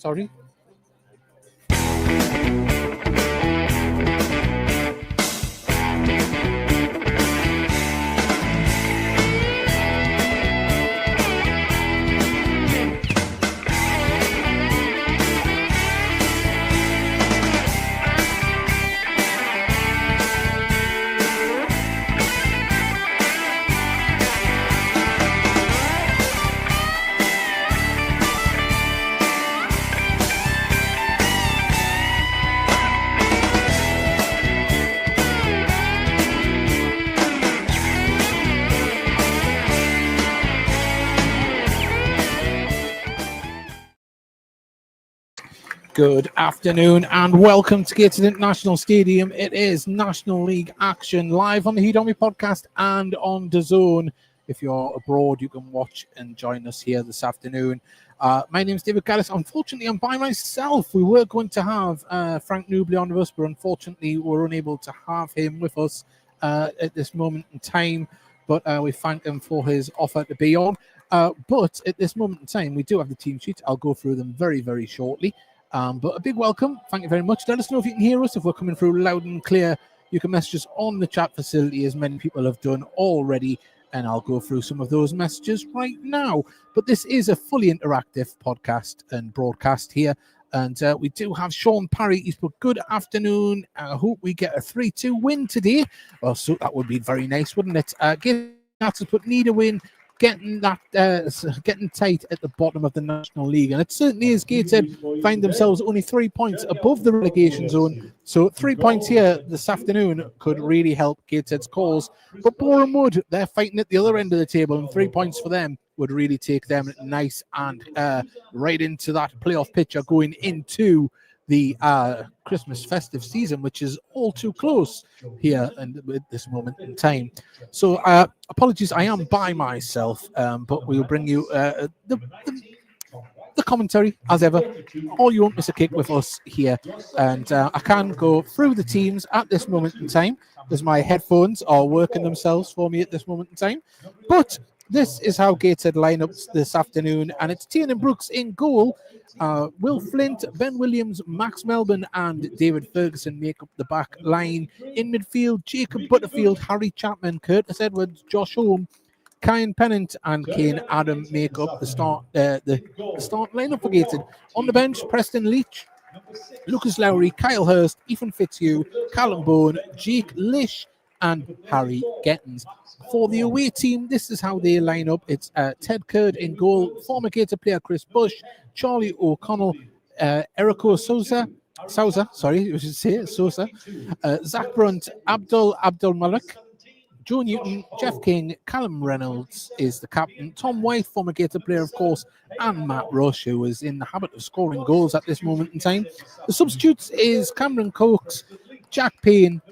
Sorry. Good afternoon and welcome to Gateshead International Stadium. It is National League action live on the Heat Army podcast and on DAZN. If you're abroad, you can watch and join us here this afternoon. My name is David Gaddis. Unfortunately, I'm by myself. We were going to have Frank Nouble on with us, but unfortunately, we're unable to have him with us at this moment in time. But we thank him for his offer to be on. But at this moment in time, we do have the team sheet. I'll go through them very, very shortly. But a big welcome. Thank you very much. Let us know if you can hear us. If we're coming through loud and clear, you can message us on the chat facility, as many people have done already. And I'll go through some of those messages right now. But this is a fully interactive podcast and broadcast here. And we do have Sean Parry. He's put, good afternoon. I hope we get a 3-2 win today. Well, so that would be very nice, wouldn't it? That's put, need a win. Getting tight at the bottom of the National League, and it certainly is. Gateshead find themselves only 3 points above the relegation zone, so 3 points here this afternoon could really help Gateshead's cause. But Boreham Wood, they're fighting at the other end of the table, and 3 points for them would really take them nice and right into that playoff picture going into the Christmas festive season, which is all too close here and at this moment in time. So apologies, I am by myself, but we will bring you the commentary as ever, or you won't miss a kick with us here. And I can go through the teams at this moment in time, as my headphones are working themselves for me at this moment in time. But this is how Gateshead line up this afternoon, and it's Tiernan Brooks in goal. Will Flint, Ben Williams, Max Melbourne and David Ferguson make up the back line. In midfield, Jacob Butterfield, Harry Chapman, Curtis Edwards, Josh Holm, Kyan Pennant and Kane Adam make up the start lineup for Gateshead. On the bench, Preston Leach, Lucas Lowry, Kyle Hurst, Ethan Fitzhugh, Callum Bowen, Jake Lish and Harry Gettins. For the away team, this is how they line up. It's Ted Curd in goal, former Gator player Chris Bush, Charlie O'Connell, Eriko Sousa, Zach Brunt, Abdul Malik, Joe Newton, Jeff King, Callum Reynolds is the captain, Tom White, former Gator player, of course, and Matt Rush, who is in the habit of scoring goals at this moment in time. The substitutes is Cameron Cokes, Jack Payne,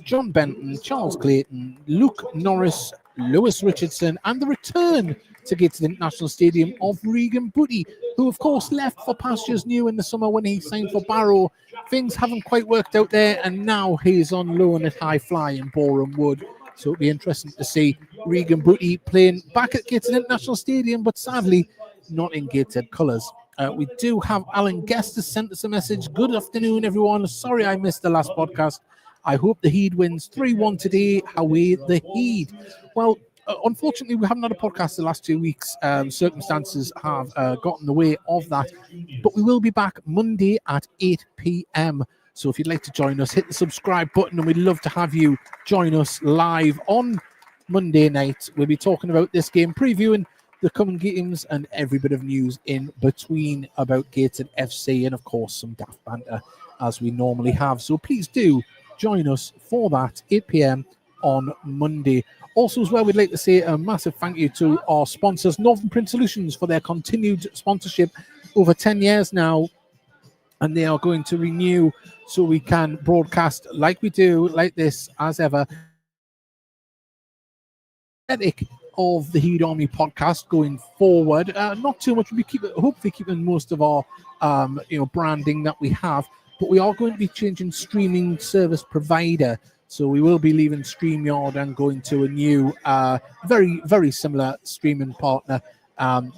John Benton, Charles Clayton, Luke Norris, Lewis Richardson, and the return to Gateshead International Stadium of Regan Booty, who of course left for pastures new in the summer when he signed for Barrow. Things haven't quite worked out there, and now he's on loan at High Fly in Boreham Wood. So it'll be interesting to see Regan Booty playing back at Gateshead International Stadium, but sadly not in Gateshead colours. We do have Alan Guest has sent us a message. Good afternoon, everyone. Sorry I missed the last podcast. I hope the Heed wins 3-1 today. Away the Heed. Well, unfortunately, we haven't had a podcast the last 2 weeks. Circumstances have gotten in the way of that. But we will be back Monday at 8 p.m. So if you'd like to join us, hit the subscribe button, and we'd love to have you join us live on Monday night. We'll be talking about this game, previewing the coming games, and every bit of news in between about Gateshead FC, and of course some daft banter as we normally have. So please do join us for that, 8 p.m. on Monday. Also as well, we'd like to say a massive thank you to our sponsors, Northern Print Solutions, for their continued sponsorship over 10 years now. And they are going to renew so we can broadcast like we do, like this, as ever. Of the Heed Army podcast going forward. Not too much. We'll be hopefully keeping most of our branding that we have. But we are going to be changing streaming service provider. So we will be leaving StreamYard and going to a new, very, very similar streaming partner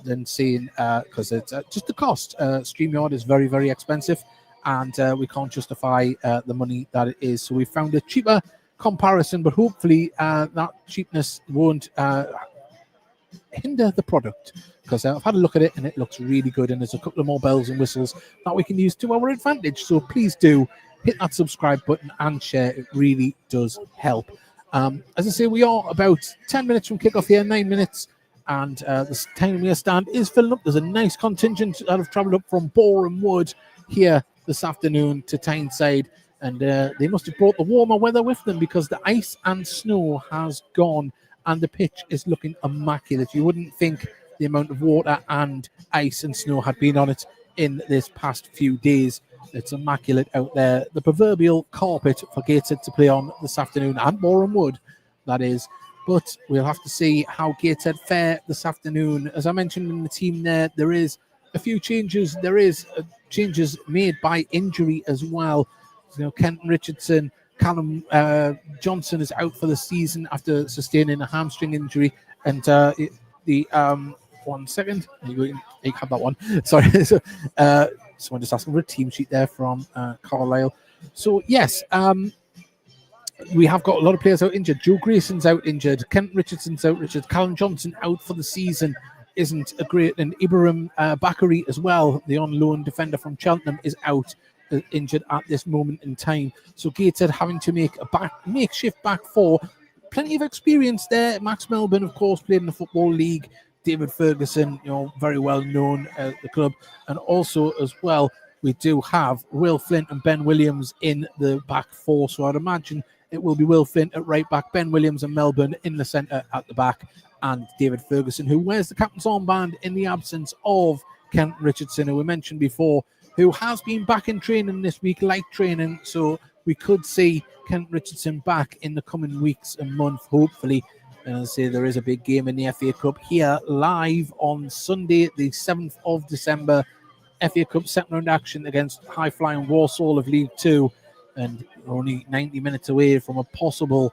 than seeing, because it's just the cost. StreamYard is very, very expensive, and we can't justify the money that it is. So we found a cheaper comparison, but hopefully that cheapness won't hinder the product, because I've had a look at it and it looks really good, and there's a couple of more bells and whistles that we can use to our advantage. So please do hit that subscribe button and share. It really does help. As I say, we are about 10 minutes from kickoff here, 9 minutes, and the time stand is filling up. There's a nice contingent that have travelled up from Boreham Wood here this afternoon to Tyneside, and they must have brought the warmer weather with them, because the ice and snow has gone and the pitch is looking immaculate. You wouldn't think the amount of water and ice and snow had been on it in this past few days. It's immaculate out there. The proverbial carpet for Gateshead to play on this afternoon, and Boreham Wood, that is. But we'll have to see how Gateshead fare this afternoon. As I mentioned in the team there is a few changes. There is changes made by injury as well. You know, Kenton Richardson, Callum Johnson is out for the season after sustaining a hamstring injury. And one second, you have that one. Sorry. Someone just asking for a team sheet there from Carlisle. So yes, we have got a lot of players out injured. Joe Grayson's out injured. Kent Richardson's out injured. Callum Johnson out for the season isn't a great. And Ibrahim Bakary as well, the on loan defender from Cheltenham, is out injured at this moment in time. So Gateshead having to make a makeshift back four. Plenty of experience there. Max Melbourne, of course, played in the Football League. David Ferguson, very well known at the club. And also as well, we do have Will Flint and Ben Williams in the back four. So I'd imagine it will be Will Flint at right back, Ben Williams and Melbourne in the centre at the back, and David Ferguson, who wears the captain's armband in the absence of Kent Richardson, who we mentioned before, who has been back in training this week, light training. So we could see Kent Richardson back in the coming weeks and month, hopefully. And I'll say there is a big game in the FA Cup here live on Sunday, the 7th of December. FA Cup second round action against high-flying Walsall of League Two, and only 90 minutes away from a possible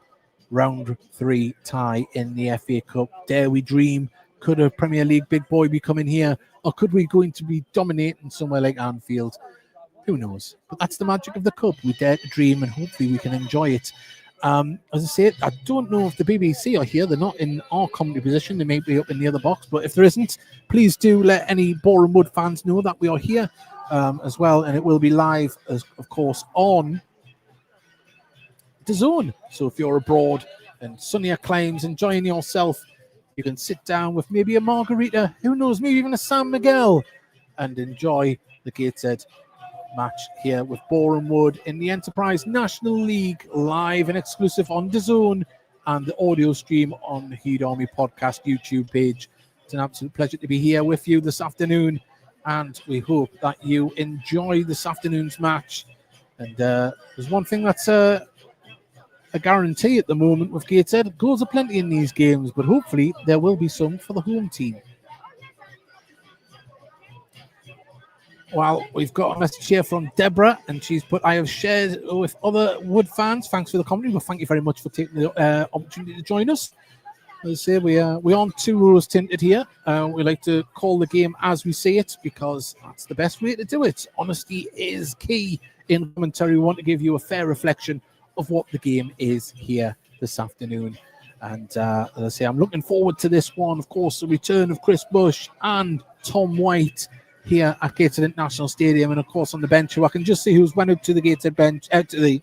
round 3 tie in the FA Cup. Dare we dream? Could a Premier League big boy be coming here, or could we going to be dominating somewhere like Anfield? Who knows? But that's the magic of the Cup. We dare to dream, and hopefully we can enjoy it. As I say, I don't know if the BBC are here. They're not in our commentary position. They may be up in the other box. But if there isn't, please do let any Boreham Wood fans know that we are here as well. And it will be live, of course, on DAZN. So if you're abroad and sunnier climes, enjoying yourself, you can sit down with maybe a margarita, who knows, maybe even a San Miguel, and enjoy the Gateshead match here with Boreham Wood in the Enterprise National League, live and exclusive on DAZN and the audio stream on the Heed Army Podcast YouTube page. It's an absolute pleasure to be here with you this afternoon, and we hope that you enjoy this afternoon's match. And there's one thing that's a guarantee at the moment with Gateshead. Goals are plenty in these games, but hopefully there will be some for the home team. Well, we've got a message here from Deborah, and she's put, I have shared with other Wood fans. Thanks for the comment. Well, thank you very much for taking the opportunity to join us. As I say, we aren't too rose-tinted here. We like to call the game as we see it, because that's the best way to do it. Honesty is key in commentary. We want to give you a fair reflection of what the game is here this afternoon. And as I say, I'm looking forward to this one. Of course, the return of Chris Bush and Tom White here at Gateshead International Stadium, and of course on the bench, who I can just see who's went out to the Gateshead bench, out to the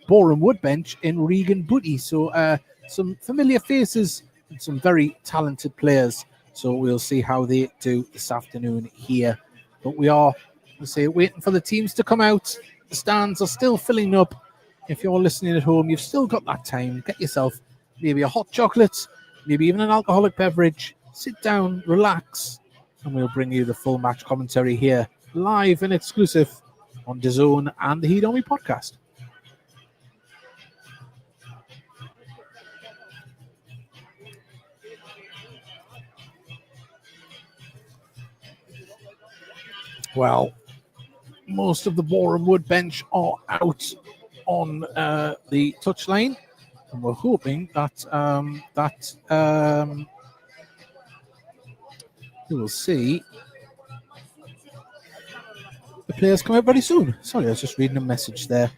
Boreham Wood bench in Regan Booty. So some familiar faces and some very talented players. So we'll see how they do this afternoon here. But we are, let's say, waiting for the teams to come out. The stands are still filling up. If you're listening at home, you've still got that time. Get yourself maybe a hot chocolate, maybe even an alcoholic beverage. Sit down, relax, and we'll bring you the full match commentary here, live and exclusive on DAZN and the Heed Army Podcast. Well, most of the Boreham Wood bench are out on the touchline, and we're hoping that we will see the players come out very soon. Sorry, I was just reading a message there.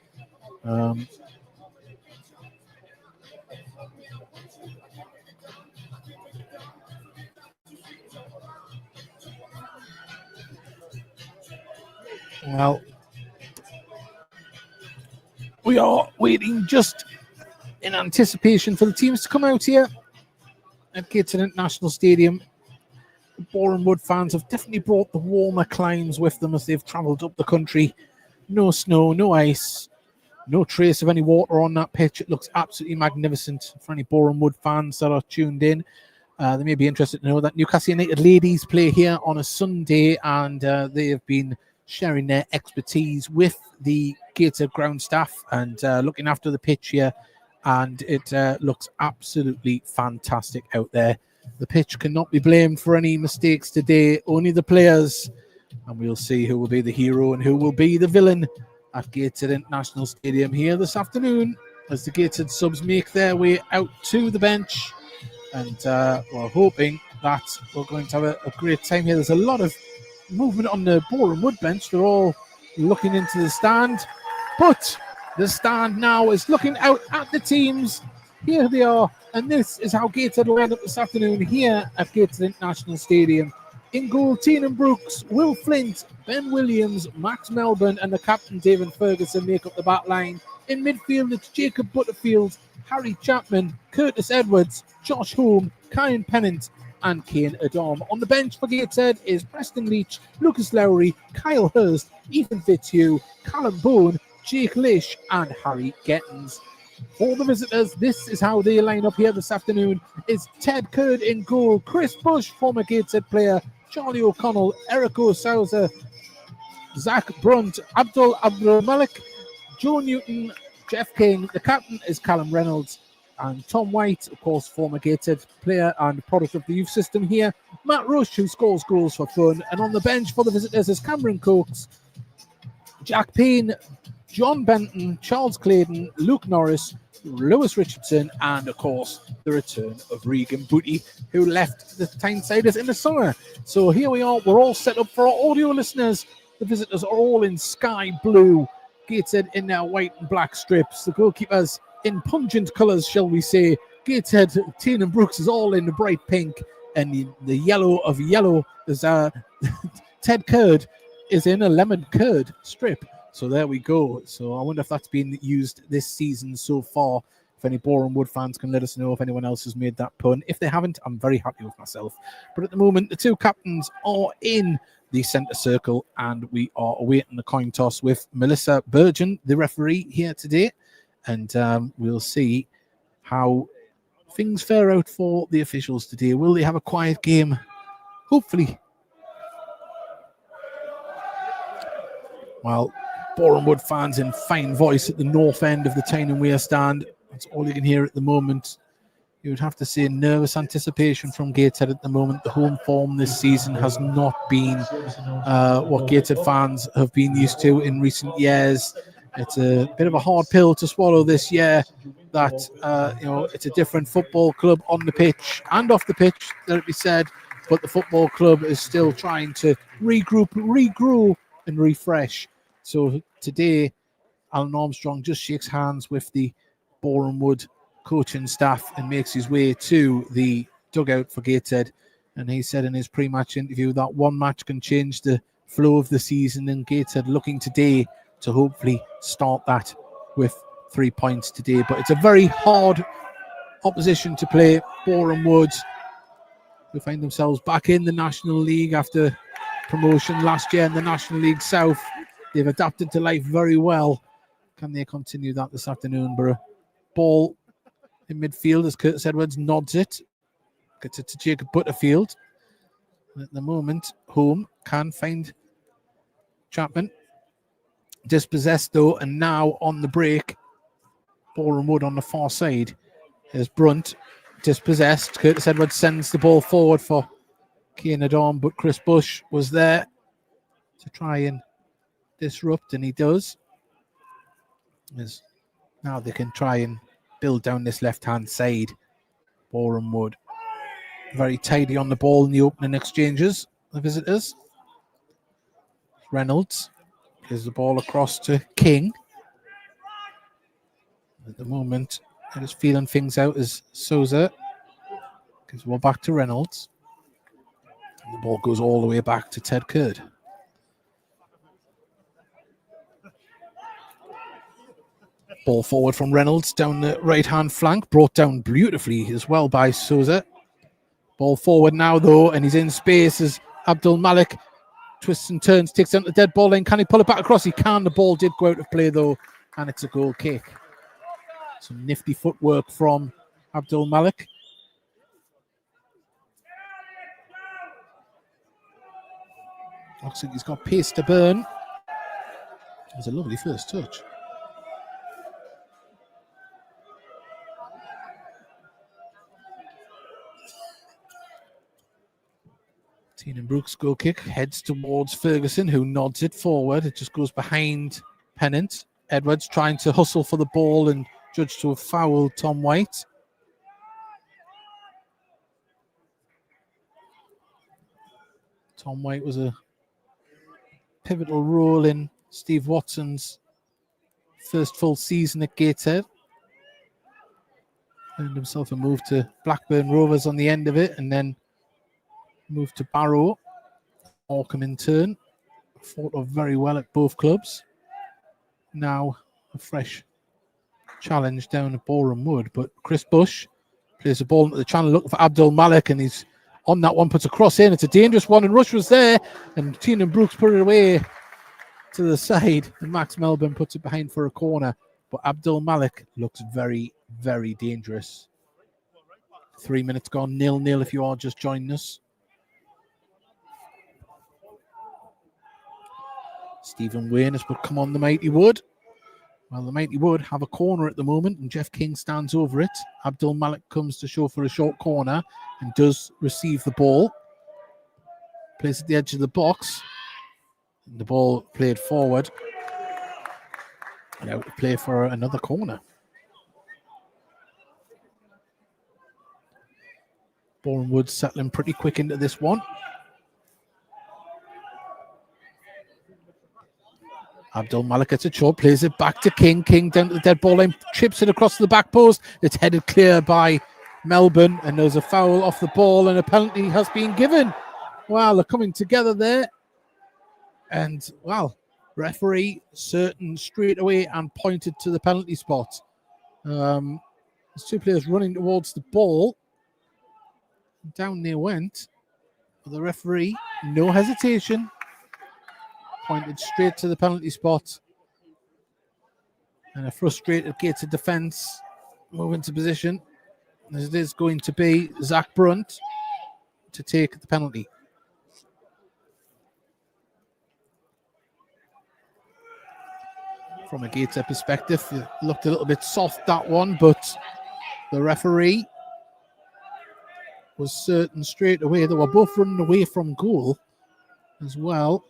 Well, we are waiting just in anticipation for the teams to come out here at Gateshead International Stadium. The Boreham Wood fans have definitely brought the warmer climes with them as they've travelled up the country. No snow, no ice, no trace of any water on that pitch. It looks absolutely magnificent for any Boreham Wood fans that are tuned in. They may be interested to know that Newcastle United ladies play here on a Sunday, and they have been sharing their expertise with the Gateshead ground staff and looking after the pitch here. And it looks absolutely fantastic out there. The pitch cannot be blamed for any mistakes today, only the players. And we'll see who will be the hero and who will be the villain at Gateshead International Stadium here this afternoon as the Gateshead subs make their way out to the bench. And we're hoping that we're going to have a great time here. There's a lot of movement on the Boreham Wood bench. They're all looking into the stand. But the stand now is looking out at the teams. Here they are. And this is how Gateshead will end up this afternoon here at Gateshead International Stadium. In goal, Tiernan Brooks, Will Flint, Ben Williams, Max Melbourne, and the captain David Ferguson make up the back line. In midfield, it's Jacob Butterfield, Harry Chapman, Curtis Edwards, Josh Holm, Kyan Pennant, and Kane Adam. On the bench for Gateshead is Preston Leach, Lucas Lowry, Kyle Hurst, Ethan Fitzhugh, Callum Bowen, Jake Lish, and Harry Gettins. For the visitors, this is how they line up here this afternoon. It's Ted Curd in goal, Chris Bush, former Gateshead player, Charlie O'Connell, Eric O'Souza, Zach Brunt, Abdul Malik, Joe Newton, Jeff King. The captain is Callum Reynolds. And Tom White, of course, former Gateshead player and product of the youth system here. Matt Rush, who scores goals for fun. And on the bench for the visitors is Cameron Cokes, Jack Payne, John Benton, Charles Clayton, Luke Norris, Lewis Richardson, and of course the return of Regan Booty, who left the Tynesiders in the summer. So here we are, we're all set up for our audio listeners. The visitors are all in sky blue, Gateshead in their white and black strips, the goalkeepers in pungent colours, shall we say. Gateshead, Tiernan Brooks is all in the bright pink, and the yellow of yellow is Ted Curd is in a lemon curd strip. So there we go. So I wonder if that's been used this season so far. If any Boreham Wood fans can let us know if anyone else has made that pun. If they haven't, I'm very happy with myself. But at the moment, the two captains are in the centre circle, and we are awaiting the coin toss with Melissa Burgeon, the referee, here today. And we'll see how things fare out for the officials today. Will they have a quiet game? Hopefully. Well, Boreham Wood fans in fine voice at the north end of the Tyne and Wear stand. That's all you can hear at the moment. You would have to say nervous anticipation from Gateshead at the moment. The home form this season has not been what Gateshead fans have been used to in recent years. It's a bit of a hard pill to swallow this year that, it's a different football club on the pitch and off the pitch, let it be said. But the football club is still trying to regroup, regrow and refresh. So today, Alan Armstrong just shakes hands with the Boreham Wood coaching staff and makes his way to the dugout for Gateshead. And he said in his pre-match interview that one match can change the flow of the season, and Gateshead looking today to hopefully start that with 3 points today. But it's a very hard opposition to play. Boreham Wood, who find themselves back in the National League after promotion last year in the National League South. They've adapted to life very well. Can they continue that this afternoon? But a ball in midfield as Curtis Edwards nods it. Gets it to Jacob Butterfield. And at the moment, Home can find Chapman. Dispossessed though, and now on the break, Boreham Wood on the far side. There's Brunt, dispossessed. Curtis Edwards sends the ball forward for Kane Adam, but Chris Bush was there to try and disrupt, and he does. As now they can try and build down this left-hand side. Boreham Wood Very tidy on the ball in the opening exchanges, the visitors. Reynolds gives the ball across to King. At the moment, they're just feeling things out as Souza gives the ball back to Reynolds. And the ball goes all the way back to Ted Curd. Ball forward from Reynolds down the right-hand flank, brought down beautifully as well by Souza. Ball forward now, though, and he's in space as Abdul Malik twists and turns, takes down the dead ball lane. Can he pull it back across? He can. The ball did go out of play, though, and it's a goal kick. Some nifty footwork from Abdul Malik. Looks like he's got pace to burn. It was a lovely first touch. Tiernan Brooks' goal kick heads towards Ferguson, who nods it forward. It just goes behind Pennant. Edwards trying to hustle for the ball and judged to have fouled Tom White. Tom White was a pivotal role in Steve Watson's first full season at Gateshead. Earned himself a move to Blackburn Rovers on the end of it, and then moved to Barrow. Morecambe in turn. Fought off very well at both clubs. Now a fresh challenge down at Boreham Wood, but Chris Bush plays the ball into the channel looking for Abdul Malik, and he's on that one, puts a cross in. It's a dangerous one, and Rush was there, and Tiernan Brooks put it away to the side, and Max Melbourne puts it behind for a corner. But Abdul Malik looks very, very dangerous. 3 minutes gone, 0-0 if you are just joining us. Stephen Wayne has put, come on the Mighty Wood. Well, the Mighty Wood have a corner at the moment, and Jeff King stands over it. Abdul Malik comes to show for a short corner and does receive the ball. Plays at the edge of the box. And the ball played forward. And out to play for another corner. Boreham Wood settling pretty quick into this one. Abdul Malik gets a chop, plays it back to King. King down to the dead ball line, chips it across the back post. It's headed clear by Melbourne, and there's a foul off the ball, and a penalty has been given. Well, they're coming together there. And, well, referee certain straight away and pointed to the penalty spot. There's two players running towards the ball. Down they went. But the referee, no hesitation, pointed straight to the penalty spot. And a frustrated Gateshead defence move into position. As it is going to be Zach Brunt to take the penalty. From a Gateshead perspective, it looked a little bit soft, that one, but the referee was certain straight away. They were both running away from goal as well,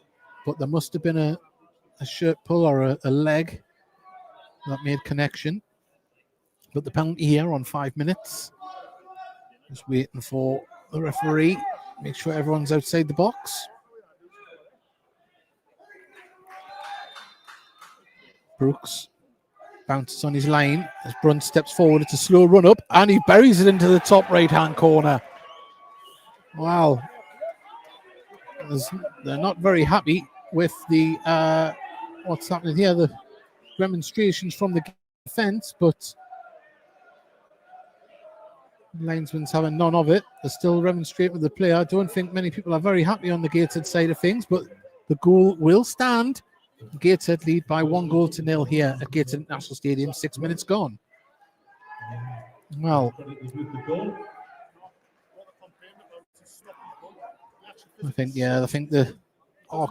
but there must have been a shirt pull or a leg that made connection. But the penalty here on 5 minutes. Just waiting for the referee. Make sure everyone's outside the box. Brooks bounces on his line as Brunt steps forward. It's a slow run up, and he buries it into the top right-hand corner. Wow. They're not very happy with the what's happening here. The demonstrations from the defence, but the linesman's having none of it. They're still remonstrating with the player. I don't think many people are very happy on the Gateshead side of things, but the goal will stand. Gateshead lead by 1-0 here at Gateshead International Stadium. 6 minutes gone. Well, I think the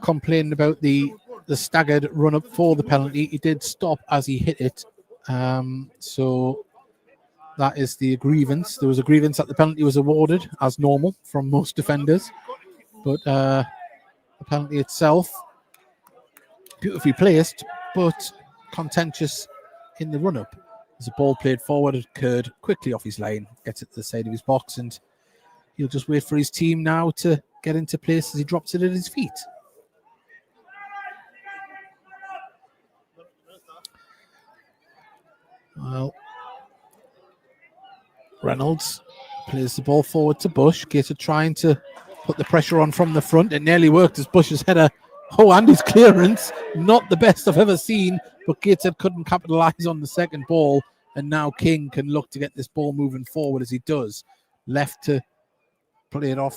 complaining about the staggered run up for the penalty. He did stop as he hit it. So that is the grievance. There was a grievance that the penalty was awarded as normal from most defenders. But the penalty itself, beautifully placed, but contentious in the run-up. As the ball played forward, it occurred quickly off his line, gets it to the side of his box, and he'll just wait for his team now to get into place as he drops it at his feet. Well, Reynolds plays the ball forward to Bush. Gateshead trying to put the pressure on from the front. It nearly worked as Bush's header. Oh, and his clearance, not the best I've ever seen, but Gateshead couldn't capitalise on the second ball. And now King can look to get this ball moving forward as he does. Left to play it off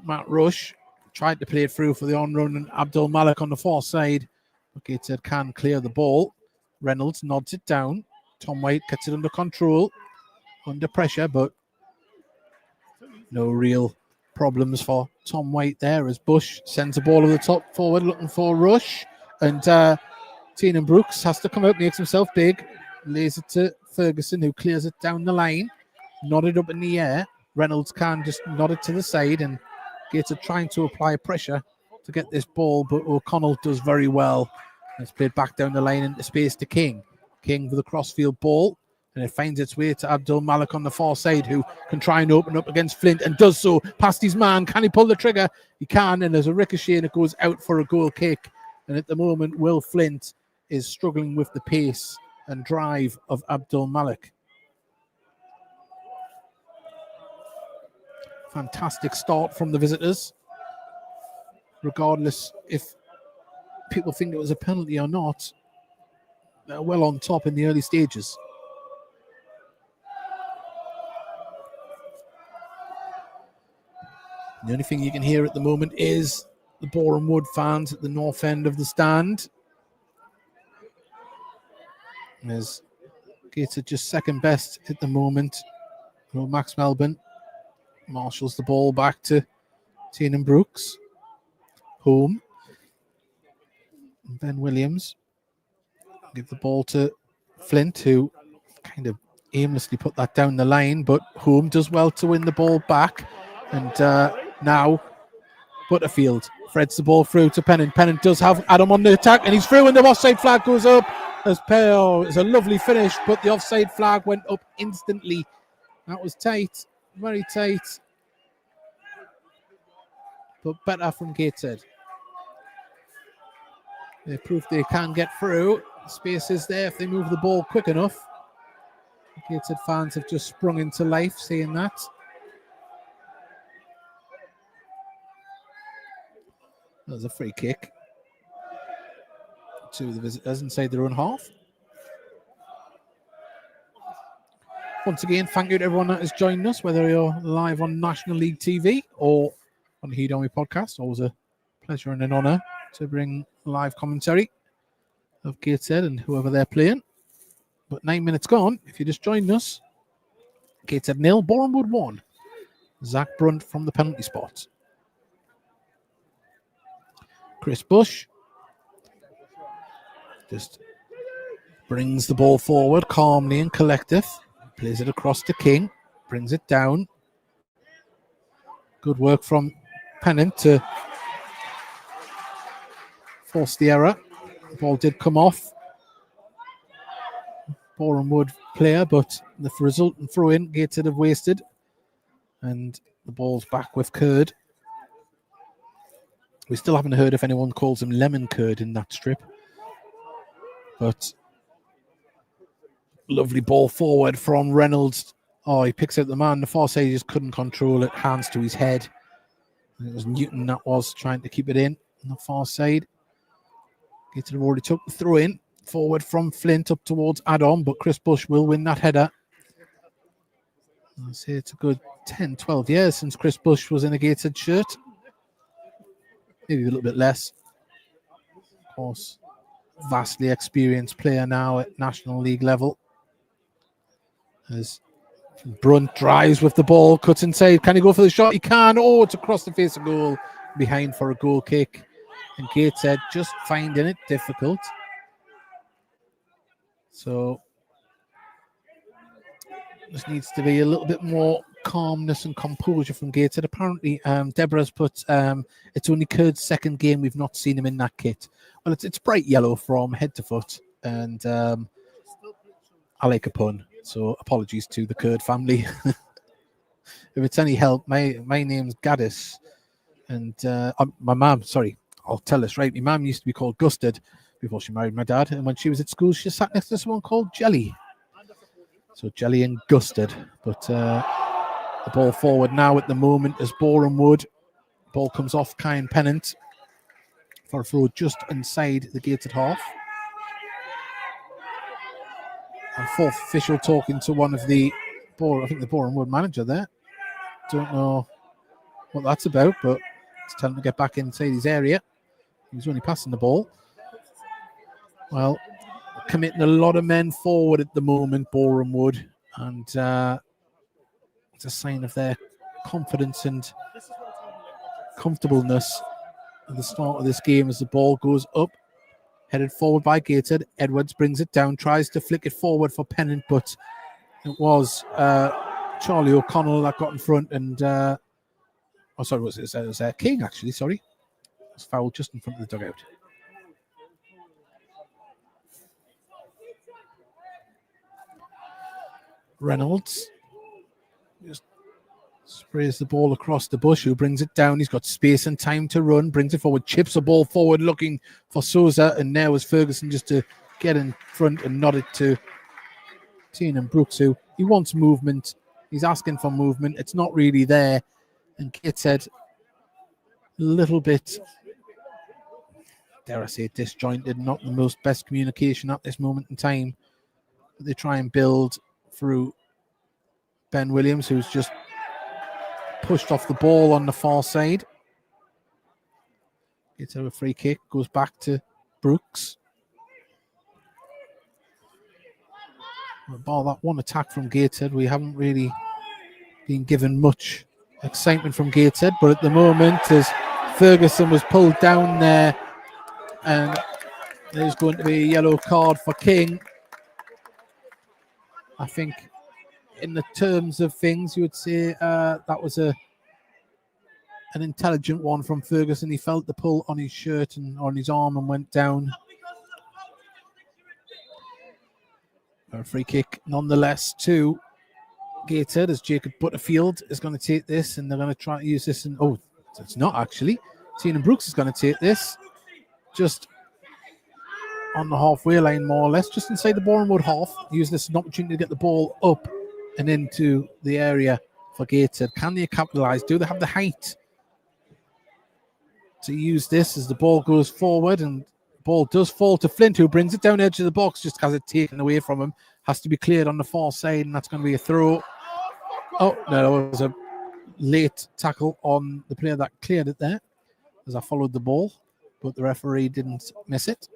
Matt Rush. Tried to play it through for the on-run and Abdul Malik on the far side. But Gateshead can clear the ball. Reynolds nods it down. Tom White gets it under control. Under pressure, but no real problems for Tom White there as Bush sends the ball over the top forward looking for Rush. And Tiernan Brooks has to come out, makes himself big. Lays it to Ferguson, who clears it down the line. Nodded up in the air. Reynolds can just nod it to the side, and Gateshead trying to apply pressure to get this ball, but O'Connell does very well. It's played back down the line into space to King. King for the crossfield ball, and it finds its way to Abdul Malik on the far side, who can try and open up against Flint and does so past his man. Can he pull the trigger? He can, and there's a ricochet and it goes out for a goal kick. And at the moment, Will Flint is struggling with the pace and drive of Abdul Malik. Fantastic start from the visitors. Regardless if people think it was a penalty or not, they're well on top in the early stages. The only thing you can hear at the moment is the Boreham Wood fans at the north end of the stand. As Gateshead just second best at the moment. Max Melbourne marshals the ball back to Tiernan Brooks. Home. Ben Williams. Give the ball to Flint, who kind of aimlessly put that down the line, but Home does well to win the ball back. And now Butterfield threads the ball through to Pennant. Pennant does have Adam on the attack, and he's through, and the offside flag goes up. As Peo is a lovely finish, but the offside flag went up instantly. That was tight, very tight, but better from Gateshead. They proved they can get through. Space is there if they move the ball quick enough. Gateshead fans have just sprung into life seeing that. There's a free kick to the visitors inside their own half. Once again, thank you to everyone that has joined us, whether you're live on National League TV or on the Heed Army podcast. Always a pleasure and an honour to bring live commentary of Gateshead and whoever they're playing. But 9 minutes gone, if you just joined us, Gateshead 0, Boreham Wood 1. Zach Brunt from the penalty spot. Chris Bush just brings the ball forward calmly and collective. Plays it across to King. Brings it down. Good work from Pennant to force the error. The ball did come off. Boreham Wood player, but the resultant throw-in Gateshead have wasted. And the ball's back with Curd. We still haven't heard if anyone calls him lemon curd in that strip. But lovely ball forward from Reynolds. Oh, he picks out the man. The far side, he just couldn't control it. Hands to his head. And it was Newton that was trying to keep it in on the far side. Gateshead have already took the throw in. Forward from Flint up towards Adam, but Chris Bush will win that header. I'll say it's a good 10, 12 years since Chris Bush was in a Gateshead shirt. Maybe a little bit less. Of course, vastly experienced player now at National League level. As Brunt drives with the ball, cuts inside. Can he go for the shot? He can. Oh, it's across the face of goal. Behind for a goal kick. And Gateshead just finding it difficult. So, just needs to be a little bit more calmness and composure from Gateshead. Apparently, Deborah's put, it's only Curd's second game. We've not seen him in that kit. Well, it's bright yellow from head to foot. And I like a pun. So, apologies to the Curd family. if it's any help, my name's Gaddis, and my mum. Sorry, I'll tell this right. My mum used to be called Gusted before she married my dad, and when she was at school, she sat next to someone called Jelly. So Jelly and Gusted, but the ball forward now at the moment is Boreham Wood. Ball comes off Kyan Pennant for a throw just inside the gated half. And fourth official talking to one of the Boreham Wood manager there. Don't know what that's about, but it's telling him to get back inside his area. He's only passing the ball. Well, committing a lot of men forward at the moment, Boreham Wood, and it's a sign of their confidence and comfortableness at the start of this game as the ball goes up. Headed forward by Gateshead. Edwards brings it down, tries to flick it forward for Pennant, but it was Charlie O'Connell that got in front and... it was King, actually, sorry. It was fouled just in front of the dugout. Reynolds just sprays the ball across the bush, who brings it down. He's got space and time to run, brings it forward, chips the ball forward looking for Souza, and now is Ferguson just to get in front and nod it to Tiernan Brooks, who he wants movement. He's asking for movement. It's not really there. And Gateshead, a little bit, dare I say, disjointed, not the most best communication at this moment in time. But they try and build through Ben Williams, who's just pushed off the ball on the far side. Gets a free kick, goes back to Brooks. Bar that one attack from Gateshead, we haven't really been given much excitement from Gateshead, but at the moment, as Ferguson was pulled down there, and there's going to be a yellow card for King. I think in the terms of things, you would say that was an intelligent one from Ferguson. He felt the pull on his shirt and on his arm and went down. A free kick nonetheless to Gateshead, as Jacob Butterfield is going to take this, and they're going to try to use this. And oh, it's not actually. Tiernan Brooks is going to take this just on the halfway line, more or less, just inside the Boreham Wood half. Use this as an opportunity to get the ball up and into the area for Gateshead. Can they capitalise? Do they have the height to use this as the ball goes forward? And the ball does fall to Flint, who brings it down the edge of the box, just has it taken away from him. Has to be cleared on the far side, and that's going to be a throw. Oh, no, it was a late tackle on the player that cleared it there as I followed the ball, but the referee didn't miss it.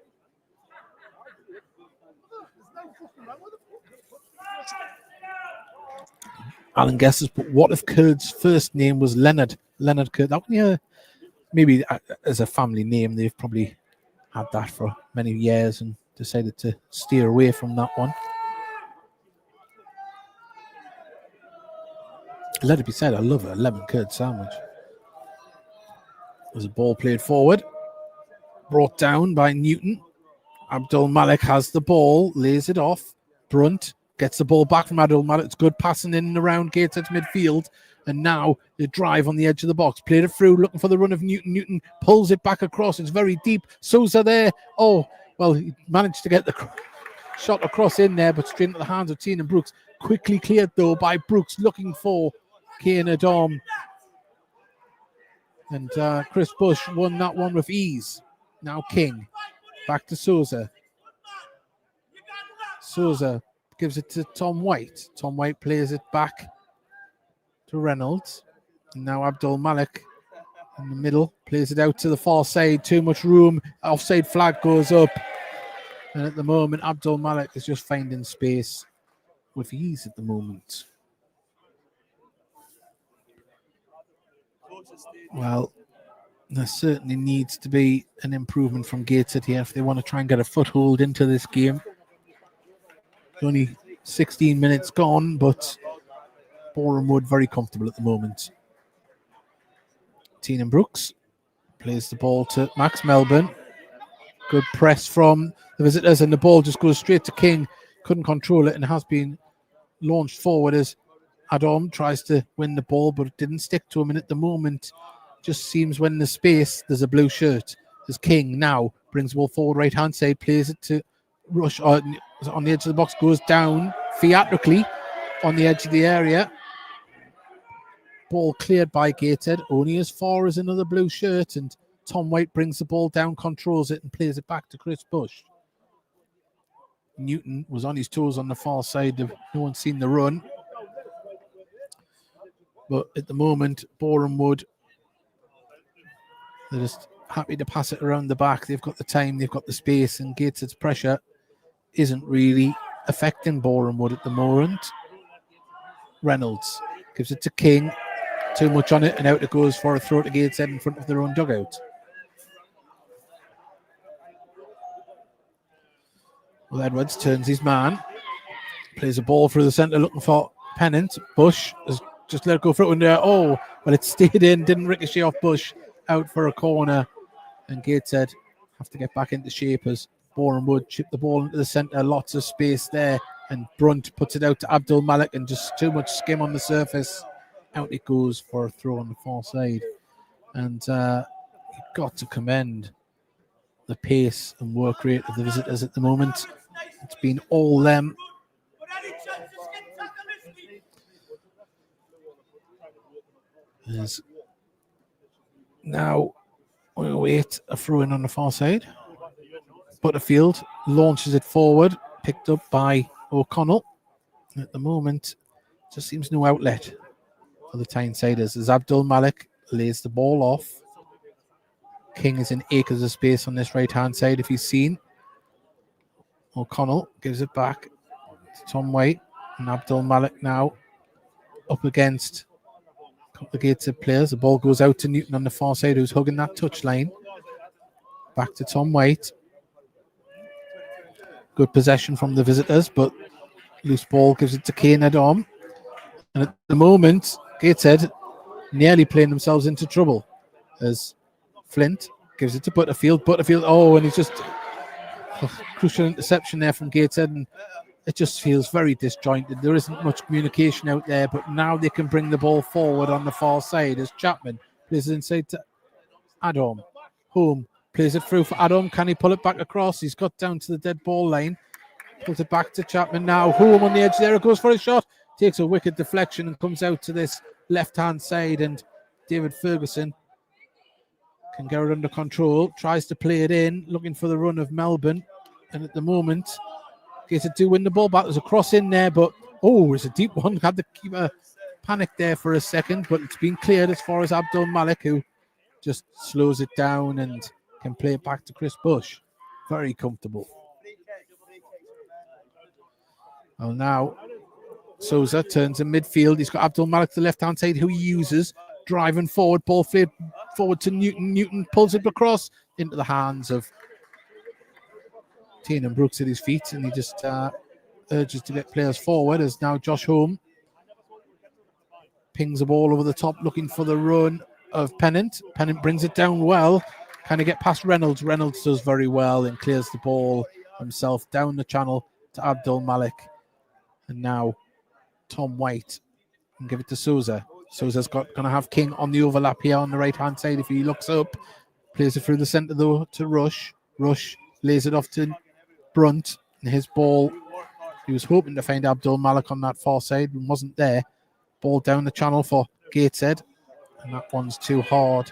Alan guesses, but what if Kurt's first name was Leonard? Leonard Kurt. That one, yeah, maybe as a family name, they've probably had that for many years and decided to steer away from that one. Let it be said, I love a lemon curd sandwich. There's a ball played forward, brought down by Newton. Abdul Malik has the ball, lays it off. Brunt gets the ball back from Abdul Malik. It's good passing in and around Gateshead midfield. And now the drive on the edge of the box. Played it through, looking for the run of Newton. Newton pulls it back across. It's very deep. Souza there. Oh, well, he managed to get the shot across in there, but straight into the hands of Tiernan Brooks. Quickly cleared, though, by Brooks, looking for Kane Adam. And Chris Bush won that one with ease. Now King. Back to Souza. Souza gives it to Tom White. Tom White plays it back to Reynolds. And now Abdul Malik in the middle. Plays it out to the far side. Too much room. Offside flag goes up. And at the moment, Abdul Malik is just finding space with ease at the moment. Well, there certainly needs to be an improvement from Gateshead here if they want to try and get a foothold into this game. Only 16 minutes gone, but Boreham Wood very comfortable at the moment. Tiernan Brooks plays the ball to Max Melbourne. Good press from the visitors, and the ball just goes straight to King. Couldn't control it and has been launched forward as Adam tries to win the ball, but it didn't stick to him. And at the moment, just seems when there's space, there's a blue shirt. There's King now, brings the ball forward right-hand side, plays it to Rush on the edge of the box, goes down theatrically on the edge of the area. Ball cleared by Gateshead, only as far as another blue shirt, and Tom White brings the ball down, controls it, and plays it back to Chris Bush. Newton was on his toes on the far side. No one's seen the run. But at the moment, Boreham Wood, they're just happy to pass it around the back. They've got the time, they've got the space, and Gateshead's pressure isn't really affecting Boreham Wood at the moment. Reynolds gives it to King. Too much on it, and out it goes for a throw to Gateshead in front of their own dugout. Well, Edwards turns his man, plays a ball through the centre looking for Pennant. Bush has just let it go through, and well, it stayed in, didn't ricochet off Bush, out for a corner, and Gateshead have to get back into shape as Boreham Wood chip the ball into the centre. Lots of space there, and Brunt puts it out to Abdul Malik, and just too much skim on the surface. Out it goes for a throw on the far side. And you've got to commend the pace and work rate of the visitors at the moment. It's been all them. There's now we'll wait a throw in on the far side. Butterfield launches it forward, picked up by O'Connell. At the moment, just seems no outlet for the Tynesiders as Abdul Malik lays the ball off. King is in acres of space on this right-hand side if he's seen. O'Connell gives it back to Tom White, and Abdul Malik now up against a couple of Gateshead players. The ball goes out to Newton on the far side, who's hugging that touchline. Back to Tom White. Good possession from the visitors, but loose ball gives it to Kane Adam. And at the moment, Gateshead nearly playing themselves into trouble as Flint gives it to Butterfield. And he's just crucial interception there from Gateshead, and it just feels very disjointed. There isn't much communication out there, but now they can bring the ball forward on the far side as Chapman plays it inside to Adam. Home plays it through for Adam. Can he pull it back across? He's got down to the dead ball line. Pulls it back to Chapman now. Home on the edge there. It goes for a shot. Takes a wicked deflection and comes out to this left-hand side, and David Ferguson can get it under control. Tries to play it in, looking for the run of Melbourne. And at the moment, Gateshead do win the ball back. There's a cross in there, but it's a deep one. Had the keeper panic there for a second, but it's been cleared as far as Abdul Malik, who just slows it down and can play it back to Chris Bush. Very comfortable. Well, now Souza turns in midfield. He's got Abdul Malik to the left-hand side, who he uses. Driving forward, ball flared forward to Newton. Newton pulls it across into the hands of Tiernan Brooks at his feet, and he just urges to get players forward as now Josh Home pings the ball over the top, looking for the run of Pennant. Pennant brings it down well. Can he get past Reynolds? Reynolds does very well and clears the ball himself down the channel to Abdul Malik. And now Tom White can give it to Souza. Souza's going to have King on the overlap here on the right-hand side. If he looks up, plays it through the centre though to Rush. Rush lays it off to Brunt. And his ball, he was hoping to find Abdul Malik on that far side and wasn't there. Ball down the channel for Gateshead. And that one's too hard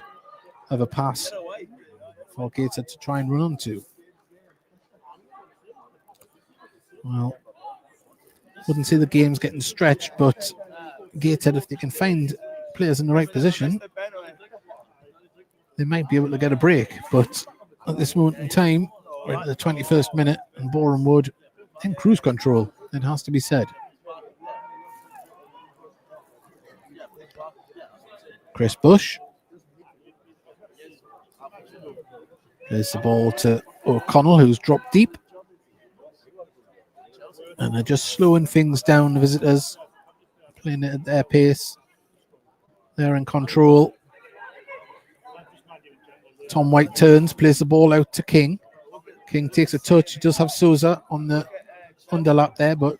of a pass for Gateshead to try and run onto. Well, wouldn't say the game's getting stretched, but Gateshead, if they can find players in the right position, they might be able to get a break. But at this moment in time, we're at the 21st minute, and Boreham Wood in cruise control, it has to be said. Chris Bush plays the ball to O'Connell, who's dropped deep. And they're just slowing things down, the visitors, playing it at their pace. They're in control. Tom White turns, plays the ball out to King. King takes a touch. He does have Souza on the underlap there, but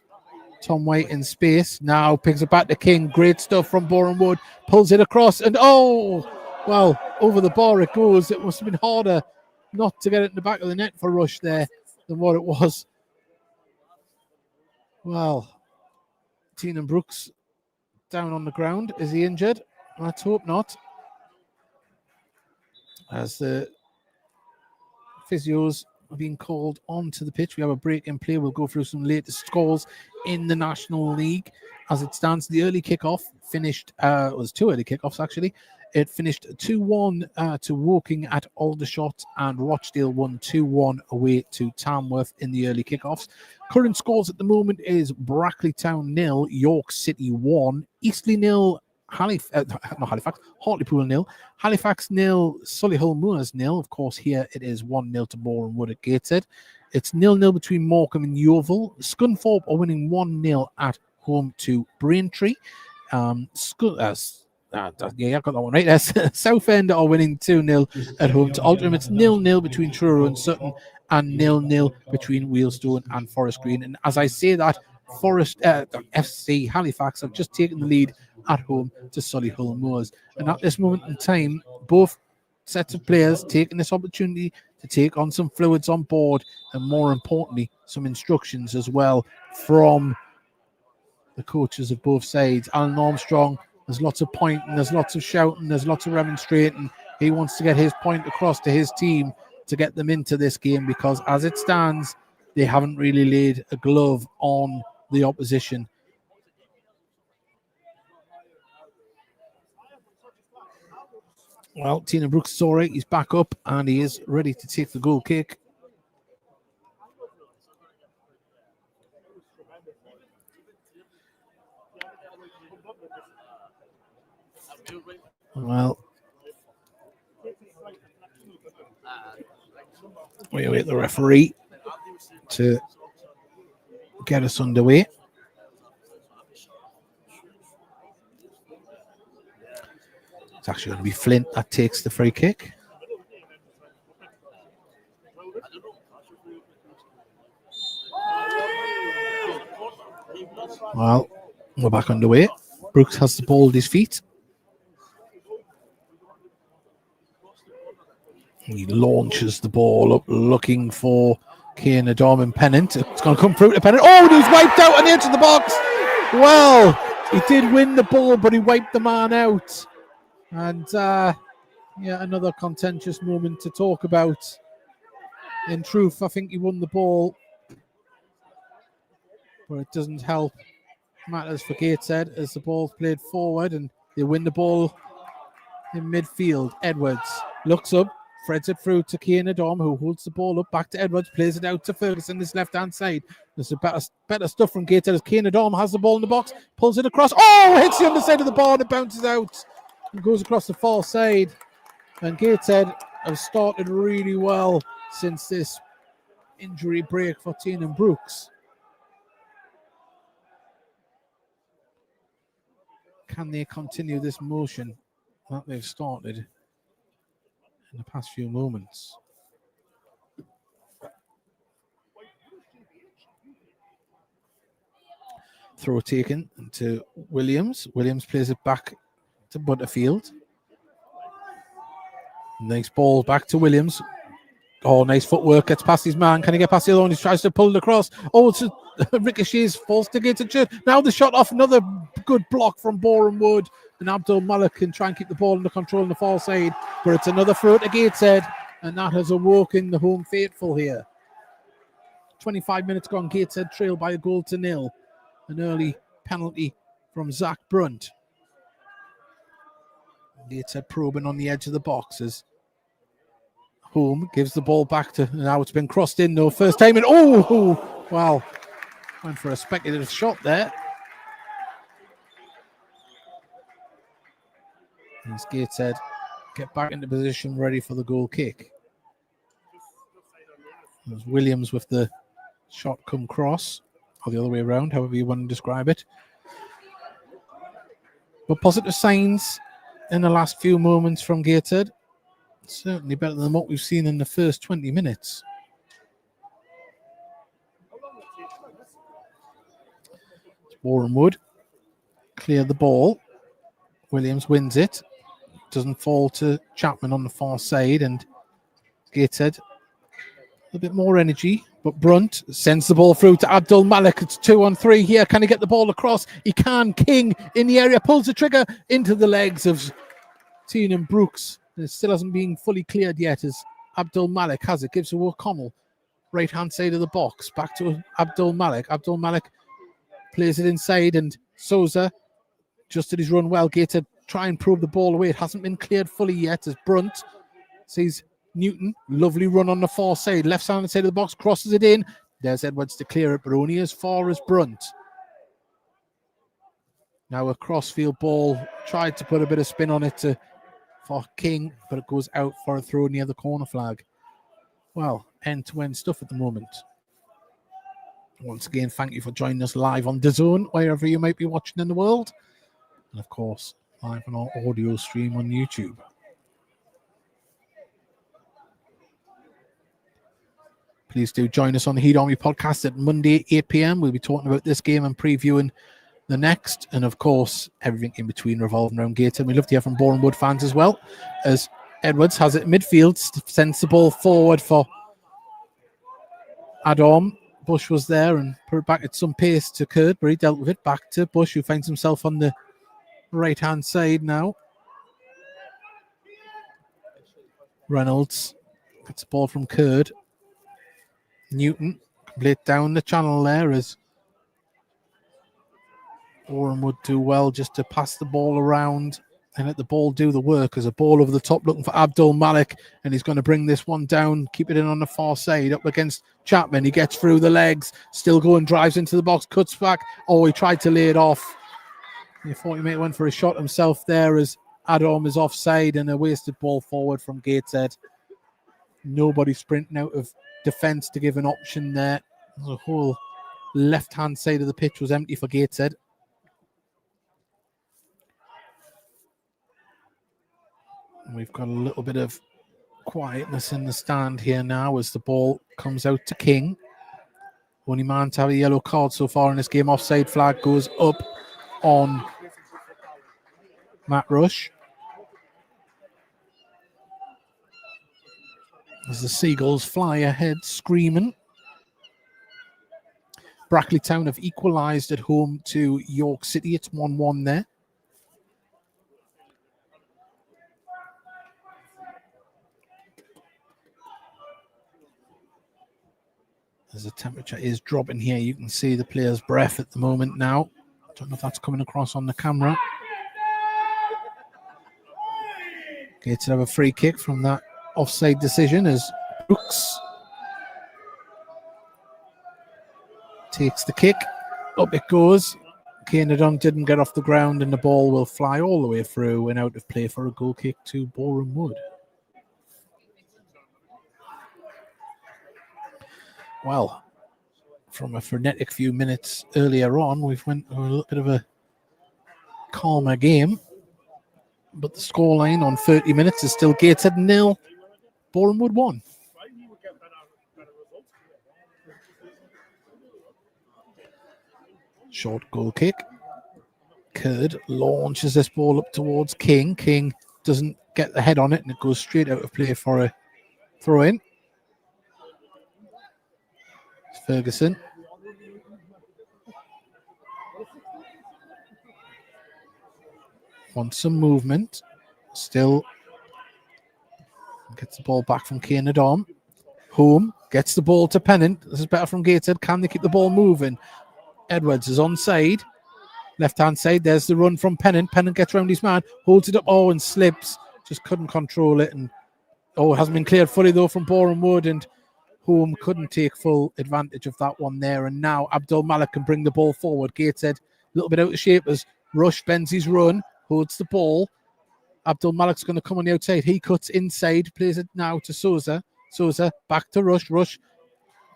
Tom White in space. Now picks it back to King. Great stuff from Boreham Wood. Pulls it across and well, over the bar it goes. It must have been harder not to get it in the back of the net for Rush there than what it was. Well, Tiernan Brooks down on the ground. Is he injured? Let's hope not. As the physios are being called onto the pitch, we have a break in play. We'll go through some latest scores in the National League as it stands. The early kickoff finished, it was two early kickoffs actually. It finished 2-1 to Woking at Aldershot, and Rochdale won 2-1 away to Tamworth in the early kickoffs. Current scores at the moment is Brackley Town 0, York City 1, Eastleigh 0, Hartlepool 0, Halifax 0, Solihull Moors 0. Of course, here it is 1-0 to Boreham Wood at Gateshead. It's 0-0 between Morecambe and Yeovil. Scunthorpe are winning 1-0 at home to Braintree. I got that one right. Southend are winning 2-0 at home to Oldham. It's 0-0 between Truro and Sutton, and 0-0 between Wealdstone and Forest Green. And as I say that, FC Halifax have just taken the lead at home to Solihull Moors. And at this moment in time, both sets of players taking this opportunity to take on some fluids on board, and more importantly, some instructions as well from the coaches of both sides. Alan Armstrong, there's lots of pointing, there's lots of shouting, there's lots of remonstrating. He wants to get his point across to his team to get them into this game, because as it stands, they haven't really laid a glove on the opposition. Well, Tiernan Brooks is all right. He's back up and he is ready to take the goal kick. Well, we await the referee to get us underway. It's actually going to be Flint that takes the free kick. Well, we're back underway. Brooks has the ball at his feet. He launches the ball up, looking for Cian Adam and Pennant. It's going to come through to Pennant. Oh, and he's wiped out on the edge of the box. Well, he did win the ball, but he wiped the man out. And another contentious moment to talk about. In truth, I think he won the ball, but it doesn't help matters for Gateshead as the ball's played forward and they win the ball in midfield. Edwards looks up, threads it through to Cian Adam, who holds the ball up, back to Edwards, plays it out to Ferguson, this left-hand side. There's a better stuff from Gateshead as Cian Adam has the ball in the box, pulls it across. Oh, hits the underside of the bar and it bounces out and goes across the far side. And Gateshead have started really well since this injury break for Tiernan Brooks. Can they continue this motion that they've started in the past few moments? Throw taken to Williams. Williams plays it back to Butterfield. Nice ball back to Williams. Oh, nice footwork. Gets past his man. Can he get past the other one? He tries to pull it across. Oh, it's ricochets, falls to Gateshead. Now the shot off. Another good block from Boreham Wood. And Abdul Malik can try and keep the ball under control on the far side. But it's another throw to Gateshead. And that has awoken the home faithful here. 25 minutes gone. Gateshead trail by a goal to nil. An early penalty from Zach Brunt. Gateshead probing on the edge of the boxes. Home gives the ball back to, now it's been crossed in though, first time, and oh, wow, went for a speculative shot there. As Gateshead get back into position, ready for the goal kick. There's Williams with the shot come cross, or the other way around, however you want to describe it. But positive signs in the last few moments from Gateshead. Certainly better than what we've seen in the first 20 minutes. Boreham Wood clear the ball. Williams wins it. Doesn't fall to Chapman on the far side, and Gateshead a bit more energy, but Brunt sends the ball through to Abdul Malik. It's 2-on-3 here. Can he get the ball across? He can. King in the area, pulls the trigger into the legs of Tiernan Brooks. It still hasn't been fully cleared yet as Abdul Malik has it. Gives to O'Connell. Right hand side of the box. Back to Abdul Malik. Abdul Malik plays it inside, and Souza just did his run well. Gateshead try and probe the ball away. It hasn't been cleared fully yet as Brunt sees Newton. Lovely run on the far side. Left side of the box. Crosses it in. There's Edwards to clear it, but only as far as Brunt. Now a crossfield ball. Tried to put a bit of spin on it for King, but it goes out for a throw near the corner flag. Well, end-to-end stuff at the moment. Once again, thank you for joining us live on DAZN, wherever you might be watching in the world. And of course, live on our audio stream on YouTube. Please do join us on the Heat Army podcast at Monday, 8 p.m. We'll be talking about this game and previewing the next. And of course, everything in between revolving around Gateshead. We'd love to hear from Boreham Wood fans as well, as Edwards has it in midfield, sends the ball forward for Adam. Bush was there and put it back at some pace to Kurd, but he dealt with it. Back to Bush, who finds himself on the right-hand side now. Reynolds gets the ball from Kurd. Newton complete down the channel there as Boreham would do well just to pass the ball around and let the ball do the work. As a ball over the top looking for Abdul Malik, and he's going to bring this one down, keep it in on the far side up against Chapman. He gets through the legs, still going, drives into the box, cuts back. Oh, he tried to lay it off. He thought he may have went for a shot himself there as Adam is offside, and a wasted ball forward from Gateshead. Nobody sprinting out of defence to give an option there. The whole left-hand side of the pitch was empty for Gateshead. We've got a little bit of quietness in the stand here now as the ball comes out to King. Only man to have a yellow card so far in this game. Offside flag goes up on Matt Rush. As the Seagulls fly ahead screaming. Brackley Town have equalised at home to York City. It's 1-1 there. As the temperature is dropping here, you can see the player's breath at the moment now. I don't know if that's coming across on the camera. Gateshead have a free kick from that offside decision as Brooks takes the kick. Up it goes. Canadon didn't get off the ground, and the ball will fly all the way through and out of play for a goal kick to Boreham Wood. Well, from a frenetic few minutes earlier on, we've went a little bit of a calmer game. But the scoreline on 30 minutes is still Gateshead 0, Boreham Wood 1. Short goal kick. Kurd launches this ball up towards King. King doesn't get the head on it, and it goes straight out of play for a throw-in. Ferguson. Wants some movement. Still gets the ball back from Kane Adam. Home gets the ball to Pennant. This is better from Gateshead. Can they keep the ball moving? Edwards is onside. Left-hand side. There's the run from Pennant. Pennant gets around his man. Holds it up. Oh, and slips. Just couldn't control it. And it hasn't been cleared fully, though, from Boreham Wood. And Home couldn't take full advantage of that one there. And now Abdul Malik can bring the ball forward. Gateshead a little bit out of shape as Rush bends his run. Holds the ball. Abdul Malik's going to come on the outside. He cuts inside. Plays it now to Souza. Souza back to Rush. Rush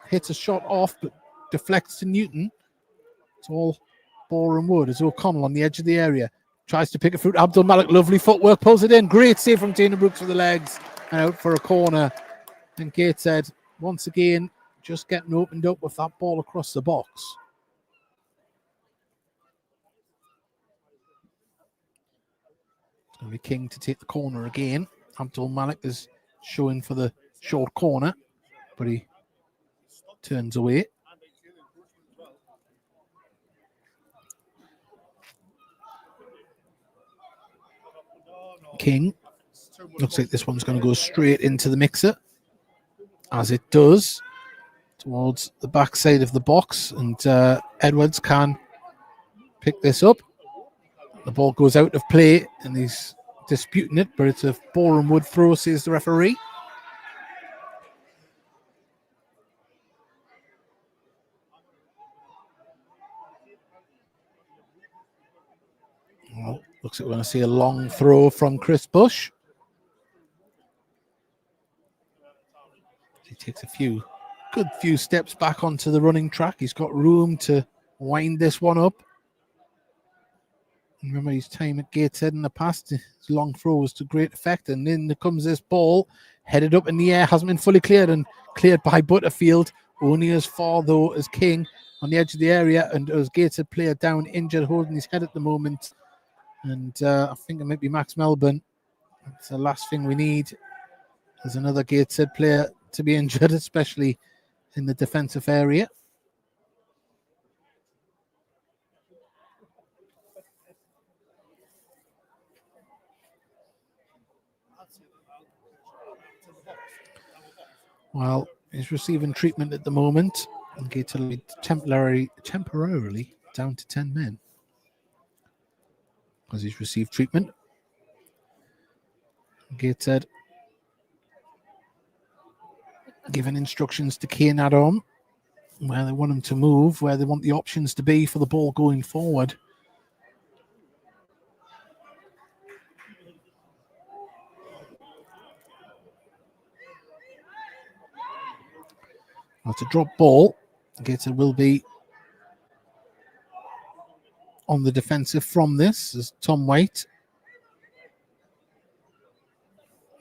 hits a shot off, but deflects to Newton. It's all Boreham Wood as O'Connell on the edge of the area. Tries to pick it through. Abdul Malik, lovely footwork. Pulls it in. Great save from Tiernan Brooks with the legs. And out for a corner. And Gateshead, once again, just getting opened up with that ball across the box. It'll be King to take the corner again. Abdul Malik is showing for the short corner, but he turns away. King. Looks like this one's going to go straight into the mixer, as it does, towards the back side of the box. And Edwards can pick this up. The ball goes out of play, and he's disputing it, but it's a Boreham Wood throw, says the referee. Well, looks like we're going to see a long throw from Chris Bush. He takes a good few steps back onto the running track. He's got room to wind this one up. Remember his time at Gateshead in the past, his long throw was to great effect. And then comes this ball, headed up in the air, hasn't been fully cleared, and cleared by Butterfield. Only as far, though, as King on the edge of the area, and as Gateshead player down, injured, holding his head at the moment. And I think it might be Max Melbourne. That's the last thing we need. There's another Gateshead player to be injured, especially in the defensive area. Well, he's receiving treatment at the moment, and Gateshead temporarily down to 10 men as he's received treatment. Gateshead giving instructions to Kane Adam where they want him to move, where they want the options to be for the ball going forward. Well, it's a drop ball. Gateshead will be on the defensive from this as Tom White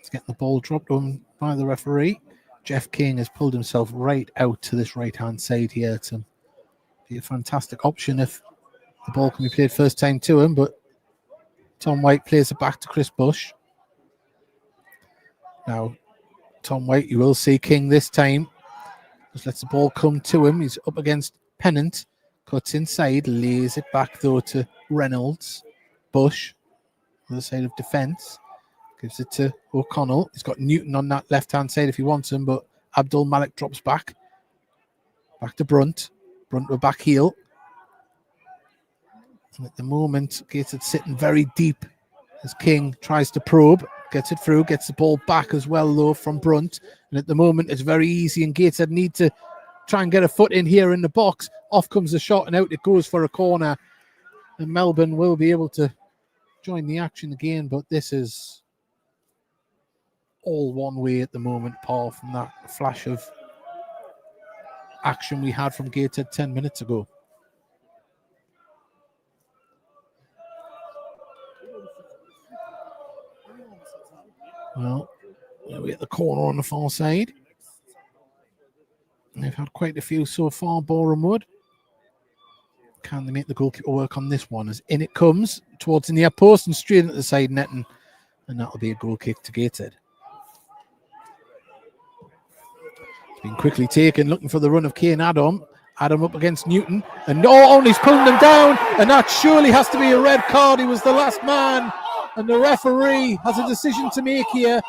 is getting the ball dropped on by the referee. Jeff King has pulled himself right out to this right-hand side here to be a fantastic option if the ball can be played first time to him, but Tom White plays it back to Chris Bush. Now, Tom White, you will see King this time. Just lets the ball come to him. He's up against Pennant. Cuts inside, lays it back though to Reynolds. Bush, on the side of defence. Gives it to O'Connell. He's got Newton on that left-hand side if he wants him, but Abdul Malik drops back. Back to Brunt. Brunt with back heel. And at the moment, Gateshead sitting very deep as King tries to probe. Gets it through, gets the ball back as well, though, from Brunt. And at the moment, it's very easy, and Gateshead need to try and get a foot in here in the box. Off comes the shot, and out it goes for a corner. And Melbourne will be able to join the action again, but this is all one way at the moment, Paul, from that flash of action we had from Gateshead 10 minutes ago. Well, we at the corner on the far side. They've had quite a few so far, Boreham Wood. Can they make the goalkeeper work on this one? As in it comes towards the near post and straight into the side netting, and that'll be a goal kick to Gateshead. It's been quickly taken, looking for the run of Kane Adam. Adam up against Newton, and he's pulling them down, and that surely has to be a red card. He was the last man, and the referee has a decision to make here.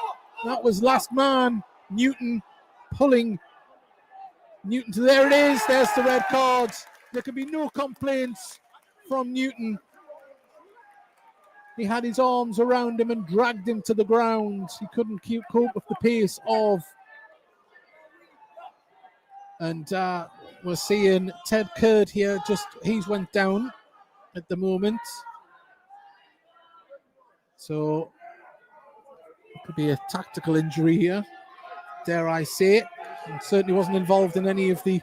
That was last man, Newton, pulling Newton to there it is. There's the red card. There can be no complaints from Newton. He had his arms around him and dragged him to the ground. He couldn't cope with the pace of. And we're seeing Ted Curd here. He's went down at the moment. So it could be a tactical injury here, dare I say. And certainly wasn't involved in any of the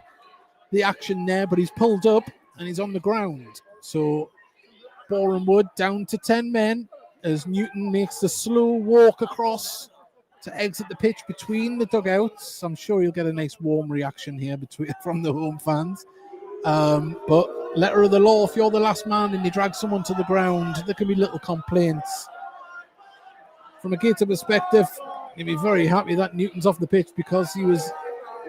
action there, but he's pulled up and he's on the ground. So Boreham Wood down to 10 men as Newton makes the slow walk across to exit the pitch between the dugouts. I'm sure you'll get a nice warm reaction here from the home fans. But letter of the law, if you're the last man and you drag someone to the ground, there can be little complaints. from a Gator perspective, you'd be very happy that Newton's off the pitch because he was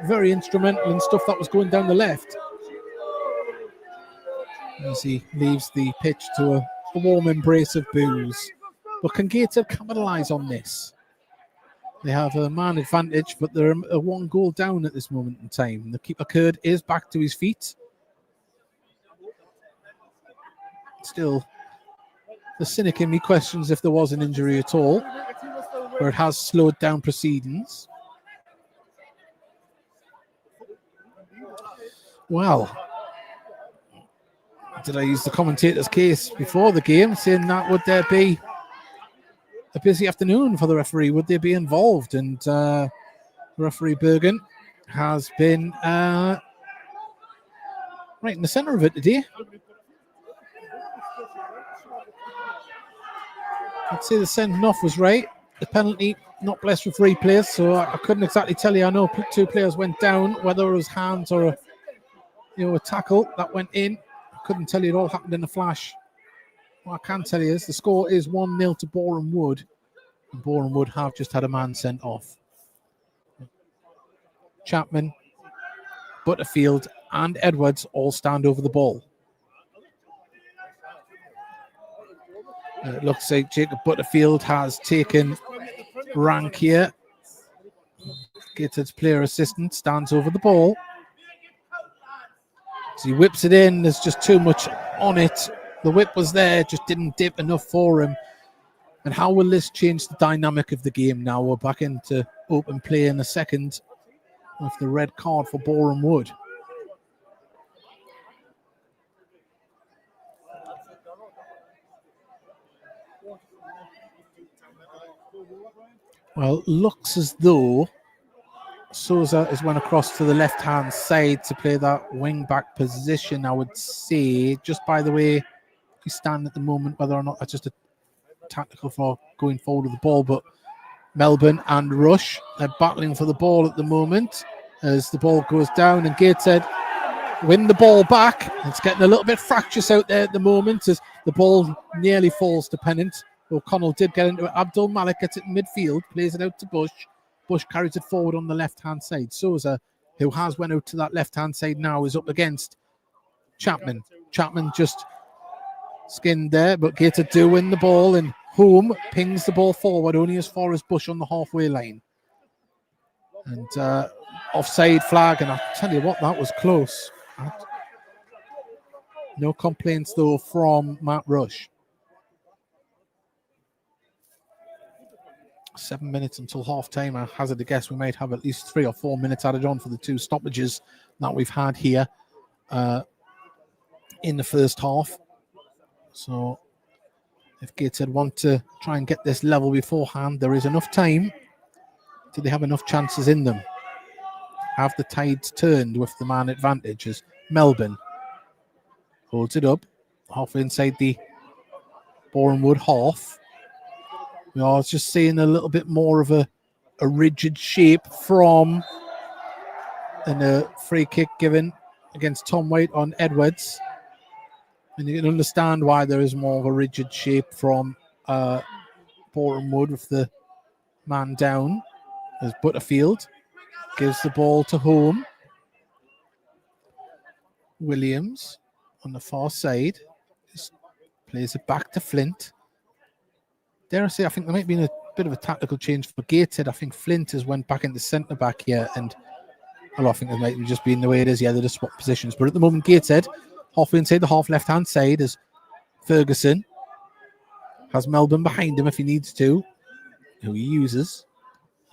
very instrumental in stuff that was going down the left. As he leaves the pitch to a warm embrace of boos. But can Gator capitalise on this? They have a man advantage, but they're a 1 goal down at this moment in time. The keeper Kurd is back to his feet. Still, the cynic in me questions if there was an injury at all, where it has slowed down proceedings. Well, did I use the commentator's case before the game, saying that would there be a busy afternoon for the referee? Would they be involved? And referee Bergen has been right in the centre of it today. I'd say the sending off was right. The penalty not blessed with replays, so I couldn't exactly tell you. I know 2 players went down, whether it was hands or a tackle that went in. I couldn't tell you. It all happened in a flash. What I can tell you is the score is 1-0 to Boreham Wood. And Boreham Wood have just had a man sent off. Chapman, Butterfield and Edwards all stand over the ball. It looks like Jacob Butterfield has taken rank here. Gateshead's player assistant stands over the ball. As he whips it in, there's just too much on it. The whip was there, just didn't dip enough for him. And how will this change the dynamic of the game now? We're back into open play in a second with the red card for Boreham Wood. Well, looks as though Souza has went across to the left-hand side to play that wing-back position, I would say, just by the way we stand at the moment, whether or not that's just a tactical for going forward with the ball. But Melbourne and Rush, they're battling for the ball at the moment as the ball goes down, and Gateshead win the ball back. It's getting a little bit fractious out there at the moment as the ball nearly falls to Pennant. O'Connell did get into it. Abdul Malik gets it in midfield, plays it out to Bush. Bush carries it forward on the left-hand side. Souza, who has went out to that left-hand side now, is up against Chapman. Chapman just skinned there, but Gator do win the ball, and Home pings the ball forward only as far as Bush on the halfway line. And offside flag, and I tell you what, that was close. No complaints, though, from Matt Rush. 7 minutes until half time. I hazard a guess we might have at least 3 or 4 minutes added on for the 2 stoppages that we've had here in the first half. So if Gateshead want to try and get this level beforehand, there is enough time. Do they have enough chances in them? Have the tides turned with the man advantage as Melbourne holds it up halfway inside the Boreham Wood half. We are just seeing a little bit more of a rigid shape from a free kick given against Tom White on Edwards. And you can understand why there is more of a rigid shape from Boreham Wood with the man down as Butterfield gives the ball to Home. Williams on the far side just plays it back to Flint. Dare I say, I think there might be a bit of a tactical change for Gateshead. I think Flint has went back into centre back here, and I think it might be just being the way it is. Yeah, they're just swap positions. But at the moment, Gateshead halfway inside the half left-hand side as Ferguson has Melbourne behind him if he needs to, who he uses.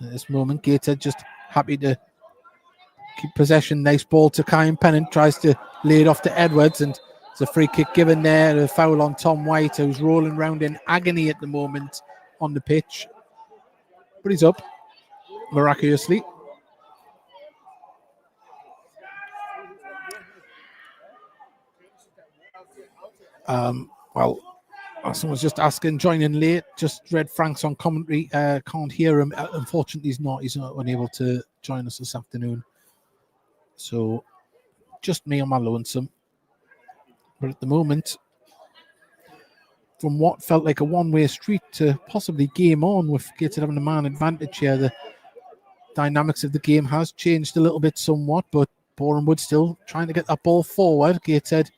At this moment, Gateshead just happy to keep possession. Nice ball to Kyan Pennant, tries to lay it off to Edwards, and there's a free kick given there, a foul on Tom White, who's rolling around in agony at the moment on the pitch. But he's up, miraculously. Well, someone's just asking, joining late, just read Frank's on commentary, can't hear him. Unfortunately, he's not unable to join us this afternoon. So, just me on my lonesome. But at the moment, from what felt like a one-way street to possibly game on, with Gateshead having a man advantage here. The dynamics of the game has changed a little bit somewhat, but Boreham Wood still trying to get that ball forward. Gateshead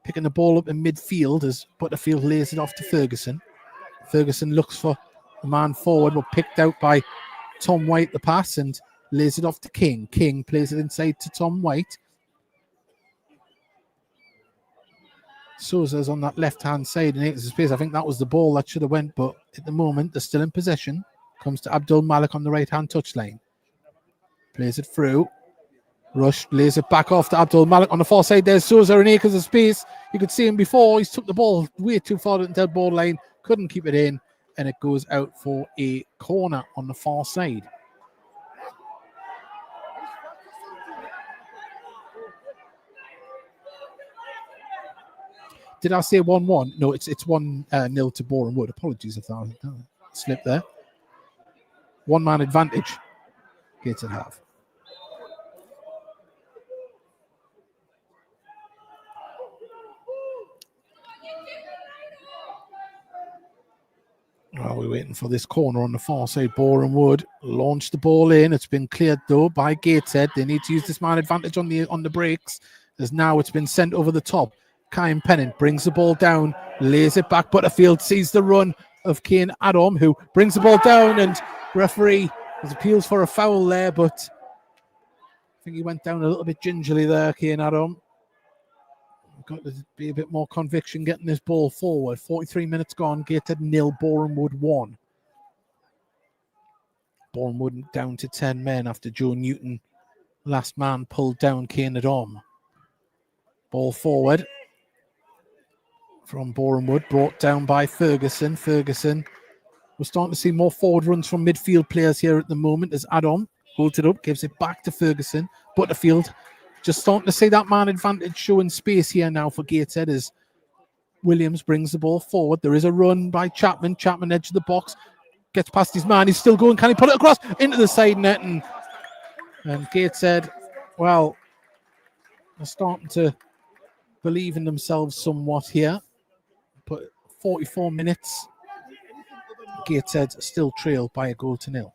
picking the ball up in midfield as Butterfield lays it off to Ferguson. Ferguson looks for the man forward, but picked out by Tom White, the pass, and lays it off to King. King plays it inside to Tom White. Souza's on that left-hand side in acres of space. I think that was the ball that should have went, but at the moment, they're still in possession. Comes to Abdul Malik on the right-hand touchline. Plays it through. Rush lays it back off to Abdul Malik on the far side. There's Souza in acres of space. You could see him before. He's took the ball way too far into the borderline. Couldn't keep it in, and it goes out for a corner on the far side. Did I say 1-1? No, it's 1-0 to Boreham Wood. Apologies if that slipped there. One man advantage. Gateshead have. Well, we're waiting for this corner on the far side. Boreham Wood launched the ball in. It's been cleared though by Gateshead. They need to use this man advantage on the breaks, as now it's been sent over the top. Kyan Pennant brings the ball down, lays it back. Butterfield sees the run of Kane Adam, who brings the ball down, and referee appeals for a foul there, but I think he went down a little bit gingerly there, Kane Adam. Got to be a bit more conviction getting this ball forward. 43 minutes gone, Gateshead 0, Boreham Wood 1. Boreham Wood down to 10 men after Joe Newton, last man, pulled down Kane Adam. Ball forward from Boreham Wood, brought down by Ferguson. Ferguson, we're starting to see more forward runs from midfield players here at the moment as Adam holds it up, gives it back to Ferguson. Butterfield, just starting to see that man advantage showing space here now for Gateshead as Williams brings the ball forward. There is a run by Chapman. Chapman edge of the box, gets past his man. He's still going. Can he put it across into the side net? And Gateshead, well, they're starting to believe in themselves somewhat here. But 44 minutes, Gateshead still trailed by a goal to nil.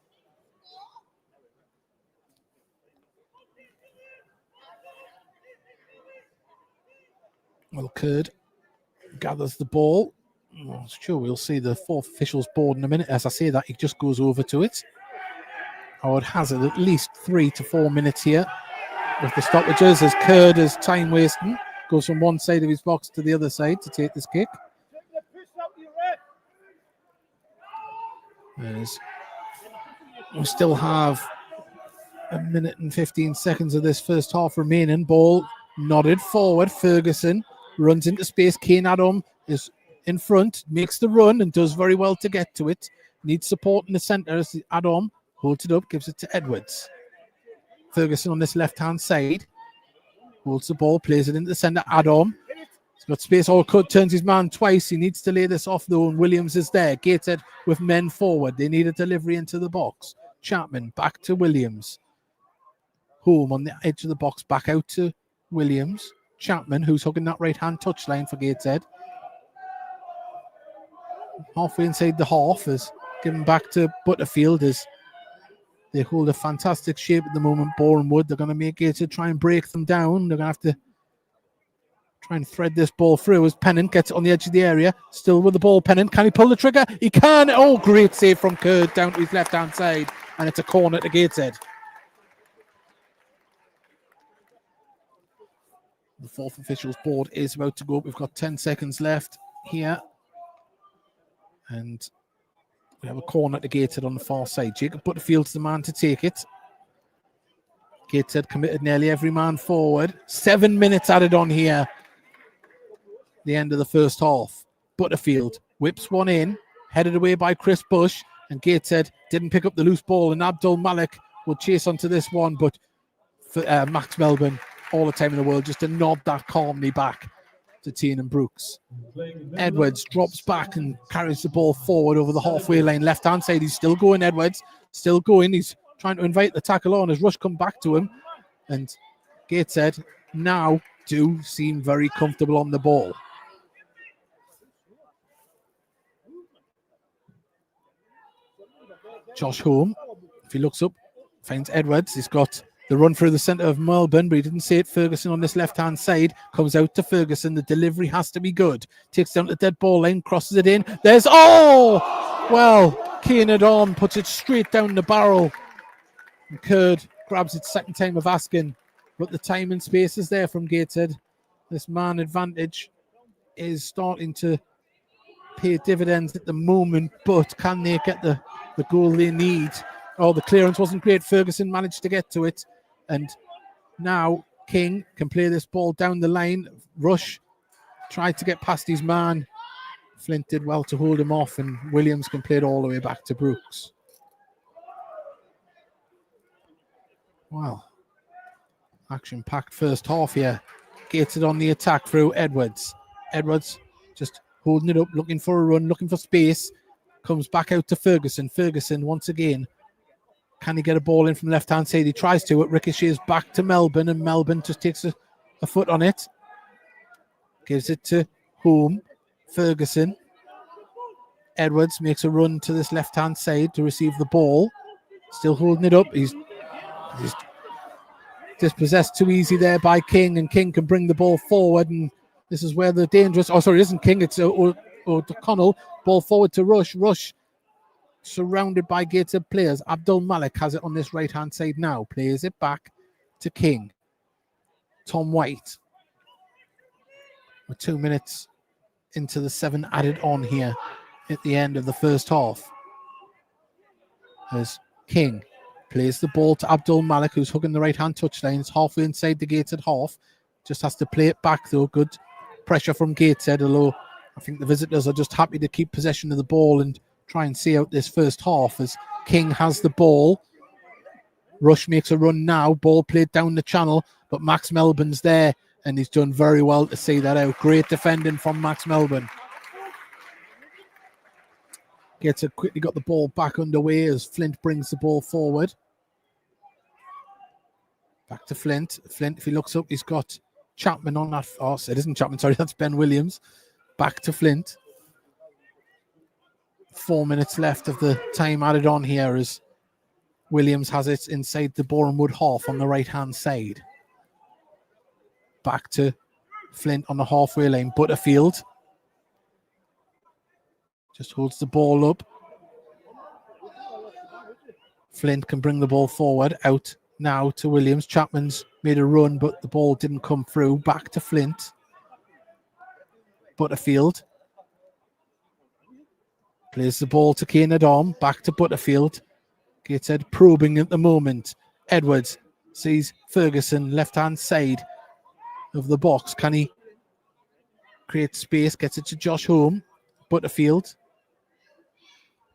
Well, Kurd gathers the ball. I'm sure we'll see the fourth official's board in a minute. As I say that, he just goes over to it. I would hazard at least 3 to 4 minutes here with the stoppages, as Kurd is time wasting. Goes from one side of his box to the other side to take this kick. As we still have a minute and 15 seconds of this first half remaining. Ball nodded forward. Ferguson runs into space. Kane Adam is in front, makes the run and does very well to get to it. Needs support in the centre as Adam holds it up, gives it to Edwards. Ferguson on this left-hand side holds the ball, plays it into the centre. Adam, he's got space. Cut turns his man twice. He needs to lay this off though, and Williams is there. Gateshead with men forward. They need a delivery into the box. Chapman back to Williams. Home on the edge of the box, back out to Williams. Chapman, who's hugging that right-hand touchline for Gateshead. Halfway inside the half is given back to Butterfield as they hold a fantastic shape at the moment. Boreham Wood, they're going to make Gateshead try and break them down. They're going to have to try and thread this ball through as Pennant gets it on the edge of the area. Still with the ball, Pennant. Can he pull the trigger? He can. Oh, great save from Kurd down to his left-hand side. And it's a corner to Gateshead. The fourth official's board is about to go up. We've got 10 seconds left here. And we have a corner to Gateshead on the far side. Jacob Butterfield's the man to take it. Gateshead committed nearly every man forward. 7 minutes added on here. The end of the first half. Butterfield whips one in, headed away by Chris Bush, and Gateshead didn't pick up the loose ball, and Abdul Malik will chase onto this one, but for Max Melbourne, all the time in the world, just to nod that calmly back to Tiernan Brooks. Edwards drops back and carries the ball forward over the halfway line. Left-hand side, he's still going, Edwards. Still going. He's trying to invite the tackle on as Rush come back to him. And Gateshead now do seem very comfortable on the ball. Josh Home, if he looks up, finds Edwards. He's got the run through the centre of Melbourne, but he didn't see it. Ferguson on this left-hand side comes out to Ferguson. The delivery has to be good. Takes down the dead ball line, crosses it in. There's, Kane at arm puts it straight down the barrel. And Curd grabs it second time of asking, but the time and space is there from Gateshead. This man advantage is starting to pay dividends at the moment, but can they get the goal they need? The clearance wasn't great. Ferguson managed to get to it, and now King can play this ball down the line. Rush tried to get past his man. Flint did well to hold him off, and Williams can play it all the way back to Brooks. Wow. Action-packed first half here. Gateshead on the attack through Edwards. Edwards just holding it up, looking for a run, looking for space. Comes back out to Ferguson. Ferguson once again. Can he get a ball in from left-hand side? He tries to. It ricochets back to Melbourne, and Melbourne just takes a foot on it. Gives it to Home. Ferguson. Edwards makes a run to this left-hand side to receive the ball. Still holding it up. He's dispossessed too easy there by King, and King can bring the ball forward, and this is where the dangerous... it isn't King, it's O'Connell. Ball forward to Rush. Rush surrounded by Gateshead players. Abdul Malik has it on this right-hand side now. Plays it back to King. Tom White. We're 2 minutes into the 7 added on here at the end of the first half. As King plays the ball to Abdul Malik, who's hugging the right-hand touchline. It's halfway inside the Gateshead half. Just has to play it back, though. Good pressure from Gateshead, although I think the visitors are just happy to keep possession of the ball and try and see out this first half as King has the ball. Rush makes a run now. Ball played down the channel, but Max Melbourne's there, and he's done very well to see that out. Great defending from Max Melbourne. Gateshead quickly got the ball back underway as Flint brings the ball forward. Back to Flint. Flint, if he looks up, he's got Chapman on that. Oh, it isn't Chapman, sorry, that's Ben Williams. Back to Flint. 4 minutes left of the time added on here as Williams has it inside the Boreham Wood half on the right-hand side. Back to Flint on the halfway line. Butterfield just holds the ball up. Flint can bring the ball forward. Out now to Williams. Chapman's made a run, but the ball didn't come through. Back to Flint. Butterfield plays the ball to Kane Adam. Back to Butterfield. Gateshead probing at the moment. Edwards sees Ferguson left-hand side of the box. Can he create space? Gets it to Josh Home. Butterfield.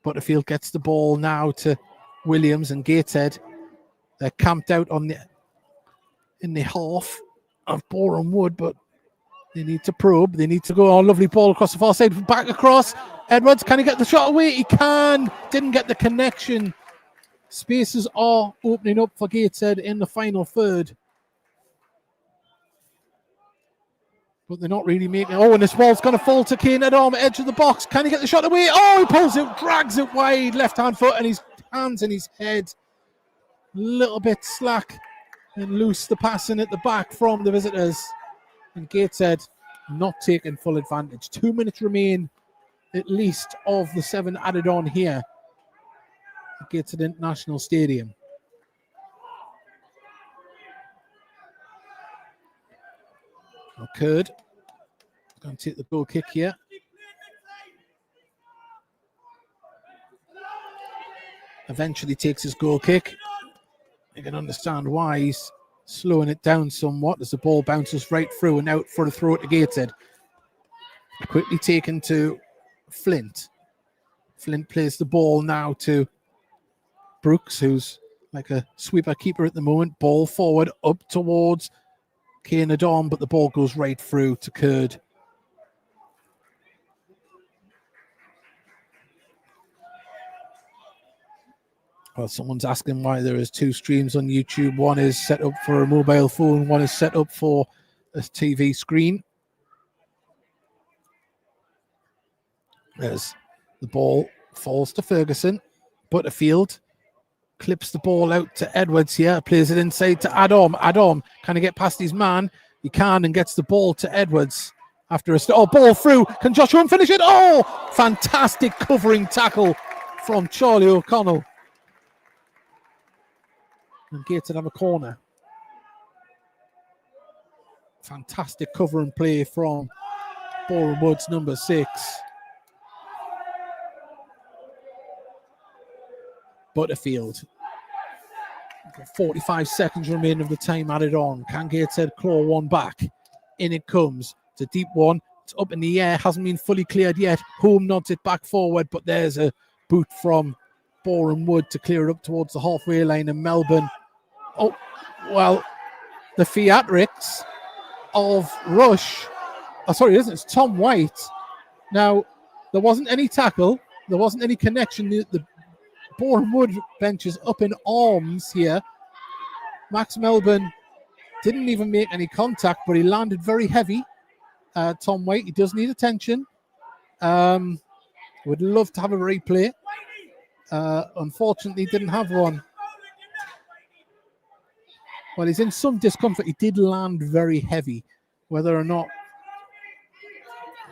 Butterfield gets the ball now to Williams and Gateshead. They're camped out in the half of Boreham Wood, but they need to probe. They need to go. Oh, lovely ball across the far side. Back across. Edwards, can he get the shot away? He can. Didn't get the connection. Spaces are opening up for Gateshead in the final third. But they're not really making it. Oh, and this ball's going to fall to Kane at arm, edge of the box. Can he get the shot away? Oh, he pulls it, drags it wide, left-hand foot, and his hands in his head. A little bit slack and loose the passing at the back from the visitors. And Gateshead not taking full advantage. 2 minutes remain at least of the 7 added on here at Gateshead International Stadium. Occurred. Going to take the goal kick here. Eventually takes his goal kick. You can understand why he's slowing it down somewhat as the ball bounces right through and out for a throw to Gateshead. Quickly taken to Flint. Flint plays the ball now to Brooks, who's like a sweeper keeper at the moment. Ball forward up towards Kane Adam, but the ball goes right through to Curd. Well, someone's asking why there is 2 streams on YouTube. One is set up for a mobile phone, one is set up for a TV screen. As the ball falls to Ferguson. Butterfield clips the ball out to Edwards here, plays it inside to Adam. Adam, can he get past his man? He can, and gets the ball to Edwards. After a ball through. Can Joshua finish it? Oh, fantastic covering tackle from Charlie O'Connell. And Gateshead have a corner. Fantastic cover and play from Boreham Wood's number 6. Butterfield. 45 seconds remaining of the time added on. Can Gateshead claw one back? In it comes. It's a deep one. It's up in the air. Hasn't been fully cleared yet. Home nods it back forward, but there's a boot from Boreham Wood to clear it up towards the halfway line in Melbourne. Oh, well, the theatrics of Rush. Oh, sorry, it isn't. It's Tom White. Now, there wasn't any tackle. There wasn't any connection. The Boreham Wood bench is up in arms here. Max Melbourne didn't even make any contact, but he landed very heavy. Tom White, he does need attention. Would love to have a replay. Unfortunately, didn't have one. Well, he's in some discomfort. He did land very heavy. Whether or not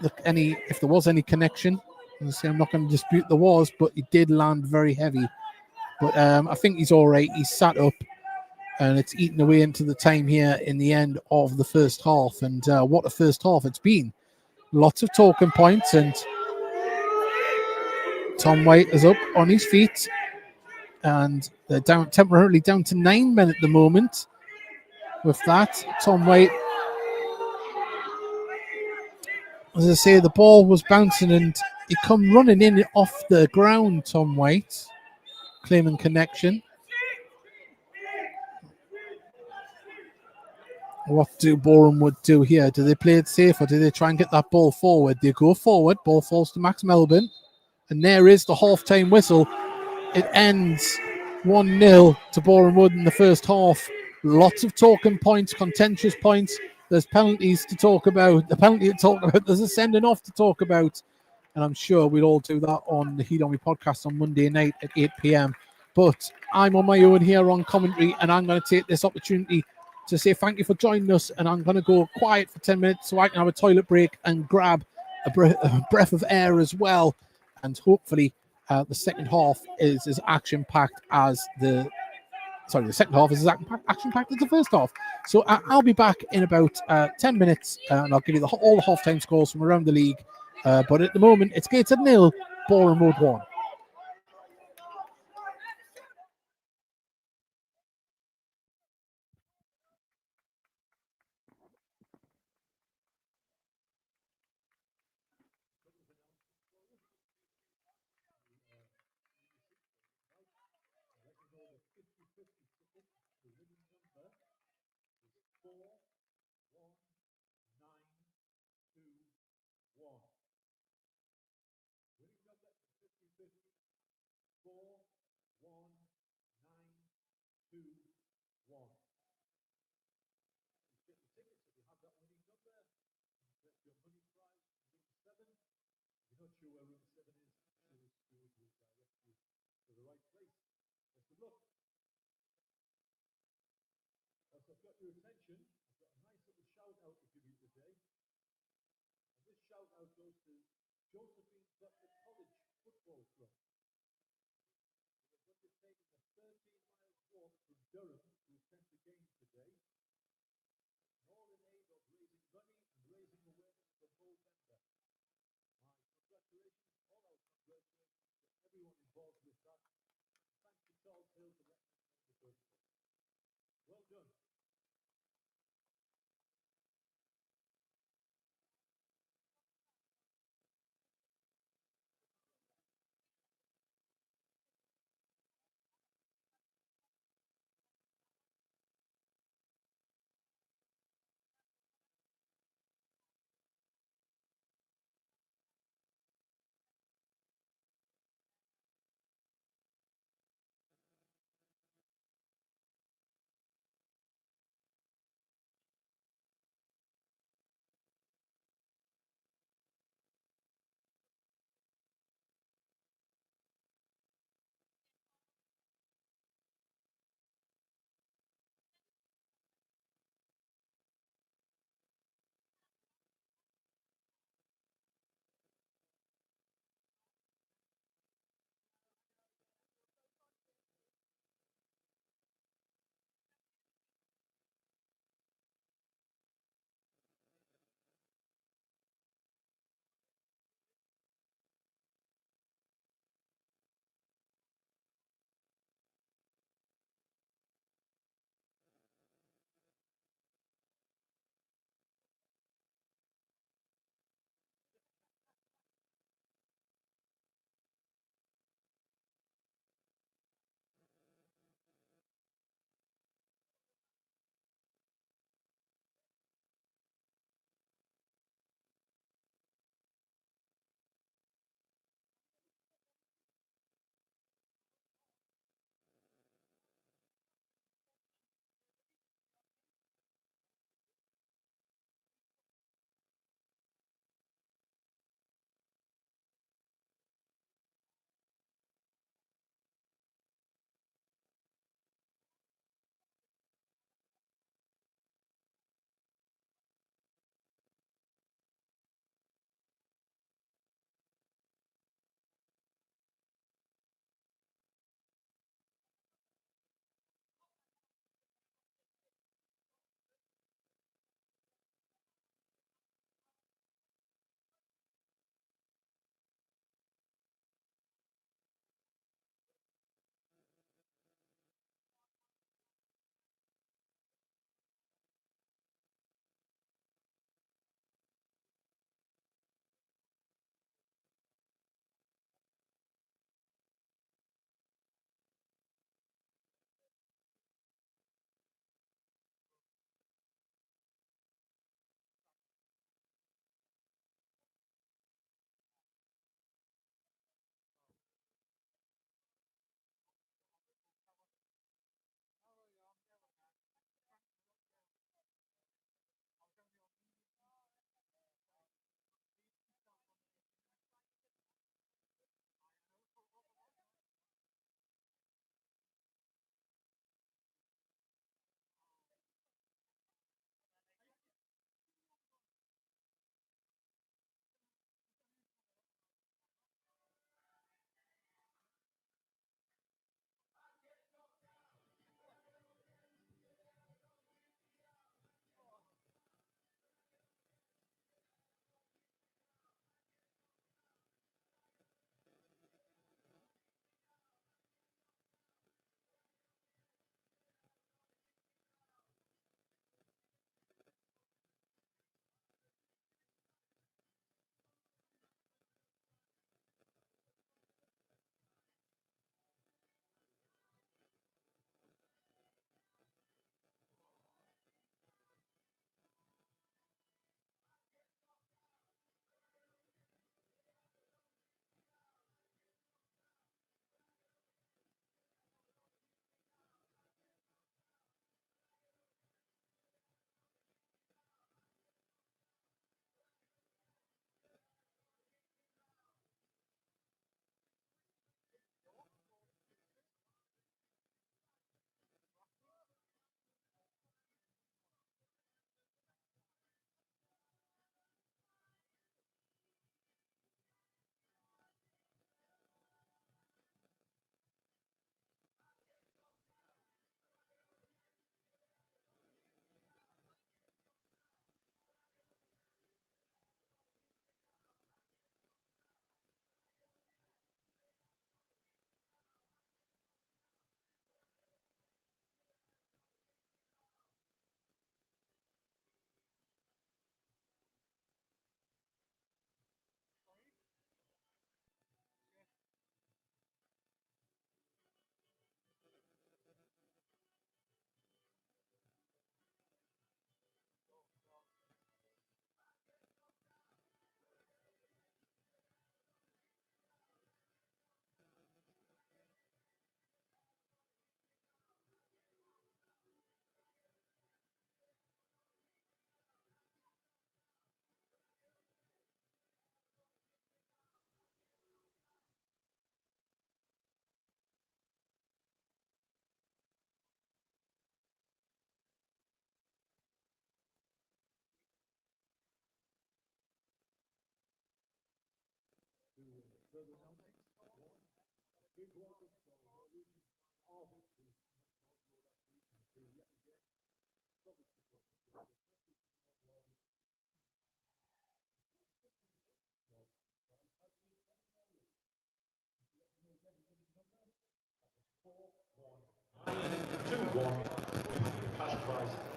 if there was any connection, I'm not going to dispute there was, but he did land very heavy. But I think he's all right. He's sat up, and it's eaten away into the time here in the end of the first half. And what a first half it's been. Lots of talking points, and Tom White is up on his feet, and they're temporarily down to 9 men at the moment. With that, Tom White, as I say, the ball was bouncing and he come running in off the ground, Tom White, claiming connection. What do Boreham Wood do here? Do they play it safe, or do they try and get that ball forward? They go forward, ball falls to Max Melbourne, and there is the half-time whistle. It ends 1-0 to Boreham Wood in the first half. Lots of talking points, contentious points. There's penalties to talk about. The penalty to talk about. There's a sending off to talk about. And I'm sure we'll all do that on the Heat On Me podcast on Monday night at 8 p.m. But I'm on my own here on commentary, and I'm going to take this opportunity to say thank you for joining us. And I'm going to go quiet for 10 minutes so I can have a toilet break and grab a breath of air as well. And hopefully the second half is as action-packed as the second half is as action-packed as the first half. So I'll be back in about 10 minutes, and I'll give you all the half-time scores from around the league. But at the moment, it's Gateshead 0, Boreham Wood 1.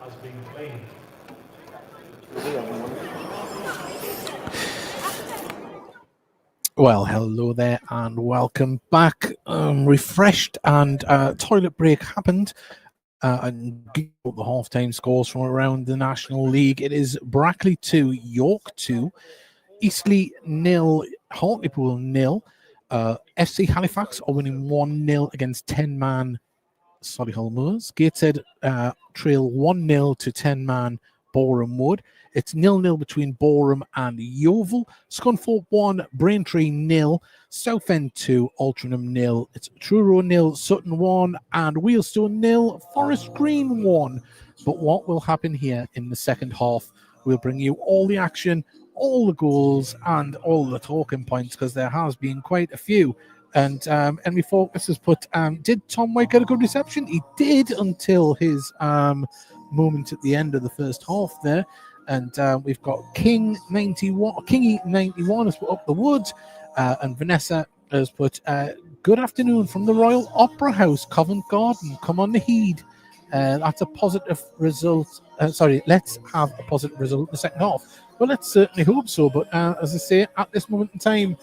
Has been claimed. Well, hello there and welcome back. Refreshed and toilet break happened and the half-time scores from around the National League. It is Brackley 2, York 2, Eastleigh 0, Hartlepool 0. FC Halifax are winning 1-0 against 10-man Solihull Moors. Gateshead trail 1-0 to 10-man Boreham Wood. It's 0-0 between Boreham and Yeovil. Scunthorpe 1, Braintree 0, Southend 2, Altrincham 0. It's Truro 0, Sutton 1, and Wheelstone 0, Forest Green 1. But what will happen here in the second half? We'll bring you all the action, all the goals, and all the talking points, because there has been quite a few. And Henry Focus has put, did Tom White get a good reception? He did, until his moment at the end of the first half there. And we've got Kingy91 has put up the woods, and Vanessa has put, good afternoon from the Royal Opera House, Covent Garden. Come on the Heed. That's a positive result. Let's have a positive result in the second half. Well, let's certainly hope so. But as I say, at this moment in time,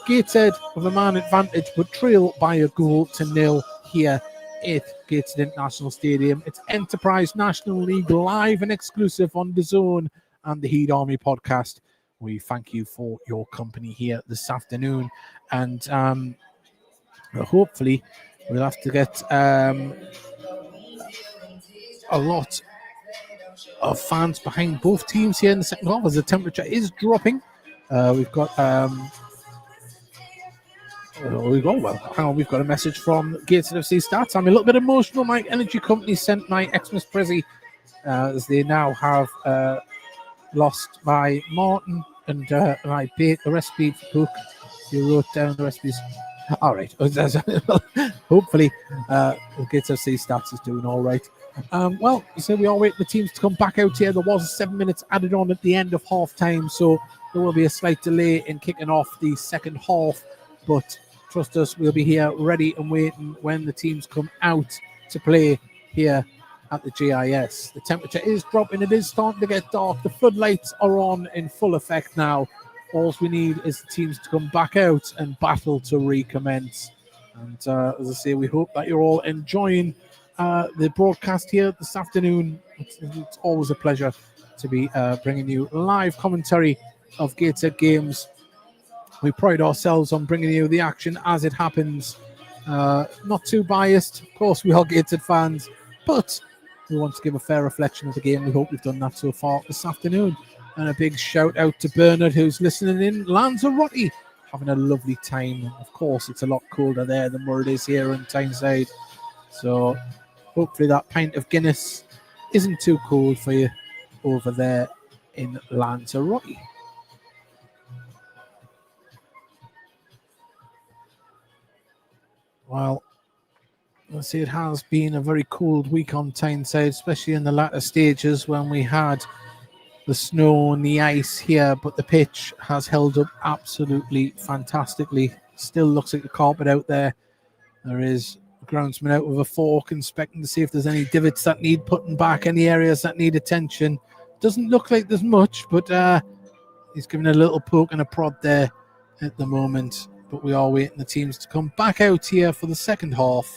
Gateshead with a man advantage, but trail by a goal to 0 here at Gateshead International Stadium. It's Enterprise National League live and exclusive on DAZN and the Heed Army podcast. We thank you for your company here this afternoon, and hopefully we'll have to get a lot of fans behind both teams here in the second half as the temperature is dropping. We've got we've got a message from Gateshead FC Stats. I'm a little bit emotional. My energy company sent my Xmas Prezi as they now have lost my Martin and I baked the recipe for cook. You wrote down the recipes. All right. Hopefully, Gateshead FC Stats is doing all right. Well, so we are waiting for the teams to come back out here. There was 7 minutes added on at the end of half time, so there will be a slight delay in kicking off the second half. But trust us, we'll be here ready and waiting when the teams come out to play here at the GIS. The temperature is dropping. It is starting to get dark. The floodlights are on in full effect now. All we need is the teams to come back out and battle to recommence. And as I say, we hope that you're all enjoying the broadcast here this afternoon. It's always a pleasure to be bringing you live commentary of Gateshead games. We pride ourselves on bringing you the action as it happens. Not too biased. Of course, we are Gateshead fans, but we want to give a fair reflection of the game. We hope we've done that so far this afternoon. And a big shout out to Bernard, who's listening in Lanzarote, having a lovely time. Of course, it's a lot colder there than where it is here in Tyneside. So hopefully that pint of Guinness isn't too cold for you over there in Lanzarote. Well, let's see, it has been a very cold week on Tyneside, especially in the latter stages when we had the snow and the ice here, but the pitch has held up absolutely fantastically. Still looks like a carpet out there. There is a groundsman out with a fork inspecting to see if there's any divots that need putting back, any areas that need attention. Doesn't look like there's much, but he's giving a little poke and a prod there at the moment. But we are waiting the teams to come back out here for the second half.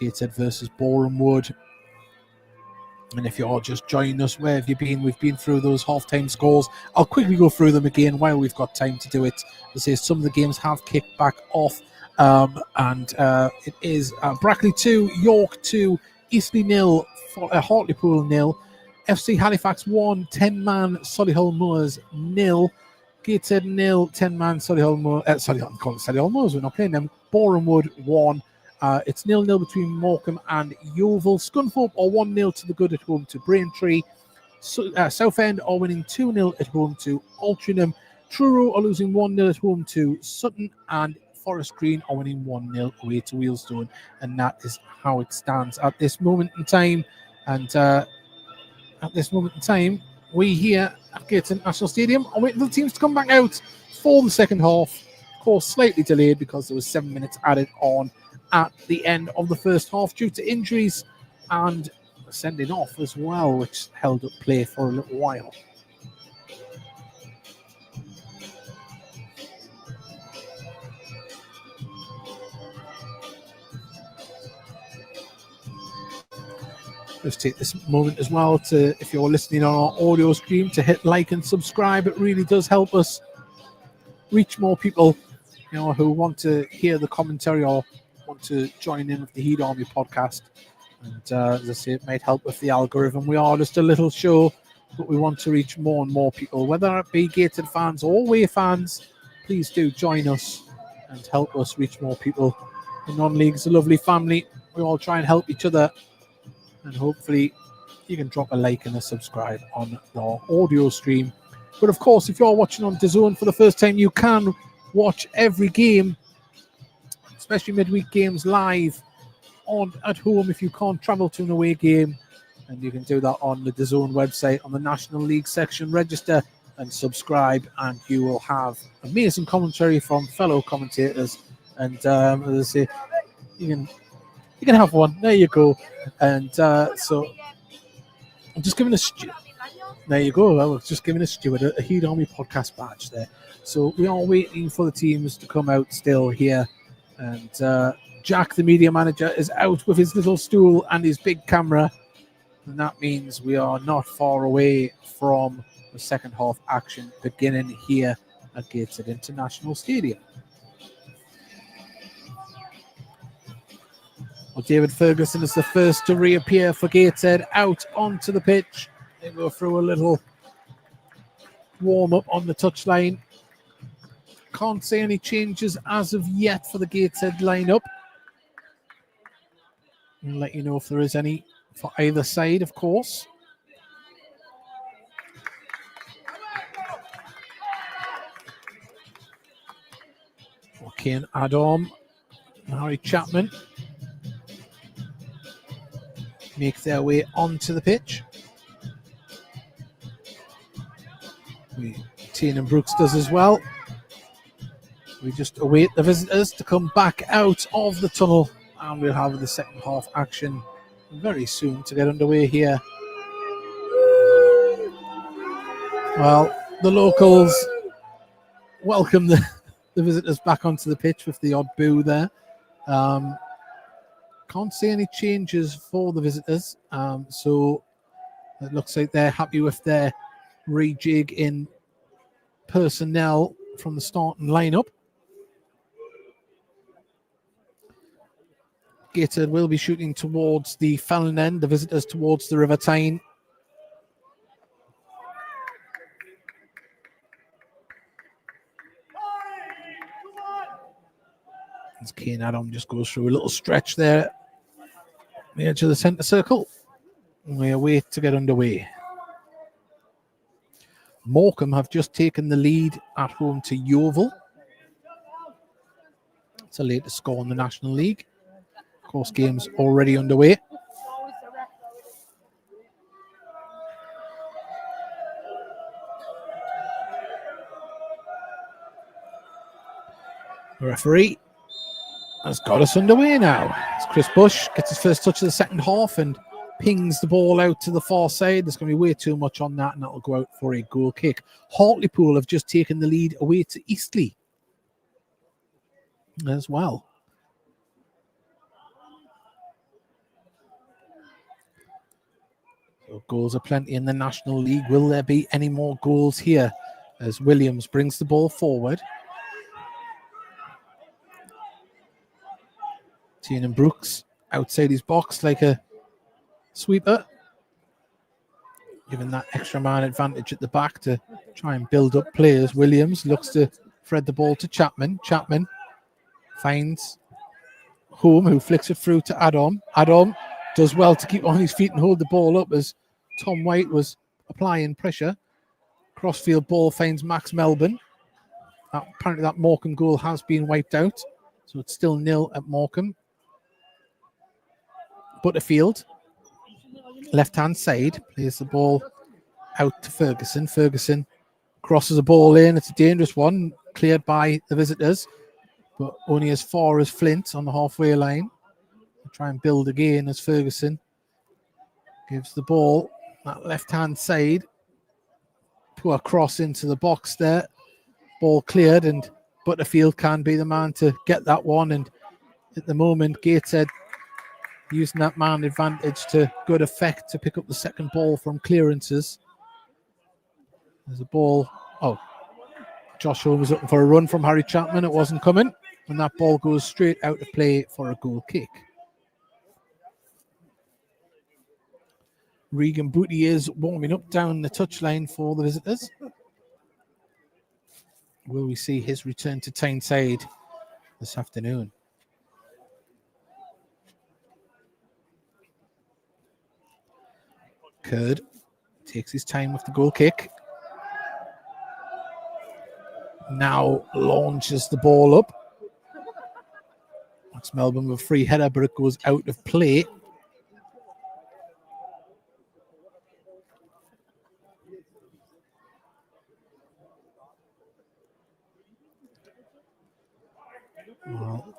Gateshead versus Boreham Wood. And if you're just joining us, where have you been? We've been through those half-time scores. I'll quickly go through them again while we've got time to do it. As I say, some of the games have kicked back off. It is Brackley 2, York 2, Eastleigh 0, Hartlepool 0, FC Halifax 1, 10-man Solihull Moors 0, Gateshead 0, 10-man Solihull Moors. I'm calling it Solihull Moors. We're not playing them. Boreham Wood 1. It's 0-0 between Morecambe and Yeovil. Scunthorpe are 1-0 to the good at home to Braintree. Southend are winning 2-0 at home to Altrincham. Truro are losing 1-0 at home to Sutton, and Forest Green are winning 1-0 away to Wealdstone, and that is how it stands at this moment in time. And at this moment in time, we here at Gateshead International Stadium are waiting for the teams to come back out for the second half. Of course, slightly delayed because there was 7 minutes added on at the end of the first half due to injuries and sending off as well, which held up play for a little while. Just take this moment as well to, if you're listening on our audio stream, to hit like and subscribe. It really does help us reach more people, you know, who want to hear the commentary or want to join in with the Heat Army podcast. And as I say, it might help with the algorithm. We are just a little show, but we want to reach more and more people, whether it be Gateshead fans or away fans. Please do join us and help us reach more people. The non-league is a lovely family. We all try and help each other. And hopefully you can drop a like and a subscribe on our audio stream. But of course, if you're watching on DAZN for the first time, you can watch every game, especially midweek games, live on at home if you can't travel to an away game. And you can do that on the DAZN website on the National League section. Register and subscribe, and you will have amazing commentary from fellow commentators. And as I say, you can have one. There you go. And so I'm just giving there you go. I was just giving a steward a Heat Army podcast badge there. So we are waiting for the teams to come out still here. And Jack, the media manager, is out with his little stool and his big camera. And that means we are not far away from the second half action beginning here at Gateshead International Stadium. Well, David Ferguson is the first to reappear for Gateshead out onto the pitch. They go through a little warm-up on the touchline. Can't see any changes as of yet for the Gateshead lineup. I'll let you know if there is any for either side, of course. Kane Adam and Harry Chapman make their way onto the pitch. Tiernan Brooks does as well. We just await the visitors to come back out of the tunnel, and we'll have the second half action very soon to get underway here. Well, the locals welcome the visitors back onto the pitch with the odd boo there. Can't see any changes for the visitors, so it looks like they're happy with their rejig in personnel from the starting lineup. Gateshead will be shooting towards the Fallon end, the visitors towards the River Tyne. As Kane Adam just goes through a little stretch there, the edge of the centre circle. We await to get underway. Morecambe have just taken the lead at home to Yeovil. It's the latest score in the National League. Of course, game's already underway. The referee has got us underway now. It's Chris Bush gets his first touch of the second half and pings the ball out to the far side. There's going to be way too much on that, and that'll go out for a goal kick. Hartlepool have just taken the lead away to Eastleigh as well. So goals are plenty in the National League. Will there be any more goals here as Williams brings the ball forward? Tiernan Brooks outside his box like a sweeper, giving that extra man advantage at the back to try and build up players. Williams looks to thread the ball to Chapman. Chapman finds Home, who flicks it through to Adam. Adam does well to keep on his feet and hold the ball up as Tom White was applying pressure. Crossfield ball finds Max Melbourne. Apparently that Morecambe goal has been wiped out. So it's still 0 at Morecambe. Butterfield, left-hand side, plays the ball out to Ferguson. Ferguson crosses the ball in. It's a dangerous one, cleared by the visitors, but only as far as Flint on the halfway line. They'll try and build again as Ferguson gives the ball that left-hand side. Poor cross into the box there. Ball cleared, and Butterfield can be the man to get that one. And at the moment, Gateshead using that man advantage to good effect to pick up the second ball from clearances. There's a ball. Oh, Josh Owen was looking for a run from Harry Chapman. It wasn't coming. And that ball goes straight out of play for a goal kick. Regan Booty is warming up down the touchline for the visitors. Will we see his return to Tyneside this afternoon? Curd takes his time with the goal kick. Now launches the ball up. That's Melbourne with a free header, but it goes out of play. Well,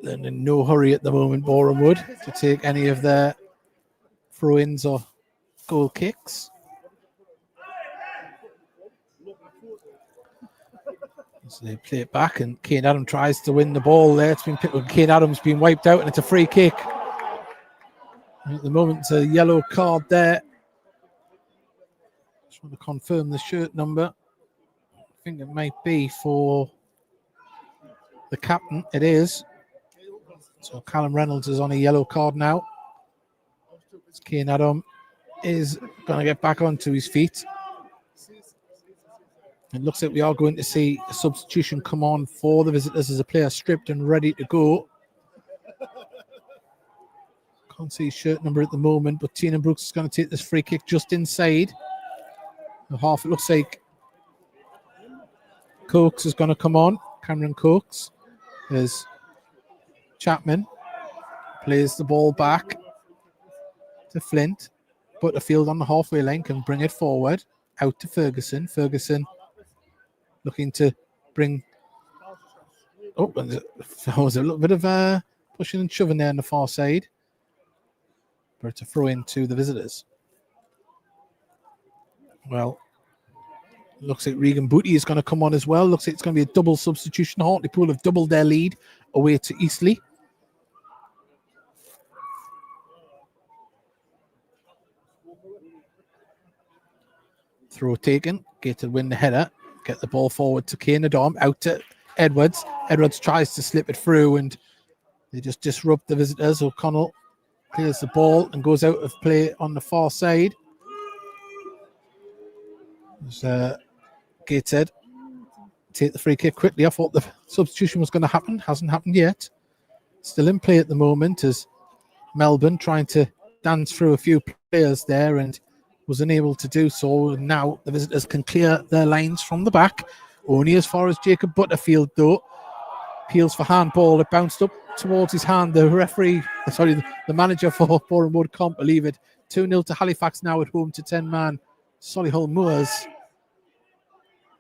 they're in no hurry at the moment, Boreham Wood, to take any of their throw-ins or goal kicks. So they play it back, and Kane Adams tries to win the ball there. It's been picked up. Kane Adams being wiped out, and it's a free kick. And at the moment, it's a yellow card there. Just want to confirm the shirt number. I think it might be for the captain. It is. So Callum Reynolds is on a yellow card now. Kane Adams is going to get back onto his feet. It looks like we are going to see a substitution come on for the visitors as a player stripped and ready to go. Can't see his shirt number at the moment, but Tina Brooks is going to take this free kick just inside the half. It looks like Cokes is going to come on. Cameron Cokes. There's Chapman. Plays the ball back to Flint. Butterfield on the halfway line can bring it forward. Out to Ferguson. Ferguson looking to bring... Oh, and there was a little bit of pushing and shoving there on the far side. But it's a throw in to the visitors. Well, looks like Regan Booty is going to come on as well. Looks like it's going to be a double substitution. Hartlepool have doubled their lead away to Eastleigh. Throw taken. Gateshead win the header. Get the ball forward to Kane Adom. Out to Edwards. Edwards tries to slip it through and they just disrupt the visitors. O'Connell clears the ball and goes out of play on the far side. Gateshead take the free kick quickly. I thought the substitution was going to happen. Hasn't happened yet. Still in play at the moment as Melbourne trying to dance through a few players there and was unable to do so. And now the visitors can clear their lines from the back. Only as far as Jacob Butterfield though. Appeals for handball. It bounced up towards his hand. The manager for Boreham Wood can't believe it. 2-0 to Halifax now at home to 10-man Solihull Moors.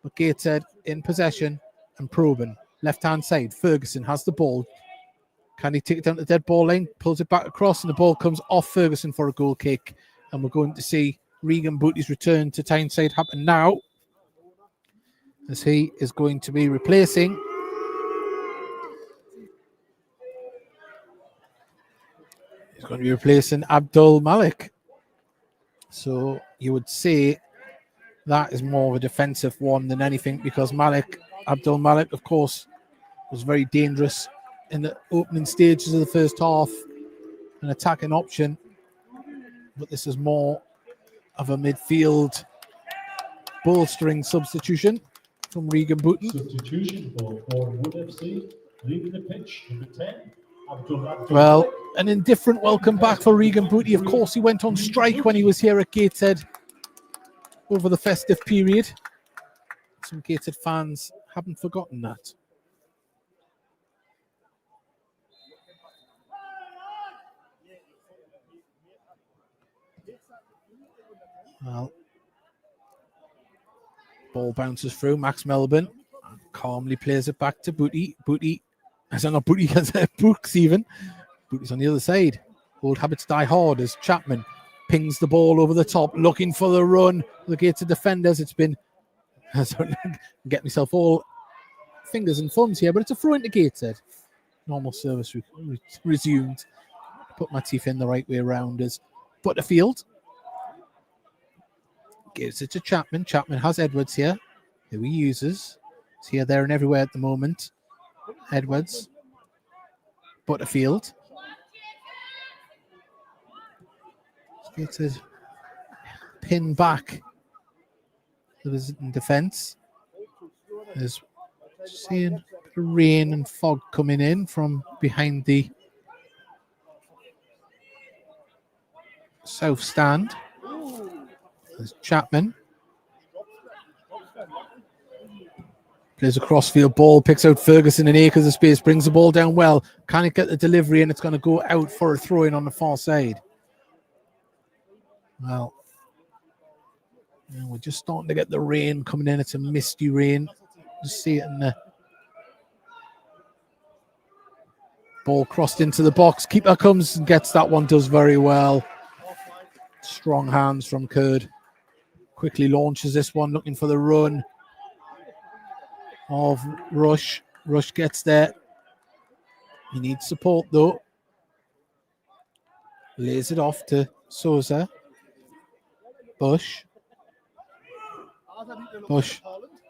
But Gateshead in possession and probing. Left-hand side. Ferguson has the ball. Can he take it down to the dead ball line? Pulls it back across and the ball comes off Ferguson for a goal kick. And we're going to see Regan Booty's return to Tyneside happen now. As he is going to be replacing Abdul Malik. So you would say that is more of a defensive one than anything because Abdul Malik, of course, was very dangerous in the opening stages of the first half, an attacking option. But this is more of a midfield bolstering substitution from Regan Booty. Substitution for Boreham Wood FC, leaving the pitch, number 10. Well, an indifferent welcome back for Regan Booty. Of course, he went on strike when he was here at Gateshead over the festive period. Some Gateshead fans haven't forgotten that. Well, ball bounces through. Max Melbourne calmly plays it back to Booty. Not Booty, Brooks even. Booty's on the other side. Old habits die hard as Chapman pings the ball over the top, looking for the run. The Gateshead defenders. It's been... get myself all fingers and thumbs here, but it's a throw into Gateshead. Normal service resumed. Put my teeth in the right way around as Butterfield gives it to Chapman. Chapman has Edwards here, who he uses. It's here, there, and everywhere at the moment. Edwards. Butterfield. Gateshead pin back. In defence. There's seeing a bit of rain and fog coming in from behind the south stand. There's Chapman. Plays a crossfield ball, picks out Ferguson in acres of space, brings the ball down well. Can't get the delivery, and it's going to go out for a throw-in on the far side. Well, we're just starting to get the rain coming in. It's a misty rain. Just see it in the ball crossed into the box. Keeper comes and gets that one, does very well. Strong hands from Kurd. Quickly launches this one, looking for the run of Rush. Rush gets there. He needs support though. Lays it off to Souza. Bush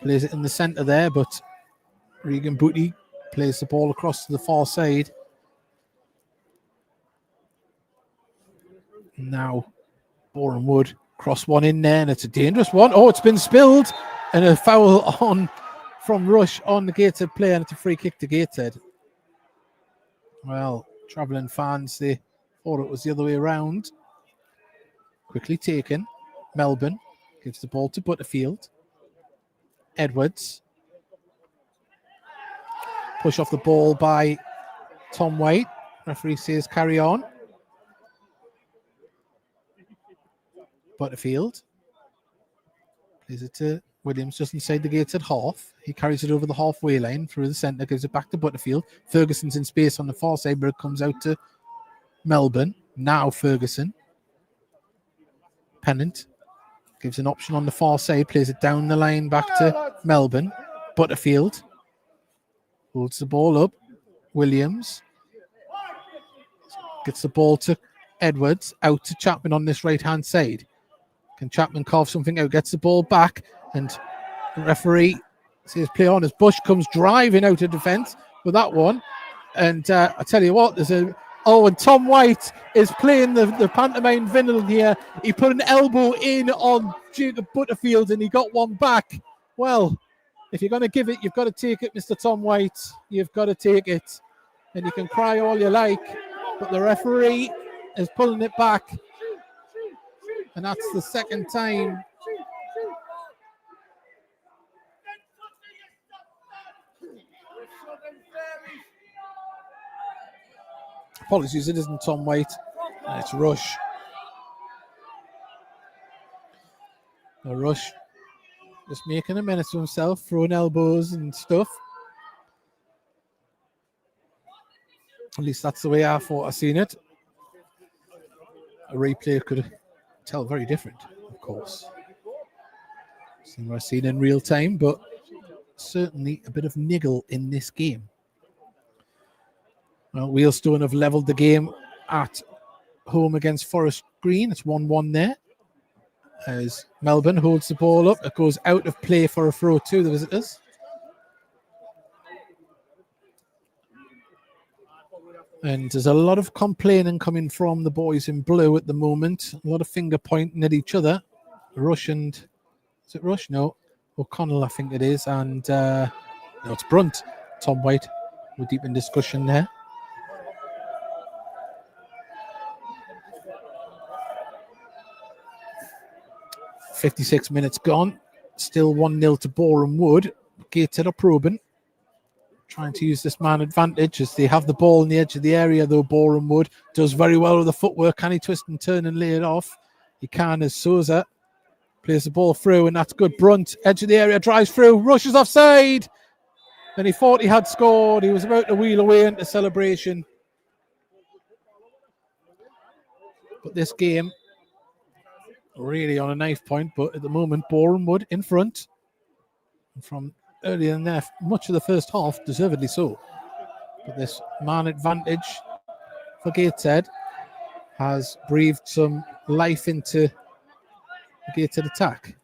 plays it in the centre there, but Regan Booty plays the ball across to the far side. Now Boreham Wood cross one in there, and it's a dangerous one. Oh, it's been spilled, and a foul on from Rush on the Gateshead player, and it's a free kick to Gateshead. Well, travelling fans, they thought it was the other way around. Quickly taken. Melbourne gives the ball to Butterfield. Edwards. Push off the ball by Tom White. Referee says carry on. Butterfield. Plays it to Williams just inside the Gateshead half. He carries it over the halfway line through the centre, gives it back to Butterfield. Ferguson's in space on the far side, but it comes out to Melbourne. Now Ferguson. Pennant. Gives an option on the far side, plays it down the line back to Melbourne. Butterfield holds the ball up. Williams gets the ball to Edwards, out to Chapman on this right-hand side. Can Chapman carve something out? Gets the ball back, and the referee says play on as Bush comes driving out of defence with that one. And I tell you what, and Tom White is playing the pantomime villain here. He put an elbow in on Jacob Butterfield and he got one back. Well, if you're going to give it, you've got to take it, Mr. Tom White. You've got to take it. And you can cry all you like, but the referee is pulling it back. And that's the second time. Apologies, it isn't Tom White. It's Rush. Rush just making a menace to himself, throwing elbows and stuff. At least that's the way I thought I seen it. A replay could tell very different, of course. Seen what I've seen in real time, but certainly a bit of niggle in this game. Well, Wheelstone have levelled the game at home against Forest Green. It's 1-1 there. As Melbourne holds the ball up, it goes out of play for a throw to the visitors. And there's a lot of complaining coming from the boys in blue at the moment. A lot of finger pointing at each other. Rush and... Is it Rush? No. O'Connell, I think it is. And... no, it's Brunt. Tom White. We're deep in discussion there. 56 minutes gone. Still 1-0 to Boreham Wood. Gateshead are probing. Trying to use this man advantage as they have the ball on the edge of the area, though. Boreham Wood does very well with the footwork. Can he twist and turn and lay it off? He can, as Souza plays the ball through, and that's good. Brunt, edge of the area, drives through, rushes offside. Then he thought he had scored. He was about to wheel away into celebration. But this game really on a knife point, but at the moment Boreham Wood in front. And from earlier than that, much of the first half, deservedly so. But this man advantage for Gateshead has breathed some life into the Gateshead attack.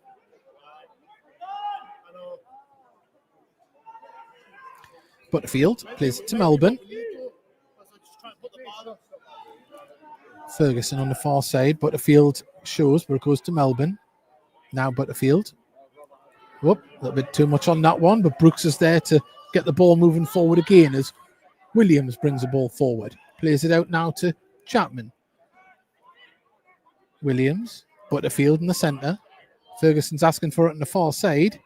Butterfield plays it to Melbourne. Ferguson on the far side. Butterfield shows, but it goes to Melbourne. Now Butterfield. Whoop, a little bit too much on that one, but Brooks is there to get the ball moving forward again as Williams brings the ball forward. Plays it out now to Chapman. Williams, Butterfield in the centre. Ferguson's asking for it on the far side.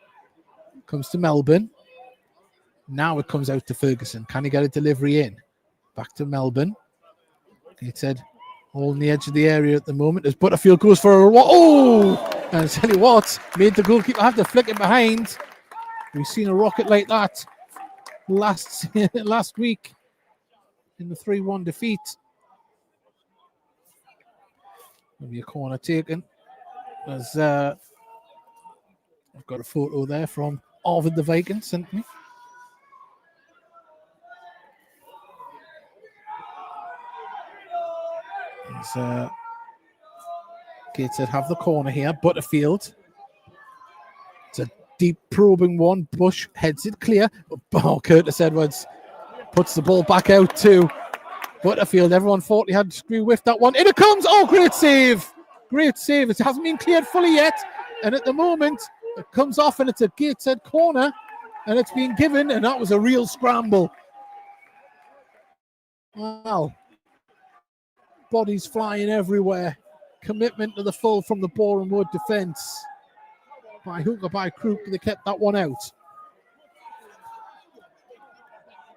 Comes to Melbourne. Now it comes out to Ferguson. Can he get a delivery in? Back to Melbourne. Gateshead all on the edge of the area at the moment as Butterfield goes for a... Oh! And I tell you what, made the goalkeeper have to flick it behind. We've seen a rocket like that last week in the 3-1 defeat. Maybe a corner taken. As I've got a photo there from Arvid the Viking sent me. As Gateshead have the corner here. Butterfield. It's a deep probing one. Bush heads it clear. Oh, Curtis Edwards puts the ball back out to Butterfield. Everyone thought he had to screw with that one. In it comes. Oh, great save. Great save. It hasn't been cleared fully yet. And at the moment, it comes off and it's a Gateshead corner. And it's been given. And that was a real scramble. Wow. Bodies flying everywhere. Commitment to the full from the Boreham Wood defence. By hook or by crook, they kept that one out.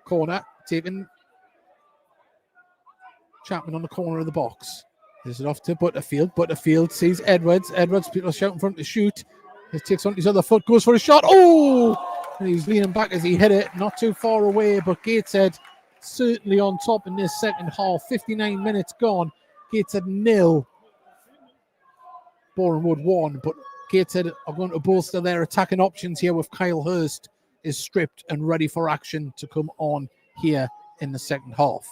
Corner taken. Chapman on the corner of the box. There's it off to Butterfield. Butterfield sees Edwards. Edwards, people shouting for him to shoot. He takes on his other foot, goes for a shot. Oh! And he's leaning back as he hit it. Not too far away, but Gateshead certainly on top in this second half. 59 minutes gone. Gateshead 0. Boreham Wood 1. But Gateshead are going to bolster their attacking options here with Kyle Hurst is stripped and ready for action to come on here in the second half.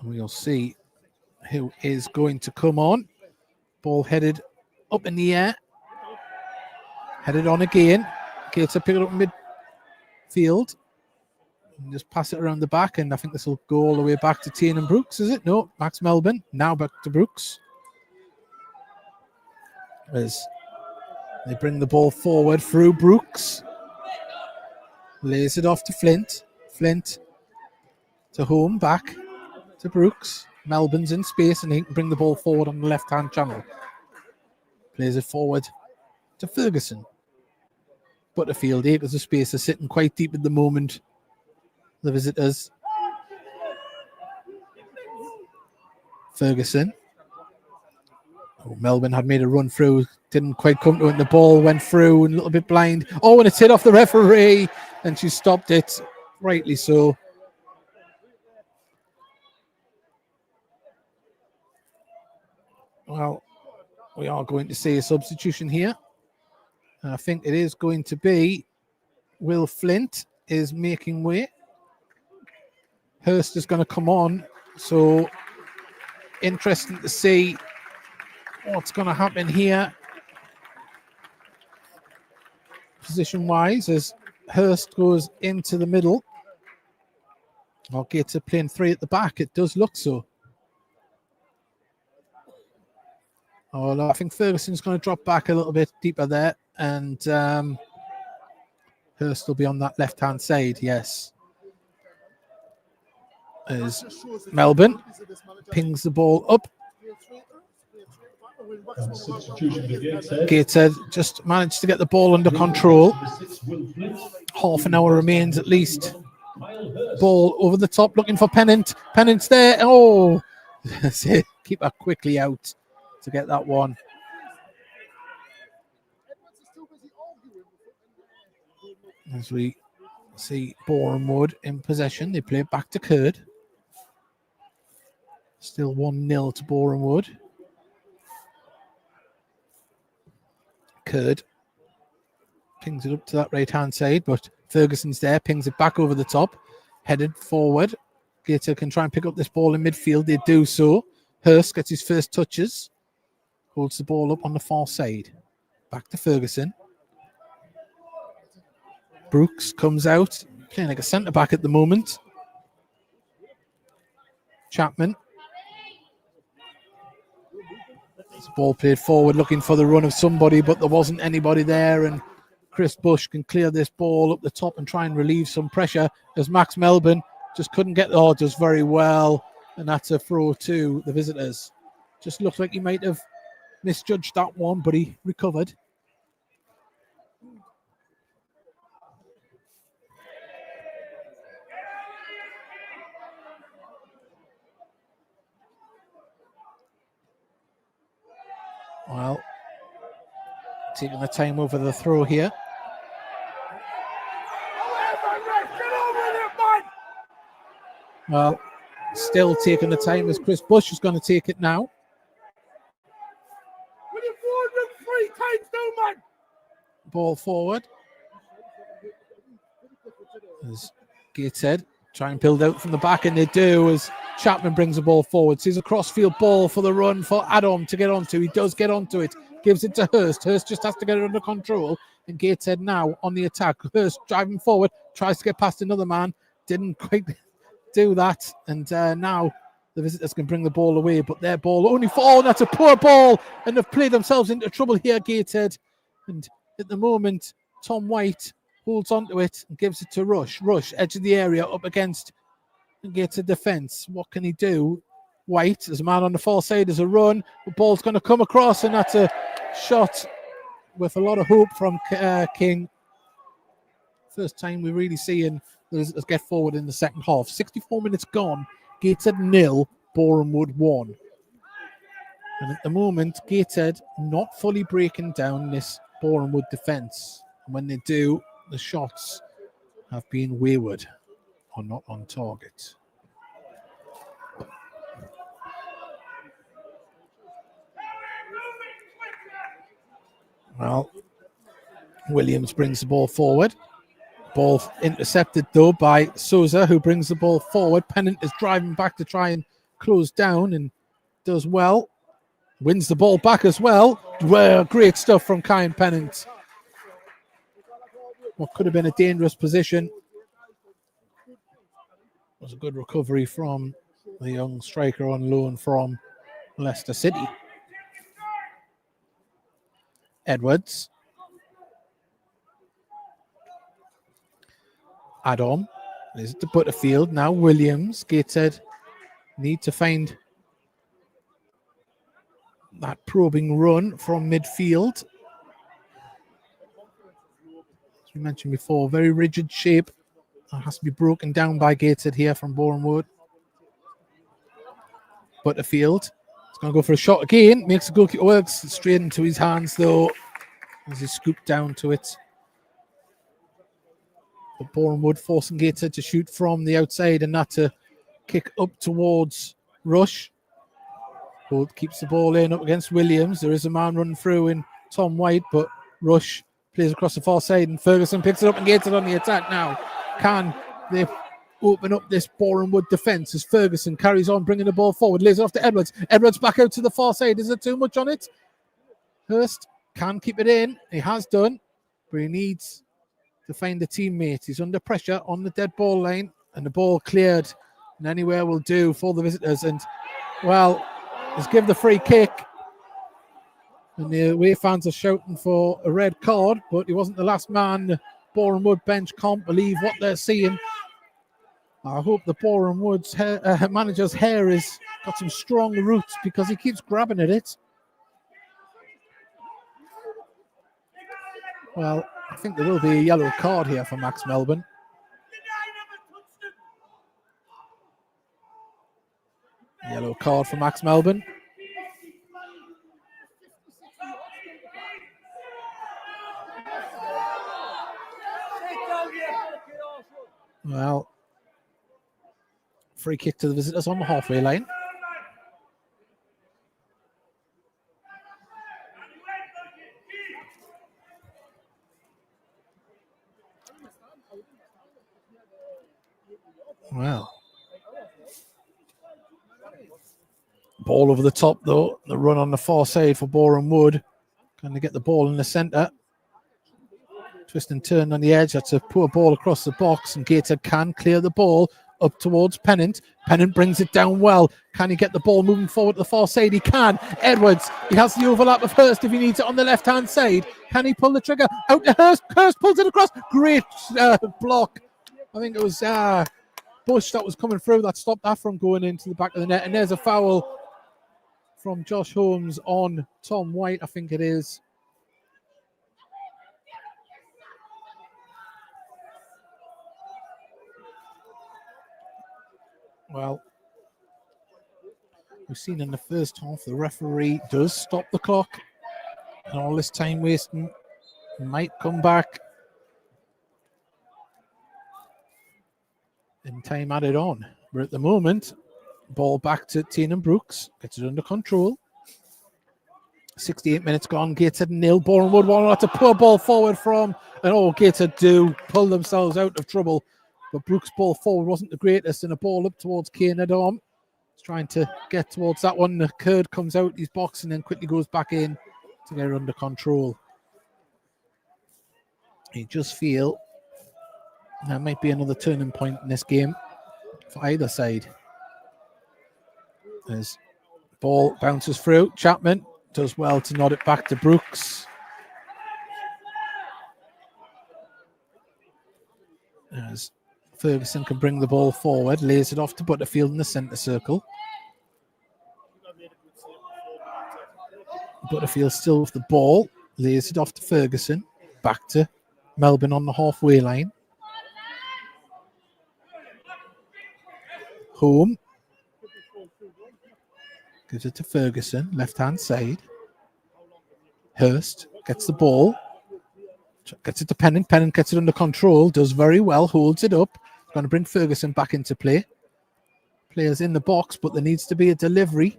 And we'll see who is going to come on. Ball headed up in the air. Headed on again. Gateshead pick it up in midfield. And just pass it around the back, and I think this will go all the way back to Tane and Brooks, is it? No, Max Melbourne. Now back to Brooks. As they bring the ball forward through Brooks. Lays it off to Flint. Flint to home, back to Brooks. Melbourne's in space, and he can bring the ball forward on the left-hand channel. Plays it forward to Ferguson. Butterfield, acres of space, are sitting quite deep at the moment. The visitors. Ferguson. Oh, Melbourne had made a run through. Didn't quite come to it. The ball went through and a little bit blind. Oh, and it's hit off the referee. And she stopped it. Rightly so. Well, we are going to see a substitution here. And I think it is going to be Will Flint is making way. Hurst is going to come on. So interesting to see what's going to happen here. Position-wise, as Hurst goes into the middle. Or Gateshead playing 3 at the back. It does look so. Oh, no, I think Ferguson's going to drop back a little bit deeper there. And Hurst will be on that left-hand side, yes. as Melbourne pings the ball up. Substitution to Gateshead. Gateshead just managed to get the ball under control. Half an hour remains at least. Ball over the top, looking for Pennant. Pennant's there. Oh, keep her quickly out to get that one. As we see Boreham Wood in possession, they play it back to Curd. Still 1-0 to Boreham Wood. Curd pings it up to that right-hand side, but Ferguson's there, pings it back over the top, headed forward. Gateshead can try and pick up this ball in midfield. They do so. Hurst gets his first touches, holds the ball up on the far side. Back to Ferguson. Brooks comes out, playing like a centre-back at the moment. Chapman. The ball played forward, looking for the run of somebody, but there wasn't anybody there, and Chris Bush can clear this ball up the top and try and relieve some pressure as Max Melbourne just couldn't get the orders very well, and that's a throw to the visitors. Just looked like he might have misjudged that one, but he recovered. Well, taking the time over the throw here. Well, still taking the time as Chris Bush is going to take it now. Ball forward. As Gateshead try and build out from the back, and they do as Chapman brings the ball forward. Sees a crossfield ball for the run for Adam to get onto. He does get onto it. Gives it to Hurst. Hurst just has to get it under control. And Gateshead now on the attack. Hurst driving forward. Tries to get past another man. Didn't quite do that. And now the visitors can bring the ball away. But their ball only for... Oh, that's a poor ball. And they've played themselves into trouble here, Gateshead. And at the moment, Tom White holds onto it and gives it to Rush. Rush, edge of the area, up against and gets a defence. What can he do? White, there's a man on the far side, there's a run. The ball's going to come across, and that's a shot with a lot of hope from King. First time we're really seeing us get forward in the second half. 64 minutes gone. Gateshead 0, Boreham Wood 1. And at the moment, Gateshead not fully breaking down this Boreham Wood defence. And when they do, the shots have been wayward or not on target. Well, Williams brings the ball forward. Ball intercepted though by Souza, who brings the ball forward. Pennant is driving back to try and close down and does well. Wins the ball back as well. Well, great stuff from Kyan Pennant. What could have been a dangerous position was a good recovery from the young striker on loan from Leicester City. Edwards. Adam is to Butterfield. Now Williams. Gateshead need to find that probing run from midfield. As we mentioned before, very rigid shape. That has to be broken down by Gateshead here from Boreham Wood. Butterfield. He's going to go for a shot again. Makes the goalkeeper, works straight into his hands though, as he scooped down to it. But Boreham Wood forcing Gateshead to shoot from the outside and not to kick up towards Rush. Bolt keeps the ball in up against Williams. There is a man running through in Tom White, but Rush plays across the far side and Ferguson picks it up and Gateshead on the attack now. Can they open up this Boreham Wood defence as Ferguson carries on bringing the ball forward, lays it off to Edwards. Edwards back out to the far side. Is there too much on it? Hurst can keep it in. He has done, but he needs to find the teammate. He's under pressure on the dead ball line and the ball cleared. And anywhere will do for the visitors. And, well, he's given the free kick. And the away fans are shouting for a red card, but he wasn't the last man. The Boreham Wood bench can't believe what they're seeing. I hope the Boreham Woods manager's hair has got some strong roots because he keeps grabbing at it. Well, I think there will be a yellow card here for Max Melbourne. Yellow card for Max Melbourne. Well, free kick to the visitors on the halfway line. Well, ball over the top though. The run on the far side for Boreham Wood. Can they get the ball in the centre? Twist and turn on the edge. That's a poor ball across the box, and Gateshead can clear the ball up towards Pennant. Pennant brings it down well. Can he get the ball moving forward to the far side? He can. Edwards, he has the overlap of Hurst if he needs it on the left-hand side. Can he pull the trigger? Out to Hurst. Hurst pulls it across. Great block. I think it was Bush that was coming through that stopped that from going into the back of the net. And there's a foul from Josh Holmes on Tom White, I think it is. Well, we've seen in the first half the referee does stop the clock, and all this time wasting might come back in time added on. But at the moment, ball back to Tiernan Brooks, gets it under control. 68 minutes gone, Gateshead 0, Boreham Wood 1. That's a poor ball forward from, and Gateshead do pull themselves out of trouble. But Brooks' ball forward wasn't the greatest, and a ball up towards Kane Adam. He's trying to get towards that one. The Kurd comes out, he's boxing, and then quickly goes back in to get it under control. You just feel there might be another turning point in this game for either side. As ball bounces through, Chapman does well to nod it back to Brooks. As Ferguson can bring the ball forward, lays it off to Butterfield in the centre circle. Butterfield still with the ball, lays it off to Ferguson, back to Melbourne on the halfway line. Home gives it to Ferguson, left-hand side. Hurst gets the ball, gets it to Pennant. Pennant gets it under control, does very well, holds it up. Going to bring Ferguson back into play. Players in the box, but there needs to be a delivery.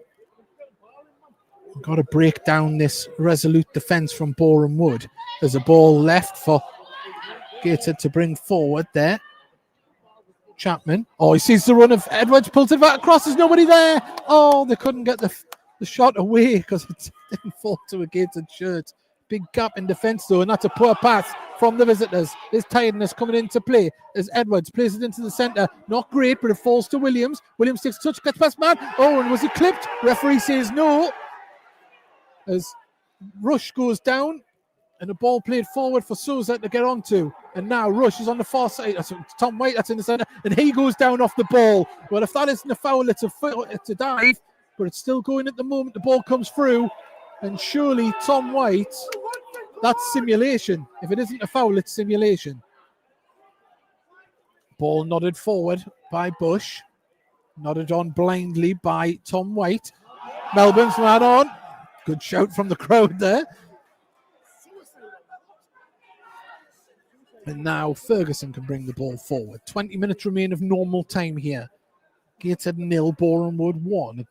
We've got to break down this resolute defence from Boreham Wood. There's a ball left for Gateshead to bring forward there. Chapman. Oh, he sees the run of Edwards, pulls it back across. There's nobody there. Oh, they couldn't get the shot away because it didn't fall to a Gateshead shirt. Big gap in defence though, and that's a poor pass from the visitors. There's tiredness coming into play as Edwards plays it into the centre. Not great, but it falls to Williams. Williams takes a touch, gets past man. Oh, and was he clipped? Referee says no. As Rush goes down, and the ball played forward for Souza to get onto. And now Rush is on the far side. That's Tom White that's in the centre, and he goes down off the ball. Well, if that isn't a foul, it's a dive, but it's still going at the moment. The ball comes through. And surely Tom White, that's simulation. If it isn't a foul, it's simulation. Ball nodded forward by Bush. Nodded on blindly by Tom White. Melbourne's man on. Good shout from the crowd there. And now Ferguson can bring the ball forward. 20 minutes remain of normal time here. Gateshead 0, Boreham Wood 1.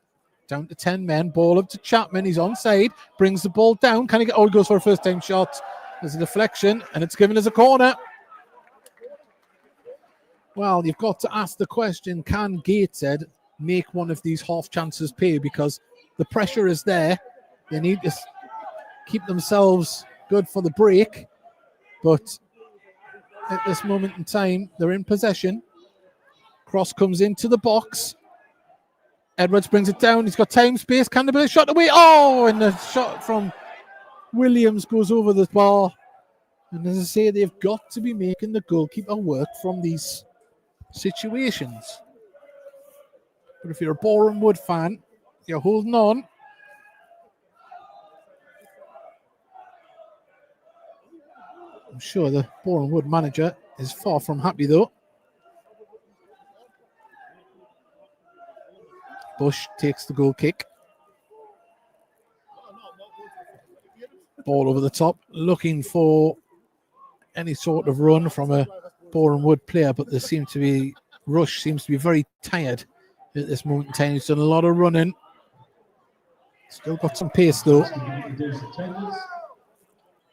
Down to 10 men, ball up to Chapman, he's onside, brings the ball down, can he get, he goes for a first time shot. There's a deflection, and it's given as a corner. Well, you've got to ask the question, can Gateshead make one of these half chances pay? Because the pressure is there, they need to keep themselves good for the break, but at this moment in time, they're in possession. Cross comes into the box. Edwards brings it down. He's got time, space. Can there be a shot away? Oh, and the shot from Williams goes over the bar. And as I say, they've got to be making the goalkeeper work from these situations. But if you're a Boreham Wood fan, you're holding on. I'm sure the Boreham Wood manager is far from happy though. Bush takes the goal kick. Ball over the top, looking for any sort of run from a Boreham Wood player, but Rush seems to be very tired at this moment in time. He's done a lot of running. Still got some pace though.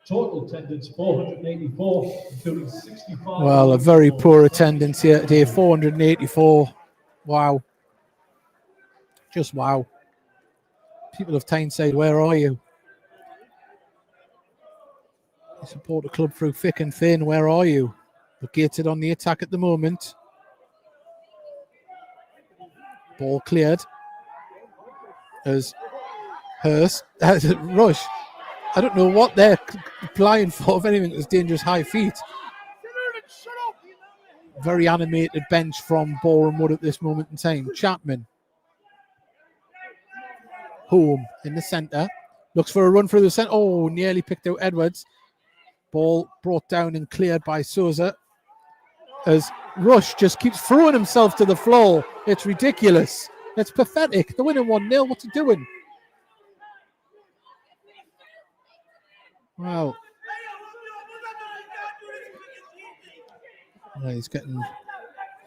Total attendance 484, including 65. Well, a very poor attendance here today, 484. Wow. Just wow. People of Tyneside, where are you? You support the club through thick and thin, where are you? But Gateshead on the attack at the moment. Ball cleared. As Rush. I don't know what they're applying for, if anything, it's dangerous high feet. Very animated bench from Boreham Wood at this moment in time. Chapman. Home in the centre. Looks for a run through the centre. Oh, nearly picked out Edwards. Ball brought down and cleared by Souza. As Rush just keeps throwing himself to the floor. It's ridiculous. It's pathetic. They're winning 1-0. What's he doing? Wow. Well, he's getting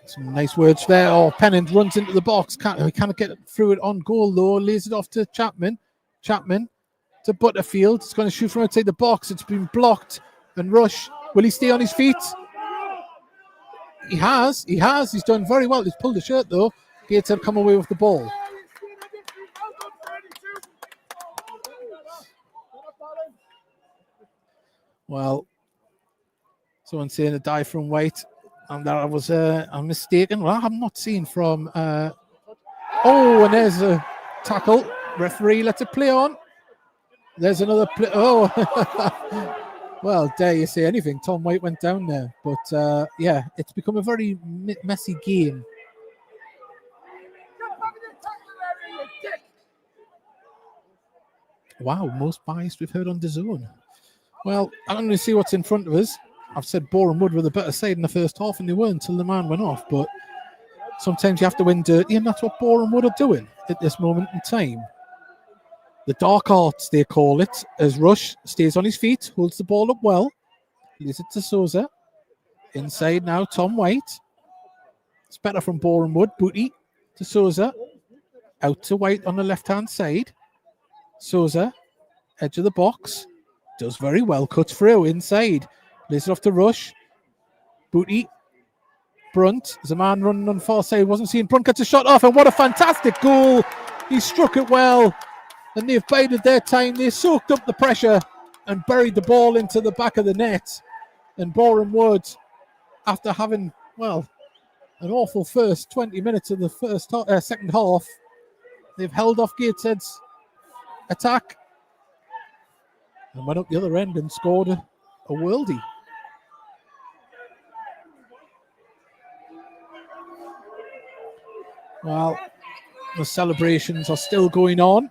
some nice words there. Oh, Pennant runs into the box. He can't get through it on goal, though. Lays it off to Chapman. Chapman to Butterfield. It's going to shoot from outside the box. It's been blocked. And Rush, will he stay on his feet? He has. He's done very well. He's pulled the shirt, though. Gateshead come away with the ball. Well, someone saying a die from White, and that was I'm mistaken. Well, I'm not seeing from. And there's a tackle. Referee lets it play on. There's another play. Oh, well, dare you say anything? Tom White went down there, but it's become a very messy game. Wow, most biased we've heard on DAZN. Well, I'm going to see what's in front of us. I've said Boreham Wood were the better side in the first half, and they weren't until the man went off. But sometimes you have to win dirty, and that's what Boreham Wood are doing at this moment in time. The dark arts, they call it, as Rush stays on his feet, holds the ball up well, leaves it to Souza. Inside now, Tom White. It's better from Boreham Wood. Booty to Souza. Out to White on the left-hand side. Souza, edge of the box. Does very well, cuts through inside. Lays it off to Rush. Booty. Brunt. There's a man running on far side. Wasn't seen. Brunt gets a shot off, and what a fantastic goal. He struck it well, and they've bided their time. They soaked up the pressure and buried the ball into the back of the net. And Boreham Wood, after having, an awful first 20 minutes of the second half, they've held off Gateshead's attack and went up the other end and scored a worldie. Well, the celebrations are still going on.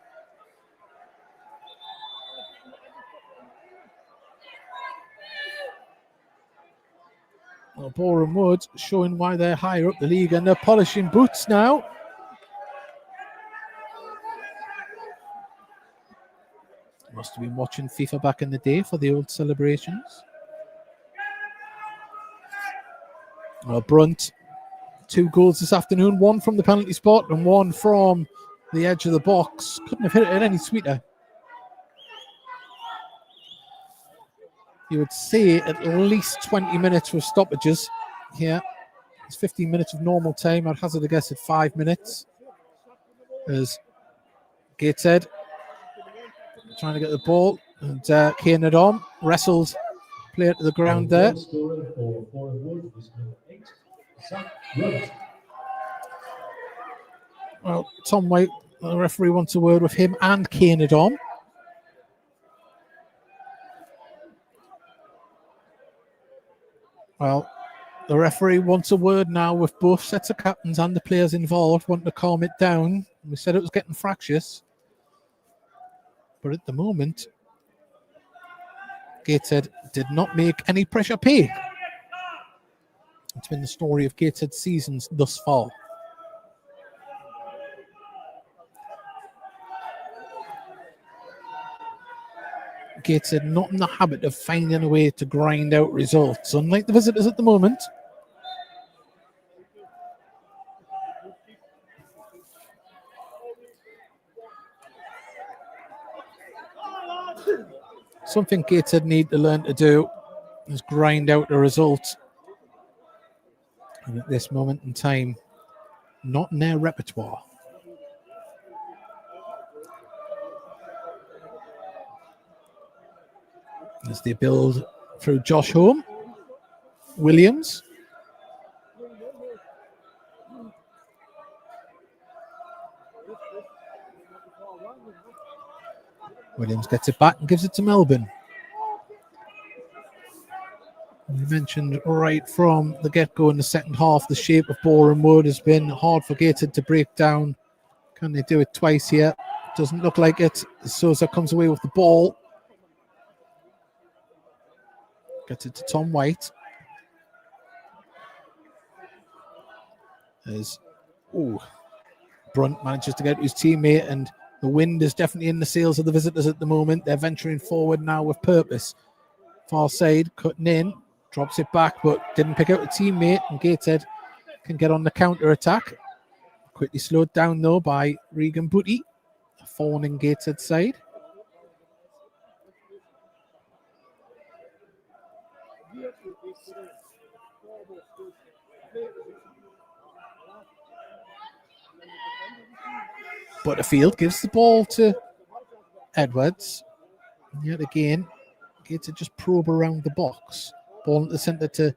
Well, Boreham Wood showing why they're higher up the league, and they're polishing boots now. Must have been watching FIFA back in the day for the old celebrations. Well, Brunt, 2 goals this afternoon, 1 from the penalty spot and 1 from the edge of the box. Couldn't have hit it any sweeter. You would say at least 20 minutes with stoppages here. It's 15 minutes of normal time. I'd hazard a guess at 5 minutes. As Gateshead trying to get the ball, and Kane Adom wrestles, play it to the ground there. Well, Tom White, the referee, wants a word with him and Kane Adom. Well, The referee wants a word now with both sets of captains and the players involved wanting to calm it down. We said it was getting fractious. But at the moment, Gateshead did not make any pressure pay. It's been the story of Gateshead's seasons thus far. Gateshead not in the habit of finding a way to grind out results, unlike the visitors at the moment. Something Gateshead need to learn to do is grind out the results. And at this moment in time, not in their repertoire. As they build through Josh Home, Williams. Williams gets it back and gives it to Melbourne. We mentioned right from the get-go in the second half, the shape of Boreham Wood has been hard for Gateshead to break down. Can they do it twice here? Doesn't look like it. Sousa comes away with the ball. Gets it to Tom White. As Brunt manages to get to his teammate, and the wind is definitely in the sails of the visitors at the moment. They're venturing forward now with purpose. Far side, cutting in, drops it back, but didn't pick out a teammate, and Gateshead can get on the counter-attack. Quickly slowed down, though, by Regan Booty, a fawning Gateshead side. Butterfield gives the ball to Edwards. And yet again, Gateshead just probe around the box. Ball into the centre to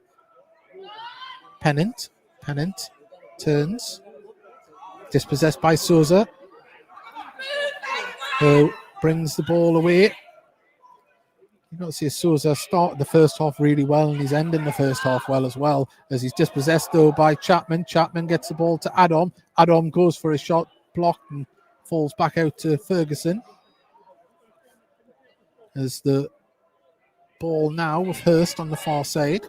Pennant. Pennant turns. Dispossessed by Sousa, who brings the ball away. You've got to see Sousa started the first half really well, and he's ending the first half well as well, as he's dispossessed though by Chapman. Chapman gets the ball to Adam. Adam goes for a shot, blocked, and falls back out to Ferguson. As the ball now with Hurst on the far side.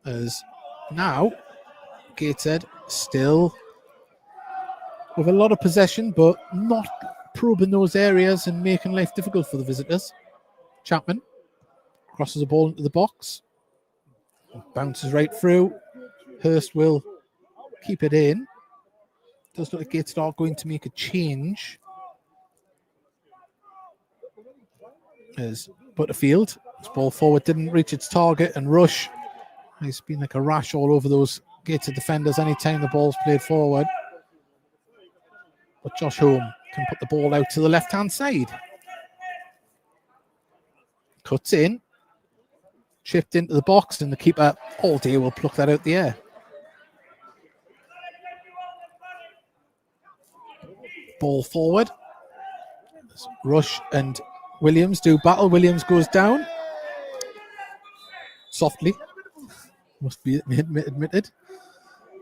As now Gateshead still with a lot of possession, but not probing those areas and making life difficult for the visitors. Chapman crosses the ball into the box. Bounces right through. Hurst will keep it in. Does look like Gateshead are going to make a change. As Butterfield, his ball forward didn't reach its target, and Rush, he's been like a rash all over those Gateshead defenders anytime the ball's played forward. But Josh Home can put the ball out to the left-hand side. Cuts in. Chipped into the box, and the keeper all day will pluck that out the air. Ball forward. Rush and Williams do battle. Williams goes down. Softly. Must be admitted.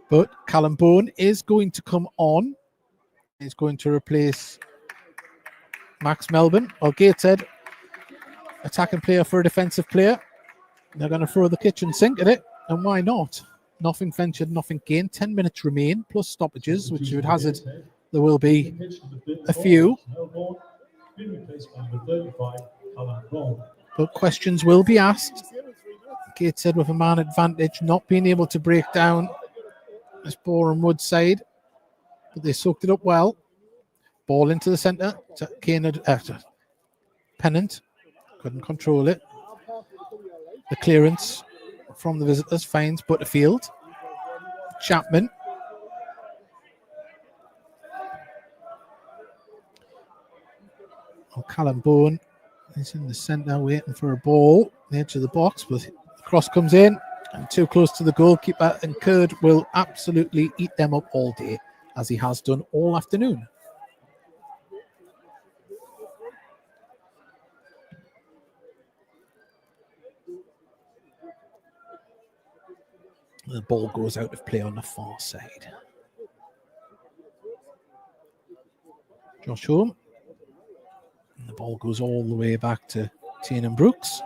But Callum Bowen is going to come on. He's going to replace Max Melbourne, or Gateshead. Attacking player for a defensive player. They're going to throw the kitchen sink at it, and why not? Nothing ventured, nothing gained. 10 minutes remain, plus stoppages, which you would hazard there will be a few. But questions will be asked. Gateshead with a man advantage, not being able to break down this Boreham Wood side, but they soaked it up well. Ball into the centre. Pennant couldn't control it. The clearance from the visitors finds Butterfield. Chapman. Callum Bowen is in the centre waiting for a ball. The edge of the box, but the cross comes in and too close to the goalkeeper, and Kurd will absolutely eat them up all day, as he has done all afternoon. The ball goes out of play on the far side. Josh Home. And the ball goes all the way back to Tiernan Brooks.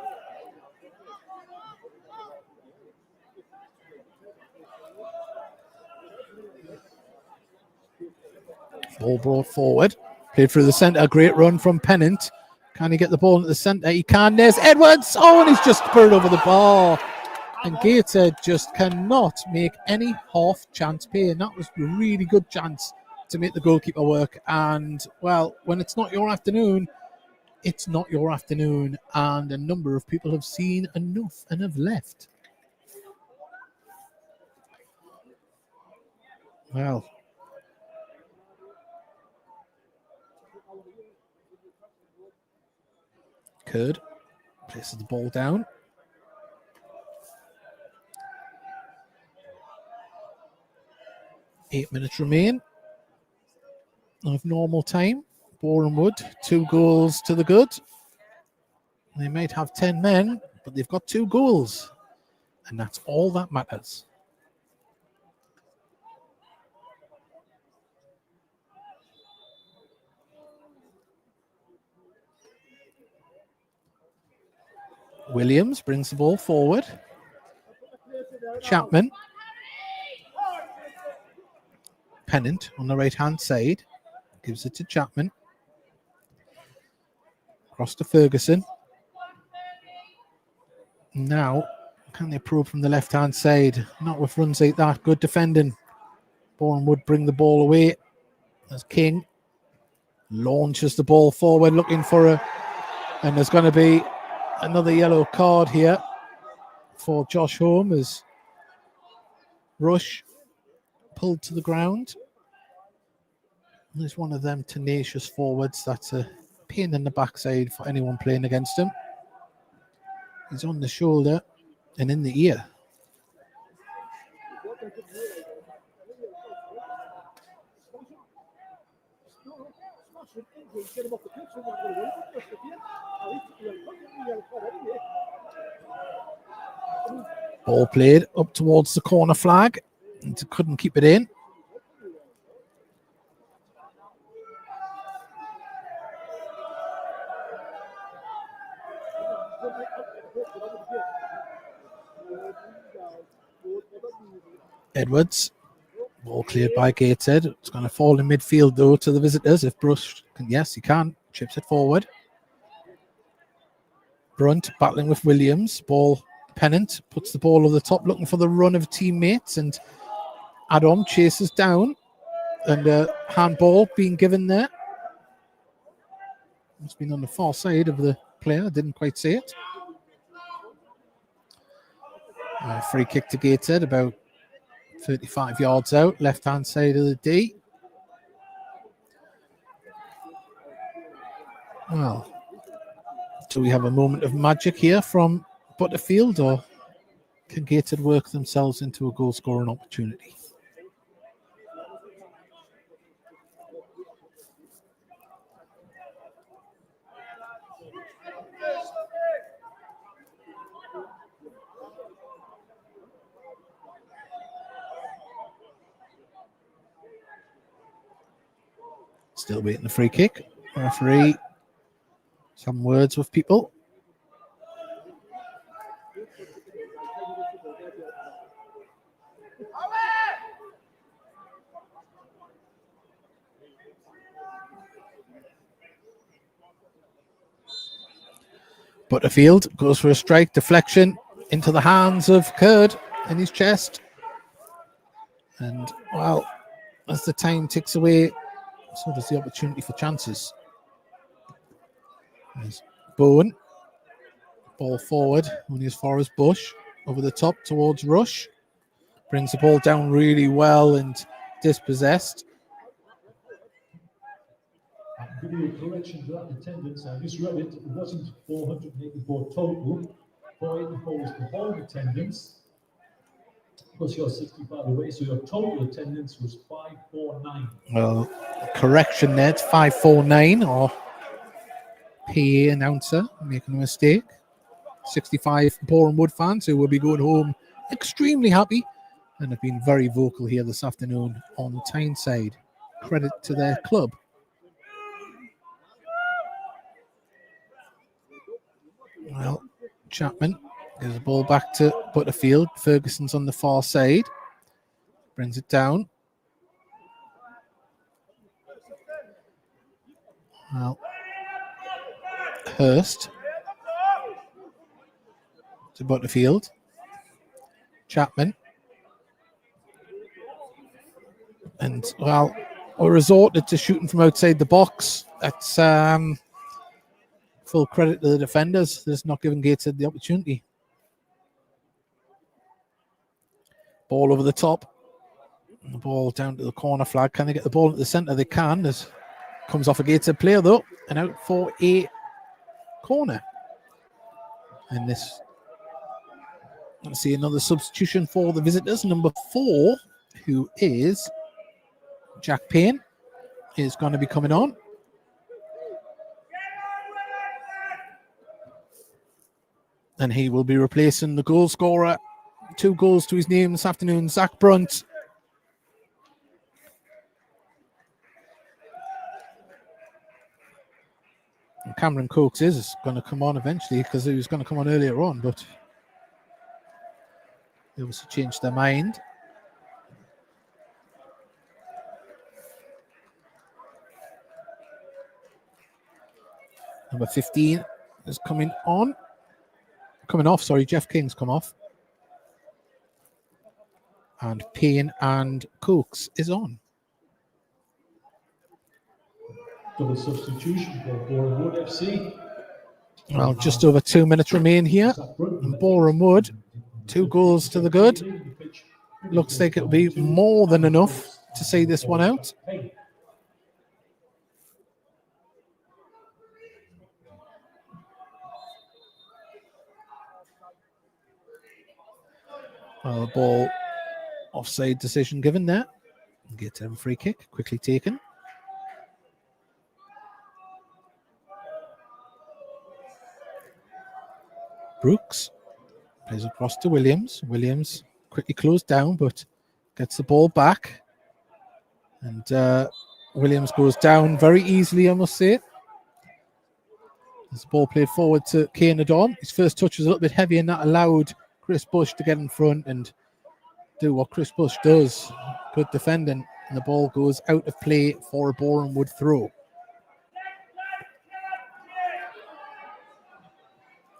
Ball brought forward. Played through the centre. Great run from Pennant. Can he get the ball into the centre? He can. There's Edwards. Oh, and he's just spurred over the bar. And Gateshead just cannot make any half chance pay. And that was a really good chance to make the goalkeeper work. And, well, when it's not your afternoon, it's not your afternoon. And a number of people have seen enough and have left. Well, Curd places the ball down. Eight minutes remain of normal time. Boreham Wood, 2 goals to the good. They might have 10 men, but they've got 2 goals. And that's all that matters. Williams brings the ball forward. Chapman. Pennant on the right-hand side. Gives it to Chapman. Across to Ferguson. Now, can they probe from the left-hand side? Not with runs like that. Good defending. Boreham Wood bring the ball away. As King launches the ball forward, looking for a... And there's going to be another yellow card here for Josh Home as Rush pulled to the ground. There's one of them tenacious forwards that's a pain in the backside for anyone playing against him. He's on the shoulder and in the ear. Ball played up towards the corner flag and couldn't keep it in. Edwards, ball cleared by Gateshead. It's going to fall in midfield though to the visitors. If Brush can, yes, he can. Chips it forward. Brunt battling with Williams. Ball Pennant puts the ball over the top, looking for the run of teammates, and Adam chases down, and a handball being given there. It's been on the far side of the player. I didn't quite see it. Free kick to Gateshead, about 35 yards out, left-hand side of the D. Well, do we have a moment of magic here from Butterfield, or can Gateshead work themselves into a goal-scoring opportunity? Still waiting the free kick. Referee, some words with people. Butterfield goes for a strike, deflection into the hands of Curd in his chest. And, well, as the time ticks away, so does the opportunity for chances. There's Bowen. Ball forward, only as far as Bush. Over the top towards Rush. Brings the ball down really well and dispossessed. Video correction to that attendance. I just read it. It wasn't 484 total. 484 was the whole attendance. Plus your 65 away, so your total attendance was 549. Well, correction there, it's 549, or PA announcer making a mistake. 65 Boreham Wood fans who will be going home extremely happy and have been very vocal here this afternoon on Tyneside. Credit to their club. Well, Chapman gives the ball back to Butterfield. Ferguson's on the far side. Brings it down. Well, Hurst to Butterfield. Chapman. And, well, we resorted to shooting from outside the box. That's full credit to the defenders. They're just not giving Gateshead the opportunity. Ball over the top. The ball down to the corner flag. Can they get the ball into the centre? They can. This comes off a Gateshead player, though. And out for a corner. And this, let's see, another substitution for the visitors. Number 4, who is Jack Payne, is going to be coming on. And he will be replacing the goal scorer. 2 goals to his name this afternoon, Zach Brunt. And Cameron Cokes is going to come on eventually because he was going to come on earlier on, but they obviously changed their mind. Number 15 is coming on. Coming off, sorry, Jeff King's come off. And Payne and Cokes is on. Double substitution for Boreham Wood FC. Well, just over 2 minutes remain here. And Boreham Wood, 2 goals to the good. Looks like it'll be more than enough to see this one out. Well, the ball offside decision given there. Get him free kick, quickly taken. Brooks plays across to Williams. Williams quickly closed down, but gets the ball back. And Williams goes down very easily, I must say. As the ball played forward to Kane Adorn. His first touch was a little bit heavy, and that allowed Chris Bush to get in front and do what Chris Bush does. Good defending. And the ball goes out of play for a Boreham Wood throw.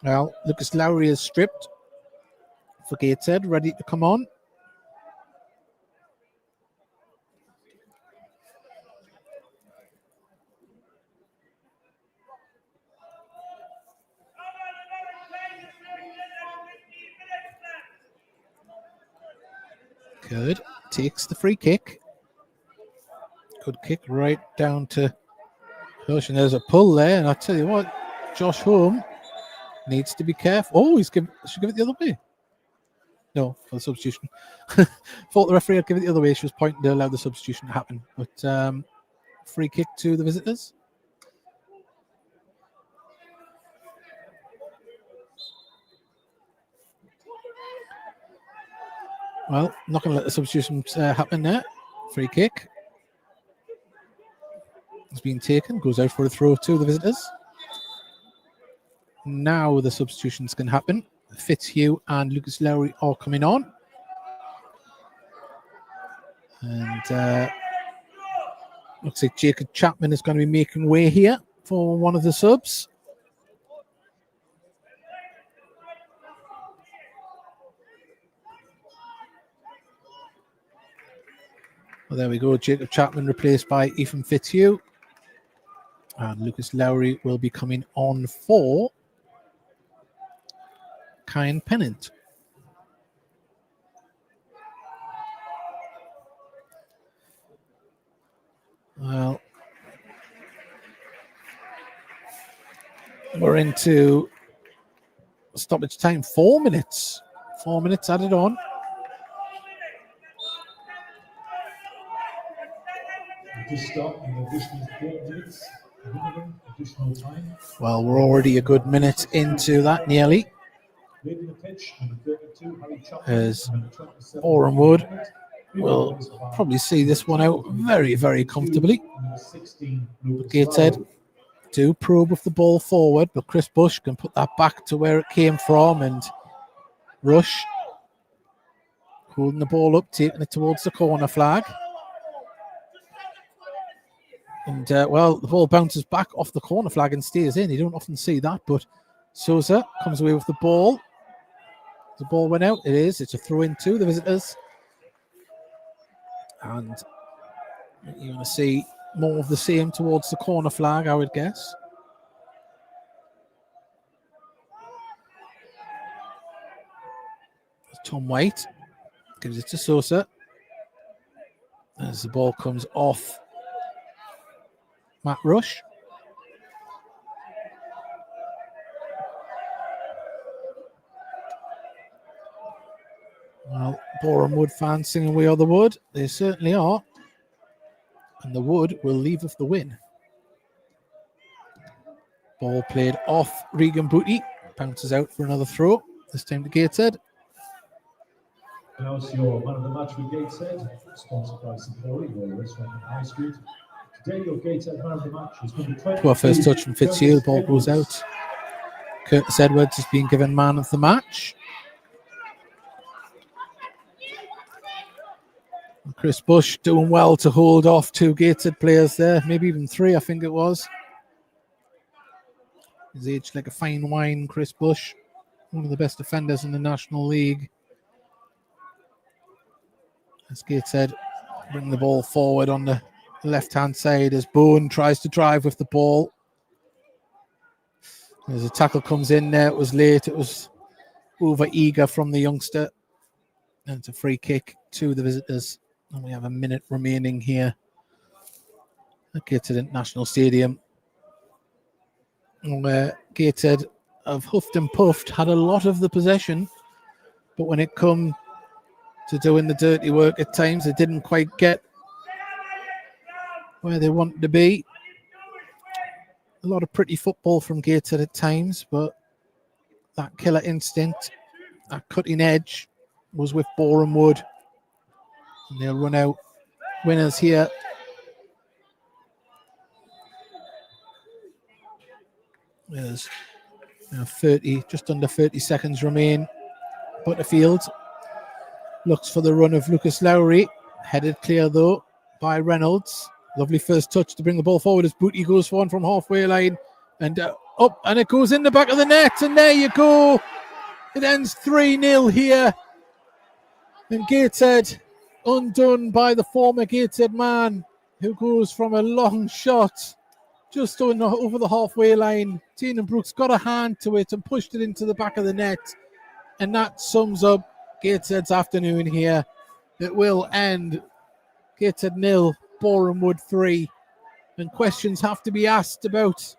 Well, Lucas Lowry is stripped for Gateshead, ready to come on. Good. Takes the free kick. Good kick right down to Hirsch. And there's a pull there. And I tell you what, Josh Holm needs to be careful. Oh, should give it the other way. No, for the substitution. Thought the referee had given it the other way. She was pointing to allow the substitution to happen. But free kick to the visitors. Well, not going to let the substitution happen there. Free kick has been taken. Goes out for a throw to the visitors. Now the substitutions can happen. Fitzhugh and Lucas Lowry are coming on. And looks like Jacob Chapman is going to be making way here for one of the subs. Well, there we go. Jacob Chapman replaced by Ethan Fitzhugh. And Lucas Lowry will be coming on for Kyan Pennant. Well, we're into stoppage time. 4 minutes. 4 minutes added on. Just stop in additional 4 minutes. Additional time. Well, we're already a good minute into that, nearly. Leading the pitch, number 32, Harry Chapman, As and number 27, Boreham Wood will probably see this one out very, very comfortably. number 16, Lucas Gateshead Lowry. do probe with the ball forward, but Chris Bush can put that back to where it came from, and Rush holding the ball up, taking it towards the corner flag. And, well, the ball bounces back off the corner flag and stays in. You don't often see that, but Sousa comes away with the ball. The ball went out. It is. It's a throw-in to the visitors. And you're going to see more of the same towards the corner flag, I would guess. Tom White gives it to Sousa. As the ball comes off Matt Rush. Well, Boreham Wood fans singing "We Are the Wood." They certainly are. And the Wood will leave with the win. Ball played off Regan Booty. Bounces out for another throw. This time to Gateshead. Now it's your man of the match with Gateshead, sponsored by Sapporo, your restaurant on High Street. Today, your Gateshead man of the match is number 20. Well, first touch from Fitzhugh. Ball goes out. Curtis Edwards has been given man of the match. Chris Bush doing well to hold off 2 Gateshead players there, maybe even 3, I think it was. He's aged like a fine wine, Chris Bush, one of the best defenders in the National League. As Gateshead bring the ball forward on the left-hand side as Boone tries to drive with the ball. As a tackle comes in there, it was late, it was over-eager from the youngster. And it's a free kick to the visitors. And we have a minute remaining here at Gateshead International Stadium, where Gateshead have huffed and puffed, had a lot of the possession, but when it come to doing the dirty work at times, they didn't quite get where they wanted to be. A lot of pretty football from Gateshead at times, but that killer instinct, that cutting edge was with Boreham Wood. And they'll run out winners here. There's 30, just under 30 seconds remain. Butterfield looks for the run of Lucas Lowry. Headed clear though by Reynolds. Lovely first touch to bring the ball forward as Booty goes for one from halfway line. And up, and it goes in the back of the net. And there you go. It ends 3-0 here. And Gateshead undone by the former Gateshead man who goes from a long shot just over the halfway line. Tiernan Brooks got a hand to it and pushed it into the back of the net. And that sums up Gateshead's afternoon here. It will end Gateshead 0, Boreham Wood 3. And questions have to be asked about,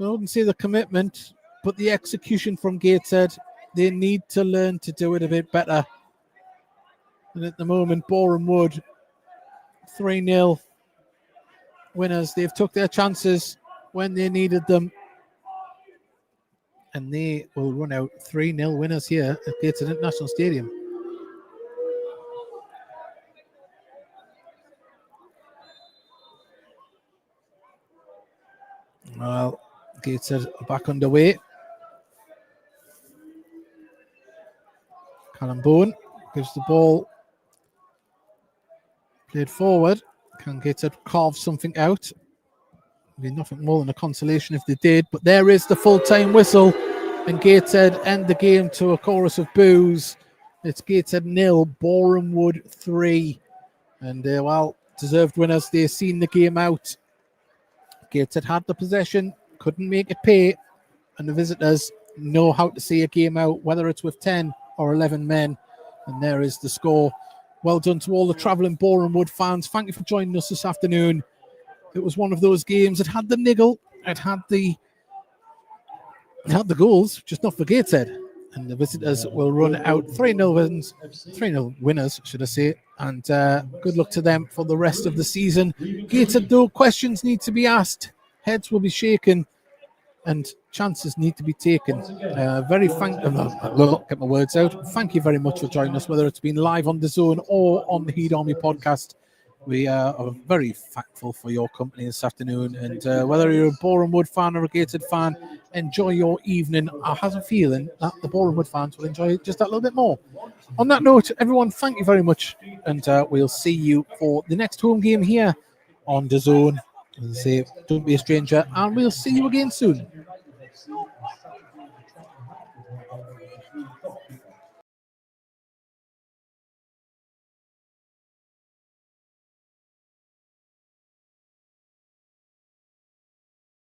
I wouldn't say the commitment, but the execution from Gateshead. They need to learn to do it a bit better. And at the moment, Boreham Wood 3-0 winners. They've took their chances when they needed them. And they will run out 3-0 winners here at Gateshead International Stadium. Well, Gateshead are back underway. Callum Bowen gives the ball. Played forward. Can Gateshead carve something out? Be nothing more than a consolation if they did. But there is the full-time whistle. And Gateshead end the game to a chorus of boos. It's Gateshead 0, Boreham Wood 3. And, well, deserved winners. They've seen the game out. Gateshead had the possession, couldn't make it pay. And the visitors know how to see a game out, whether it's with 10 or 11 men. And there is the score. Well done to all the travelling Boreham Wood fans. Thank you for joining us this afternoon. It was one of those games. It had the niggle. It had the goals, just not for Gateshead. And the visitors will run out 3-0 wins, 3-0 winners, should I say. And good luck to them for the rest of the season. Gateshead, though, questions need to be asked. Heads will be shaken. and chances need to be taken. Look, get my words out. Thank you very much for joining us, whether it's been live on the Zone or on the Heat Army podcast. We are very thankful for your company this afternoon, and whether you're a Boreham Wood fan or a Gateshead fan, enjoy your evening. I have a feeling that the Boreham Wood fans will enjoy it just that little bit more. On that note, everyone, thank you very much, and we'll see you for the next home game here on the Zone. As I say, don't be a stranger, and we'll see you again soon.